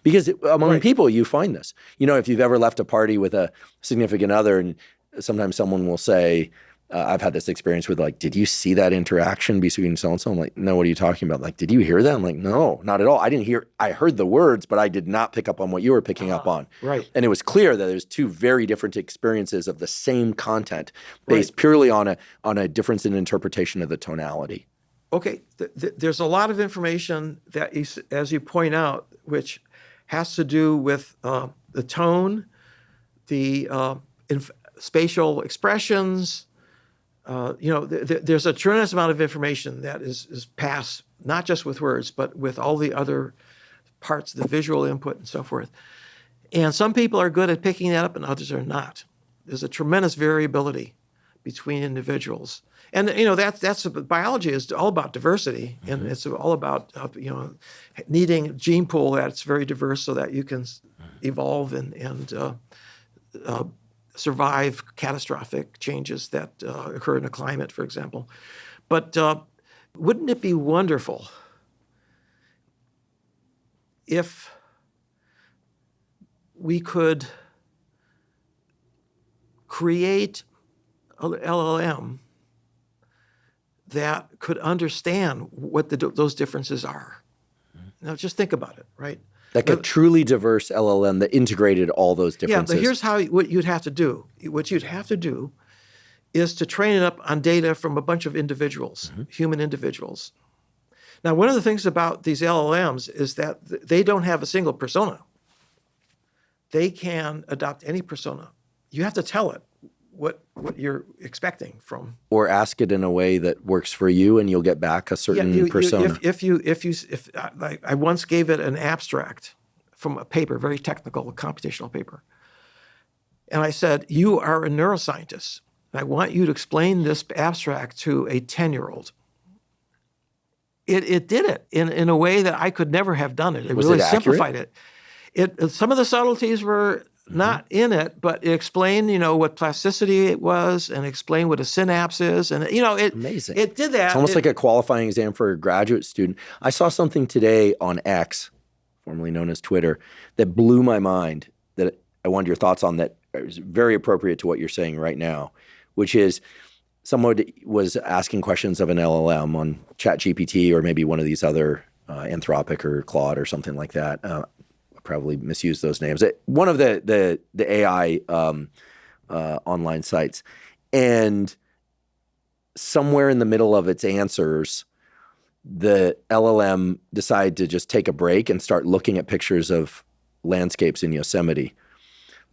because among people you find this. If you've ever left a party with a significant other, and sometimes someone will say, I've had this experience with, like, did you see that interaction between so-and-so? I'm like, no, what are you talking about? Like, did you hear that? I'm like, no, not at all. I heard the words, but I did not pick up on what you were picking up on. Right. And it was clear that there's two very different experiences of the same content based purely on a difference in interpretation of the tonality. Okay. There's a lot of information that, as you point out, which has to do with the tone, the spatial expressions. There's a tremendous amount of information that is passed, not just with words, but with all the other parts, the visual input and so forth. And some people are good at picking that up and others are not. There's a tremendous variability between individuals. And, that's biology is all about diversity. Mm-hmm. And it's all about, needing a gene pool that's very diverse so that you can evolve and survive catastrophic changes that occur in a climate, for example. But wouldn't it be wonderful if we could create an LLM that could understand what those differences are? Now, just think about it, right? Like a truly diverse LLM that integrated all those differences. Yeah, but here's what you'd have to do. What you'd have to do is to train it up on data from a bunch of individuals, human individuals. Now, one of the things about these LLMs is that they don't have a single persona. They can adopt any persona. You have to tell it what you're expecting from. Or ask it in a way that works for you, and you'll get back a certain persona. If I once gave it an abstract from a paper, very technical, computational paper, and I said, "You are a neuroscientist. I want you to explain this abstract to a 10-year-old." It did it in a way that I could never have done it. It really simplified it. Some of the subtleties were not in it, but it explained, what plasticity it was and explained what a synapse is. And, Amazing. It did that. It's almost like a qualifying exam for a graduate student. I saw something today on X, formerly known as Twitter, that blew my mind, that I wanted your thoughts on, that is very appropriate to what you're saying right now, which is someone was asking questions of an LLM on ChatGPT or maybe one of these other Anthropic or Claude or something like that. Probably misuse those names. One of the AI online sites, and somewhere in the middle of its answers, the LLM decided to just take a break and start looking at pictures of landscapes in Yosemite.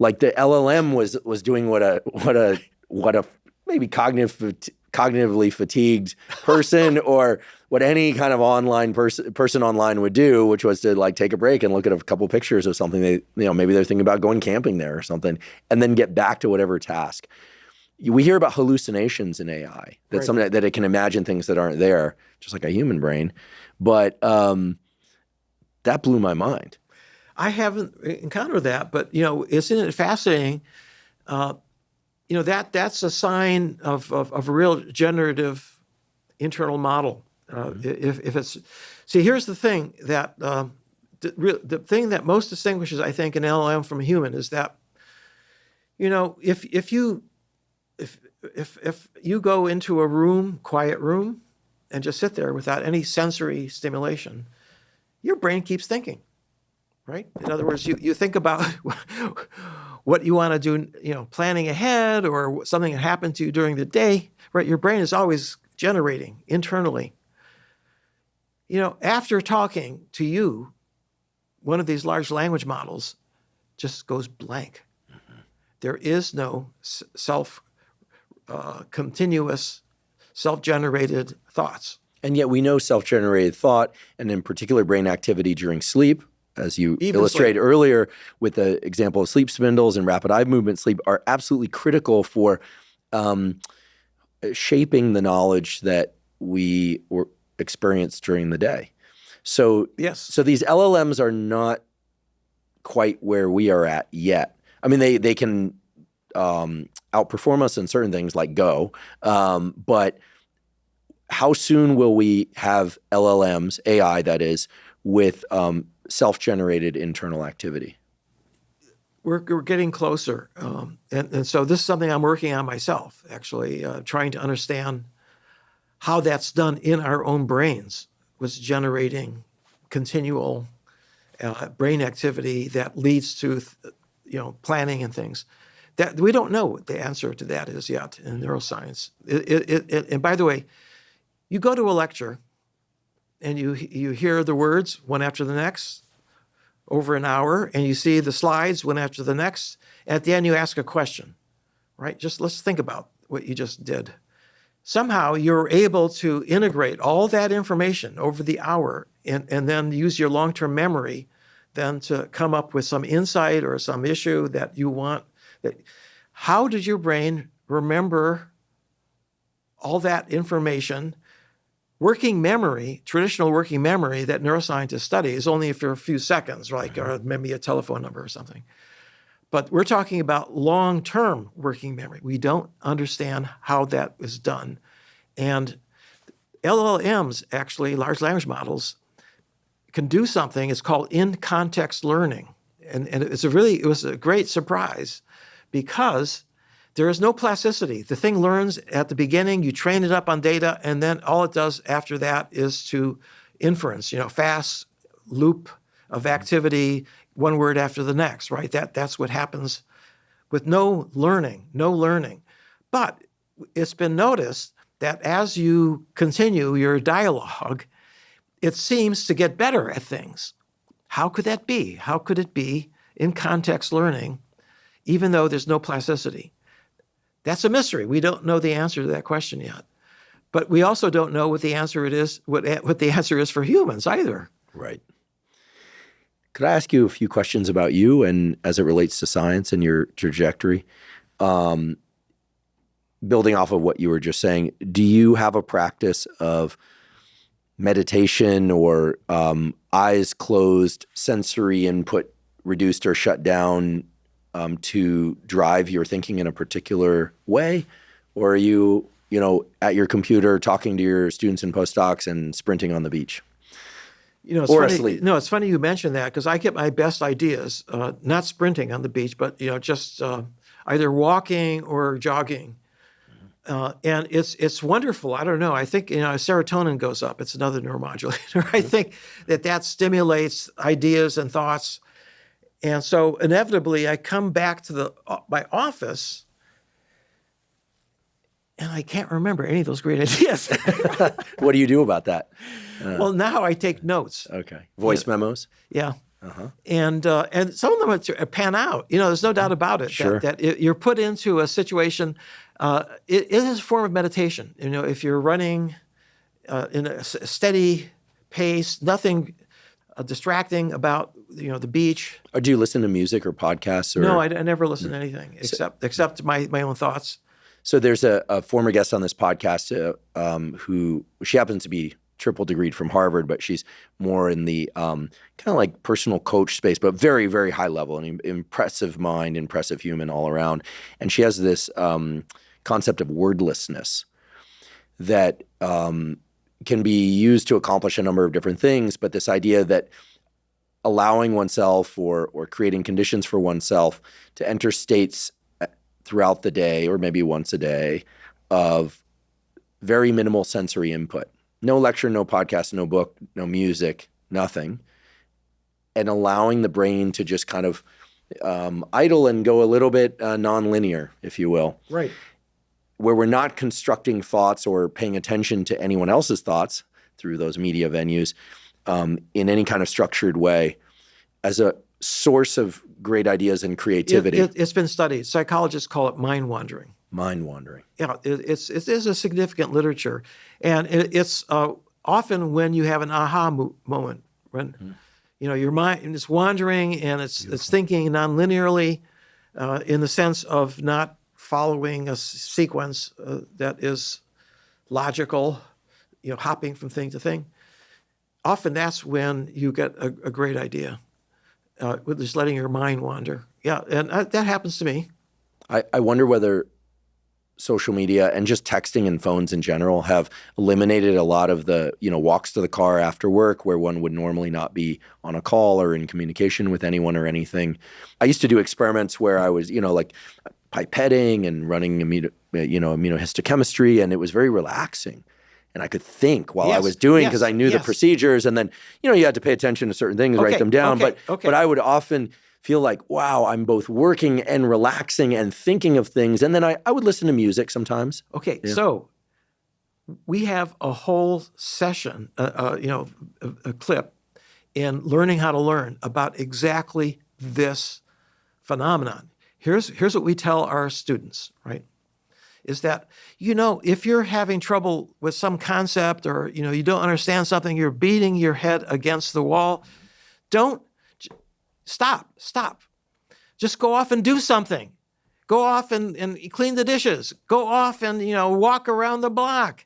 Like the LLM was doing what a maybe cognitively fatigued person or what any kind of online person online would do, which was to like take a break and look at a couple pictures of something maybe they're thinking about going camping there or something, and then get back to whatever task. We hear about hallucinations in AI, that something that it can imagine things that aren't there, just like a human brain. But that blew my mind. I haven't encountered that, but isn't it fascinating? That's a sign of a real generative internal model. If it's here's the thing that the thing that most distinguishes, I think, an LLM from a human is that if you go into a quiet room, and just sit there without any sensory stimulation, your brain keeps thinking. Right? In other words, you think about what you want to do, planning ahead or something that happened to you during the day, right? Your brain is always generating internally. After talking to you, one of these large language models just goes blank. Mm-hmm. There is no continuous, self-generated thoughts. And yet we know self-generated thought, and in particular brain activity during sleep, as you illustrated earlier with the example of sleep spindles and rapid eye movement sleep, are absolutely critical for shaping the knowledge that we experience during the day. So, yes. So these LLMs are not quite where we are at yet. I mean, they can outperform us in certain things like Go, but how soon will we have LLMs, AI that is, with self-generated internal activity? We're getting closer. And so this is something I'm working on myself, actually, trying to understand how that's done in our own brains, was generating continual brain activity that leads to planning and things. That we don't know what the answer to that is yet in neuroscience. And by the way, you go to a lecture and you hear the words one after the next over an hour, and you see the slides one after the next. At the end, you ask a question, right? Just let's think about what you just did. Somehow you're able to integrate all that information over the hour and then use your long-term memory then to come up with some insight or some issue that you want. How did your brain remember all that information? Working memory, traditional working memory that neuroscientists study is only for a few seconds, like or maybe a telephone number or something. But we're talking about long-term working memory. We don't understand how that is done. And LLMs, actually, large language models, can do something. It's called in-context learning. And it was a great surprise because there is no plasticity. The thing learns at the beginning, you train it up on data, and then all it does after that is to inference, fast loop of activity, one word after the next, right? That's what happens with no learning. But it's been noticed that as you continue your dialogue, it seems to get better at things. How could that be? How could it be in context learning, even though there's no plasticity? That's a mystery. We don't know the answer to that question yet. But we also don't know what the answer is for humans either. Right. Could I ask you a few questions about you and as it relates to science and your trajectory? Building off of what you were just saying, do you have a practice of meditation or eyes closed, sensory input reduced or shut down to drive your thinking in a particular way? Or are you, at your computer talking to your students and postdocs and sprinting on the beach? It's or funny, asleep? No, it's funny you mentioned that because I get my best ideas, not sprinting on the beach, but, just either walking or jogging. And it's wonderful. I don't know. I think, serotonin goes up. It's another neuromodulator. Mm-hmm. I think that stimulates ideas and thoughts. And so inevitably I come back to my office And I can't remember any of those great ideas. What do you do about that? Well, now I take notes. Okay. Voice memos? Yeah. And some of them pan out. There's no doubt about it. Sure. That you're put into a situation. It is a form of meditation. If you're running in a steady pace, nothing distracting about the beach. Or do you listen to music or podcasts? Or? No, I never listen to anything except my own thoughts. So there's a former guest on this podcast who she happens to be triple degreed from Harvard, but she's more in the kind of like personal coach space, but very, very high level, an impressive mind, impressive human all around. And she has this concept of wordlessness that can be used to accomplish a number of different things, but this idea that allowing oneself or creating conditions for oneself to enter states throughout the day, or maybe once a day, of very minimal sensory input. No lecture, no podcast, no book, no music, nothing. And allowing the brain to just kind of idle and go a little bit nonlinear, if you will. Right. Where we're not constructing thoughts or paying attention to anyone else's thoughts through those media venues in any kind of structured way as a source of great ideas and creativity. It's been studied. Psychologists call it mind wandering. Mind wandering. Yeah, it is a significant literature, and it's often when you have an aha moment when your mind is wandering and it's thinking non-linearly in the sense of not following a sequence that is logical, hopping from thing to thing. Often that's when you get a great idea. With just letting your mind wander. Yeah, and that happens to me. I wonder whether social media and just texting and phones in general have eliminated a lot of the, walks to the car after work where one would normally not be on a call or in communication with anyone or anything. I used to do experiments where I was, like pipetting and running immunohistochemistry, and it was very relaxing. And I could think while I was doing because I knew the procedures. And then, you had to pay attention to certain things, write them down. But I would often feel like, wow, I'm both working and relaxing and thinking of things. And then I would listen to music sometimes. Okay, so we have a whole session, a clip in Learning How to Learn about exactly this phenomenon. Here's what we tell our students, right? Is that, if you're having trouble with some concept or, you don't understand something, you're beating your head against the wall, don't stop. Just go off and do something. Go off and clean the dishes. Go off and, walk around the block.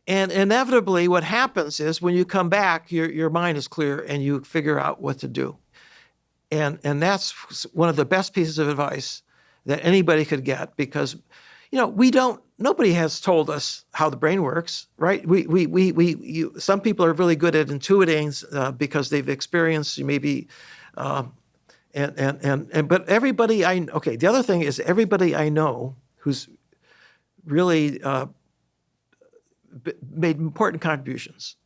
And inevitably what happens is when you come back, your mind is clear and you figure out what to do. And that's one of the best pieces of advice that anybody could get because nobody has told us how the brain works, right? Some people are really good at intuiting because they've experienced maybe, but everybody the other thing is everybody I know who's really made important contributions,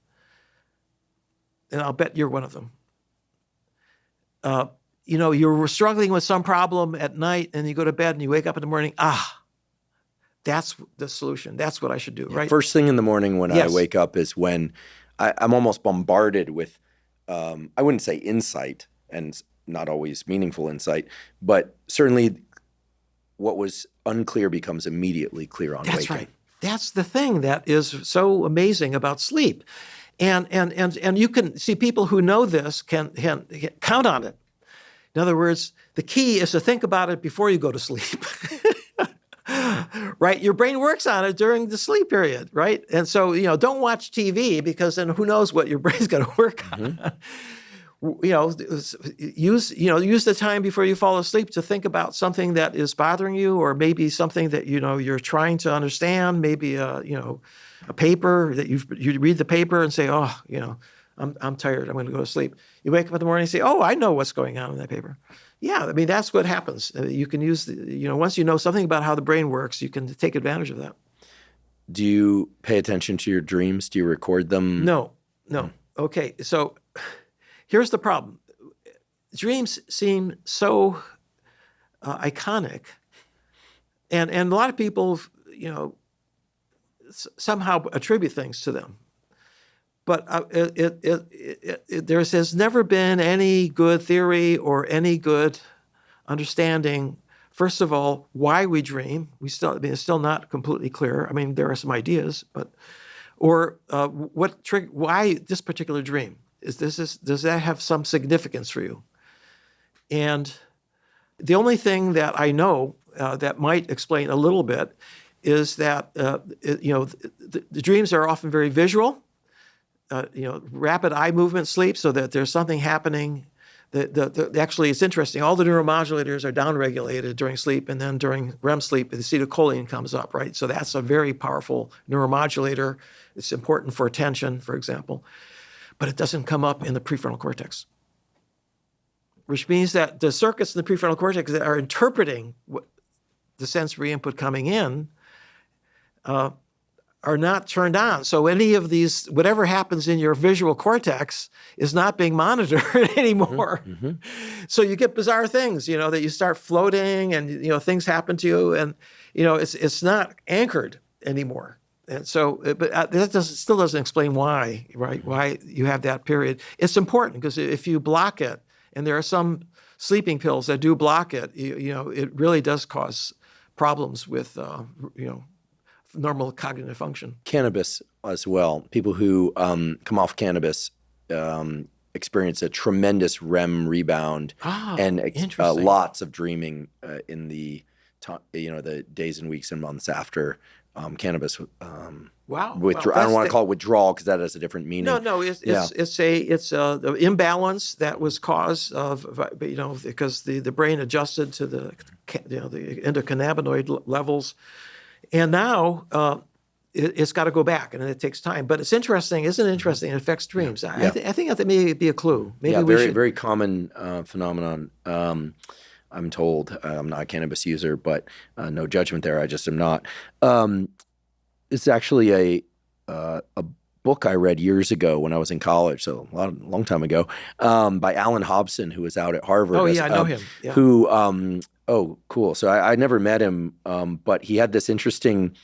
and I'll bet you're one of them. You're struggling with some problem at night and you go to bed and you wake up in the morning, that's the solution. That's what I should do, right? First thing in the morning when I wake up is when I'm almost bombarded with, I wouldn't say insight, and not always meaningful insight, but certainly what was unclear becomes immediately clear on waking. That's right. That's the thing that is so amazing about sleep. And you can see people who know this can count on it. In other words, the key is to think about it before you go to sleep. Right? Your brain works on it during the sleep period, right? And so, don't watch TV because then who knows what your brain's going to work on. Use the time before you fall asleep to think about something that is bothering you, or maybe something that you're trying to understand. Maybe a paper that you read the paper and say, I'm tired. I'm going to go to sleep. You wake up in the morning and say, I know what's going on in that paper. Yeah, that's what happens. You can use once you know something about how the brain works, you can take advantage of that. Do you pay attention to your dreams? Do you record them? No. Okay, so here's the problem. Dreams seem so iconic, and a lot of people, somehow attribute things to them. But there has never been any good theory or any good understanding, first of all, why we dream. It's still not completely clear. I mean, there are some ideas, but why this particular dream? Does that have some significance for you? And the only thing that I know that might explain a little bit is that the dreams are often very visual. Rapid eye movement sleep, so that there's something happening. Actually, it's interesting. All the neuromodulators are downregulated during sleep, and then during REM sleep, the acetylcholine comes up, right? So that's a very powerful neuromodulator. It's important for attention, for example, but it doesn't come up in the prefrontal cortex, which means that the circuits in the prefrontal cortex that are interpreting the sensory input coming in are not turned on. So any of these, whatever happens in your visual cortex is not being monitored anymore. Mm-hmm. So you get bizarre things, that you start floating and, things happen to you and, it's not anchored anymore. And so, but that still doesn't explain why, right? Why you have that period. It's important because if you block it, and there are some sleeping pills that do block it, it really does cause problems with, normal cognitive function. Cannabis as well. People who come off cannabis experience a tremendous REM rebound and lots of dreaming in the the days and weeks and months after cannabis. Wow. I don't want to call it withdrawal because that has a different meaning. No. It's the imbalance that was caused of because the brain adjusted to the endocannabinoid levels. And now it's got to go back, and it takes time. But it's interesting, isn't it interesting? It affects dreams. Yeah. I think that may be a clue. Maybe very common phenomenon. I'm told. I'm not a cannabis user, but no judgment there. I just am not. It's actually a book I read years ago when I was in college, so a long time ago, by Alan Hobson, who was out at Harvard. Oh, yeah, I know him. Yeah. Who oh, cool. So I never met him, but he had this interesting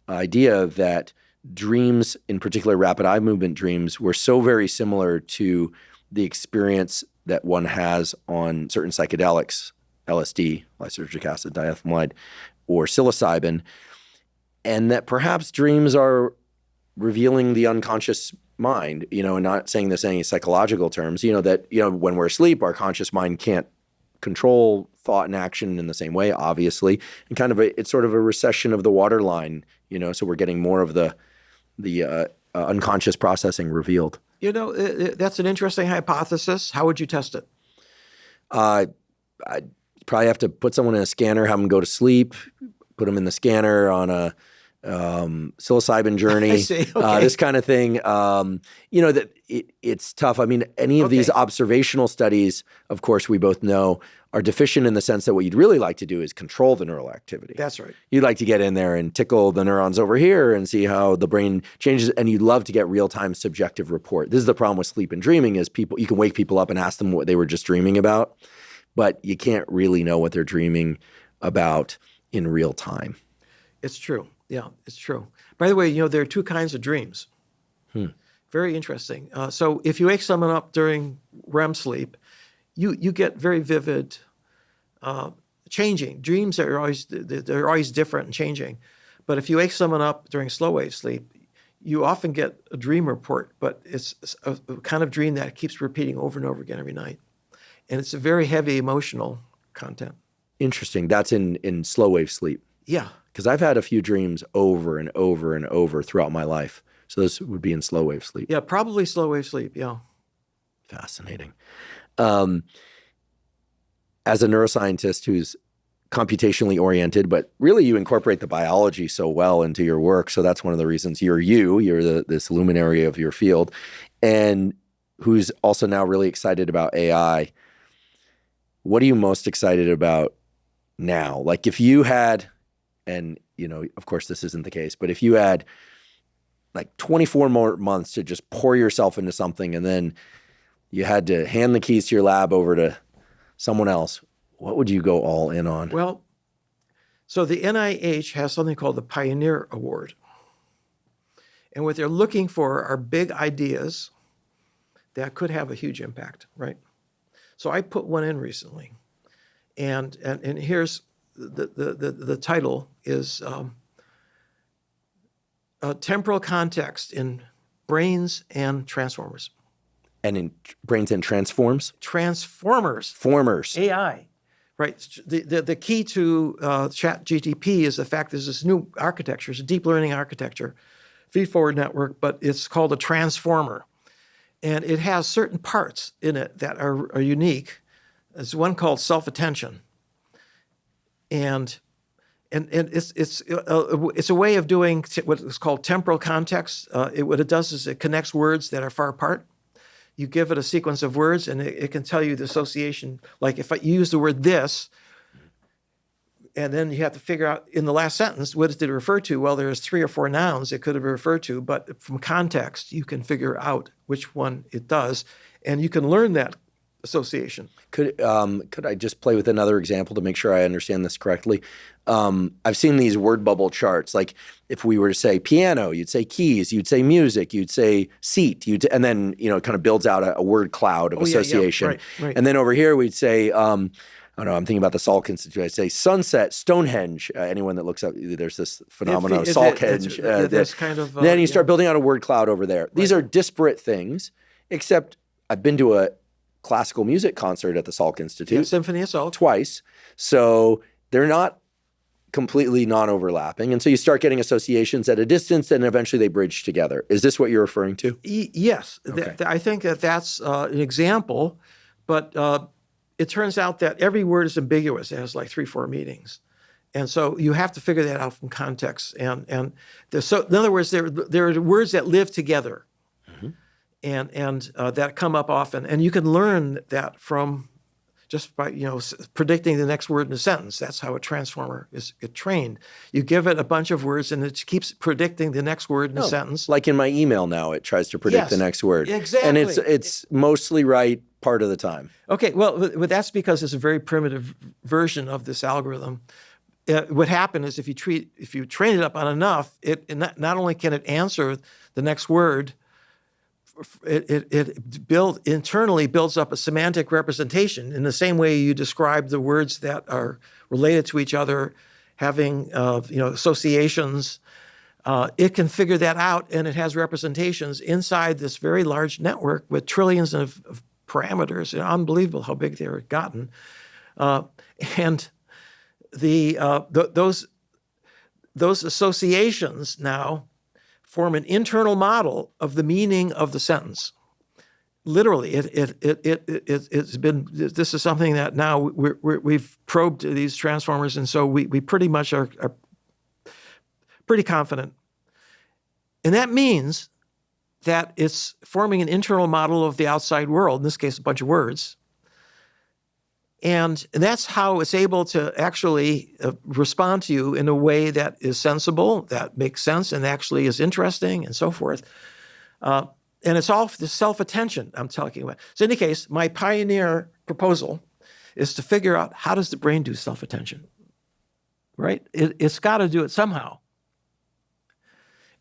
idea that dreams, in particular rapid eye movement dreams, were so very similar to the experience that one has on certain psychedelics, LSD, lysergic acid diethylmide, or psilocybin, and that perhaps dreams are revealing the unconscious mind, and not saying this in any psychological terms, that, when we're asleep, our conscious mind can't control thought and action in the same way, obviously, and it's sort of a recession of the waterline, so we're getting more of the unconscious processing revealed. That's an interesting hypothesis. How would you test it? I'd probably have to put someone in a scanner, have them go to sleep, put them in the scanner on a psilocybin journey, I see. Okay. This kind of thing. That it's tough. I mean, any of these observational studies, of course, we both know are deficient in the sense that what you'd really like to do is control the neural activity. That's right. You'd like to get in there and tickle the neurons over here and see how the brain changes, and you'd love to get real-time subjective report. This is the problem with sleep and dreaming is you can wake people up and ask them what they were just dreaming about, but you can't really know what they're dreaming about in real time. It's true. Yeah, it's true. By the way, there are two kinds of dreams. Very interesting. So if you wake someone up during REM sleep, you get very vivid changing. Dreams they're always different and changing. But if you wake someone up during slow wave sleep, you often get a dream report, but it's a kind of dream that keeps repeating over and over again every night. And it's a very heavy emotional content. Interesting. That's in slow wave sleep. Yeah. Because I've had a few dreams over and over and over throughout my life. So this would be in slow wave sleep. Yeah, probably slow wave sleep, yeah. Fascinating. As a neuroscientist who's computationally oriented, but really you incorporate the biology so well into your work. So that's one of the reasons you're this luminary of your field, and who's also now really excited about AI. What are you most excited about now? Like if you had, and of course this isn't the case, but if you had like 24 more months to just pour yourself into something and then you had to hand the keys to your lab over to someone else, what would you go all in on? Well, so the NIH has something called the Pioneer Award. And what they're looking for are big ideas that could have a huge impact, right? So I put one in recently. And here's the title is Temporal Context in Brains and Transformers. And in brains and transforms? Transformers. Formers. AI. Right. The key to ChatGPT is the fact there's this new architecture, it's a deep learning architecture, feed-forward network, but it's called a transformer. And it has certain parts in it that are unique. There's one called self-attention. And it's a way of doing what is called temporal context. What it does is it connects words that are far apart. You give it a sequence of words, and it can tell you the association. Like if you use the word this, and then you have to figure out in the last sentence, what did it refer to? Well, there's 3 or 4 nouns it could have referred to, but from context, you can figure out which one it does, and you can learn that association. Could I just play with another example to make sure I understand this correctly? I've seen these word bubble charts. Like if we were to say piano, you'd say keys, you'd say music, you'd say seat, and then it kind of builds out a word cloud of association. Yeah, right. And then over here we'd say, I don't know, I'm thinking about the Salk Institute. I'd say sunset, Stonehenge. Anyone that looks up, there's this phenomenon of Salkhenge. Then you start building out a word cloud over there. Right. These are disparate things, except I've been to a classical music concert at the Salk Institute. Yeah, Symphony of Salk. Twice. So they're not completely non-overlapping. And so you start getting associations at a distance and eventually they bridge together. Is this what you're referring to? Yes. Okay. I think that's an example, but it turns out that every word is ambiguous. It has like 3-4 meanings. And so you have to figure that out from context. And so in other words, there are words that live together. And that come up often. And you can learn that from just by, predicting the next word in a sentence. That's how a transformer is trained. You give it a bunch of words and it keeps predicting the next word in a sentence. Like in my email now, it tries to predict the next word. Exactly. And it's mostly right part of the time. Okay, well, that's because it's a very primitive version of this algorithm. What happened is if you train it up on enough, it not only can it answer the next word, it internally builds up a semantic representation in the same way you describe the words that are related to each other, having associations. It can figure that out, and it has representations inside this very large network with trillions of parameters. Unbelievable how big they're gotten, and those associations now form an internal model of the meaning of the sentence. Literally, it's been. This is something that now we've probed these transformers, and so we pretty much are pretty confident. And that means that it's forming an internal model of the outside world. In this case, a bunch of words. And that's how it's able to actually respond to you in a way that is sensible, that makes sense, and actually is interesting, and so forth. And it's all the self-attention I'm talking about. So in any case, my pioneer proposal is to figure out how does the brain do self-attention, right? It's got to do it somehow.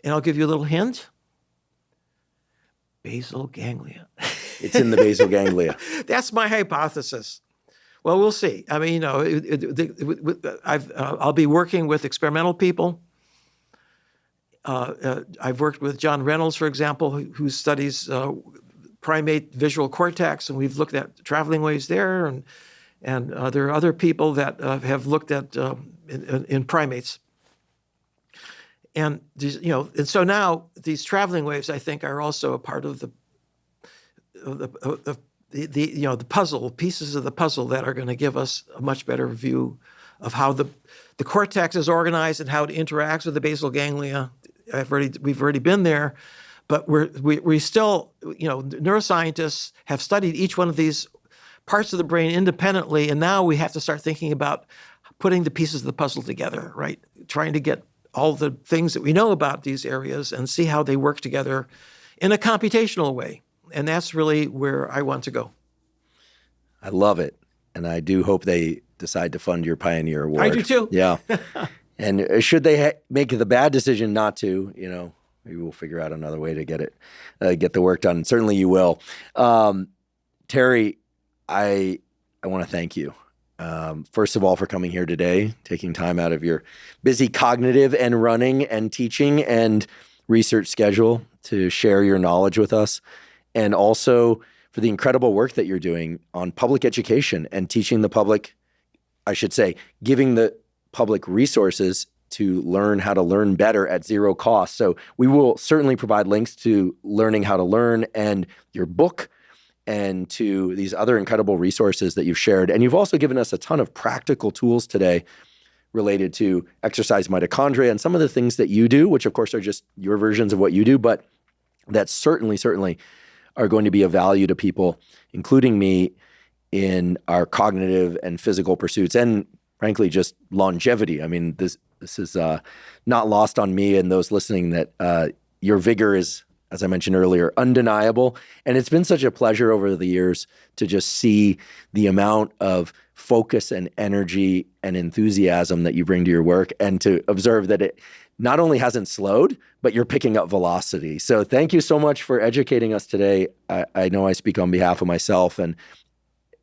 And I'll give you a little hint. Basal ganglia. It's in the basal ganglia. That's my hypothesis. Well, we'll see. I mean, I'll be working with experimental people. I've worked with John Reynolds, for example, who studies primate visual cortex, and we've looked at traveling waves there. And there are other people that have looked at in primates. And these, and so now these traveling waves, I think, are also a part of the puzzle, pieces of the puzzle that are going to give us a much better view of how the cortex is organized and how it interacts with the basal ganglia. We've already been there, but we still, neuroscientists have studied each one of these parts of the brain independently, and now we have to start thinking about putting the pieces of the puzzle together, right? Trying to get all the things that we know about these areas and see how they work together in a computational way. And that's really where I want to go. I love it. And I do hope they decide to fund your Pioneer Award. I do too. Yeah. And should they make the bad decision not to, Maybe we'll figure out another way to get the work done. Certainly you will. Terry, I want to thank you. First of all, for coming here today, taking time out of your busy cognitive and running and teaching and research schedule to share your knowledge with us, and also for the incredible work that you're doing on public education and teaching the public, I should say, giving the public resources to learn how to learn better at zero cost. So we will certainly provide links to Learning How to Learn and your book, and to these other incredible resources that you've shared. And you've also given us a ton of practical tools today related to exercise mitochondria and some of the things that you do, which of course are just your versions of what you do, but that certainly are going to be of value to people, including me, in our cognitive and physical pursuits, and frankly, just longevity. I mean, this is not lost on me and those listening that your vigor is, as I mentioned earlier, undeniable. And it's been such a pleasure over the years to just see the amount of focus and energy and enthusiasm that you bring to your work, and to observe that it not only hasn't slowed, but you're picking up velocity. So thank you so much for educating us today. I know I speak on behalf of myself and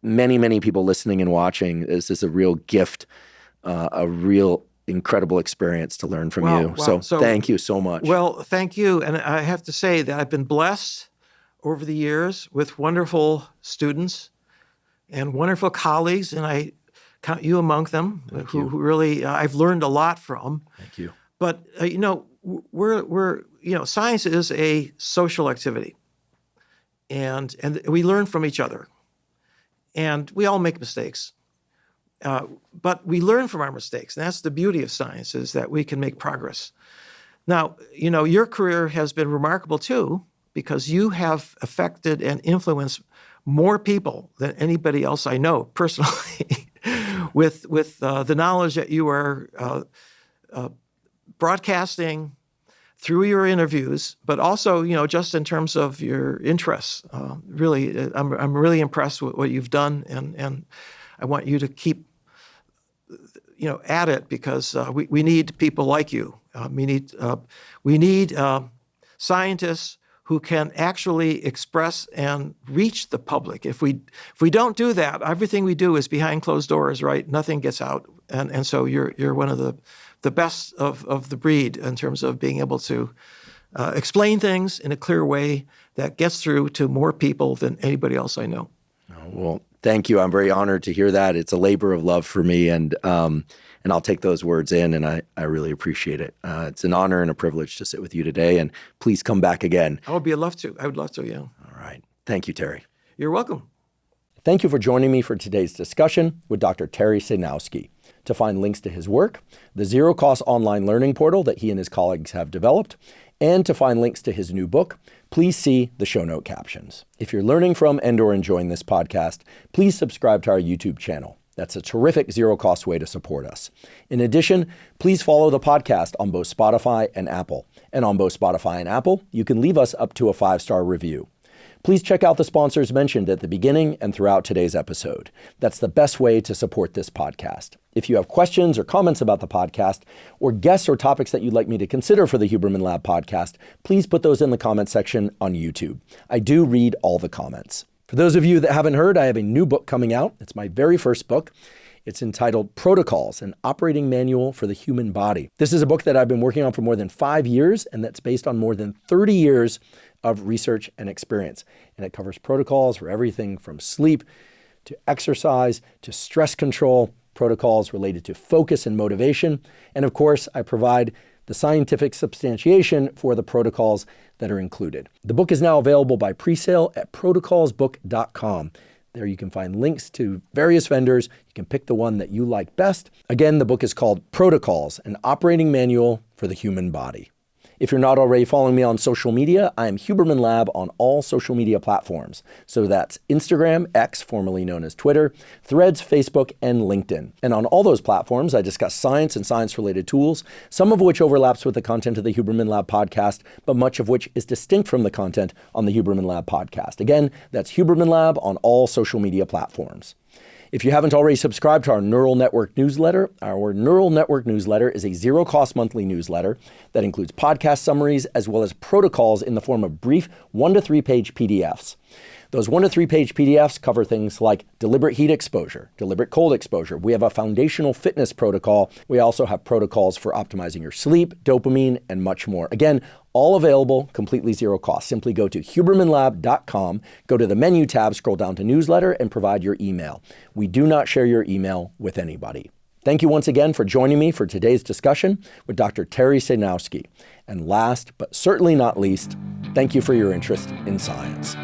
many people listening and watching. This is a real gift, a real incredible experience to learn from you. Wow. So thank you so much. Well, thank you. And I have to say that I've been blessed over the years with wonderful students and wonderful colleagues, and I count you among them, who really I've learned a lot from. Thank you. But we're science is a social activity, and we learn from each other, and we all make mistakes. But we learn from our mistakes. And that's the beauty of science, is that we can make progress. Now, your career has been remarkable too, because you have affected and influenced more people than anybody else I know personally with the knowledge that you are broadcasting through your interviews, but also, just in terms of your interests. Really, I'm really impressed with what you've done, and I want you to keep at it, because we need people like you. We need scientists who can actually express and reach the public. If we don't do that, everything we do is behind closed doors, right? Nothing gets out, and so you're one of the best of the breed in terms of being able to explain things in a clear way that gets through to more people than anybody else I know. Oh, well, thank you. I'm very honored to hear that. It's a labor of love for me, and I'll take those words in, and I really appreciate it. It's an honor and a privilege to sit with you today, and please come back again. I would love to, yeah. All right. Thank you, Terry. You're welcome. Thank you for joining me for today's discussion with Dr. Terry Sejnowski. To find links to his work, the zero-cost online learning portal that he and his colleagues have developed, and to find links to his new book, please see the show note captions. If you're learning from and/or enjoying this podcast, please subscribe to our YouTube channel. That's a terrific zero-cost way to support us. In addition, please follow the podcast on both Spotify and Apple. And on both Spotify and Apple, you can leave us up to a 5-star review. Please check out the sponsors mentioned at the beginning and throughout today's episode. That's the best way to support this podcast. If you have questions or comments about the podcast, or guests or topics that you'd like me to consider for the Huberman Lab podcast, please put those in the comment section on YouTube. I do read all the comments. For those of you that haven't heard, I have a new book coming out. It's my very first book. It's entitled Protocols, an Operating Manual for the Human Body. This is a book that I've been working on for more than 5 years, and that's based on more than 30 years of research and experience. And it covers protocols for everything from sleep to exercise to stress control, protocols related to focus and motivation. And of course, I provide the scientific substantiation for the protocols that are included. The book is now available by pre-sale at protocolsbook.com. There you can find links to various vendors. You can pick the one that you like best. Again, the book is called Protocols, an Operating Manual for the Human Body. If you're not already following me on social media, I am Huberman Lab on all social media platforms. So that's Instagram, X, formerly known as Twitter, Threads, Facebook, and LinkedIn. And on all those platforms, I discuss science and science-related tools, some of which overlaps with the content of the Huberman Lab podcast, but much of which is distinct from the content on the Huberman Lab podcast. Again, that's Huberman Lab on all social media platforms. If you haven't already subscribed to our Neural Network newsletter is a zero-cost monthly newsletter that includes podcast summaries as well as protocols in the form of brief 1 to 3 page PDFs. Those 1 to 3 page PDFs cover things like deliberate heat exposure, deliberate cold exposure. We have a foundational fitness protocol. We also have protocols for optimizing your sleep, dopamine, and much more. Again, all available, completely zero cost. Simply go to hubermanlab.com, go to the menu tab, scroll down to newsletter, and provide your email. We do not share your email with anybody. Thank you once again for joining me for today's discussion with Dr. Terry Sejnowski. And last, but certainly not least, thank you for your interest in science.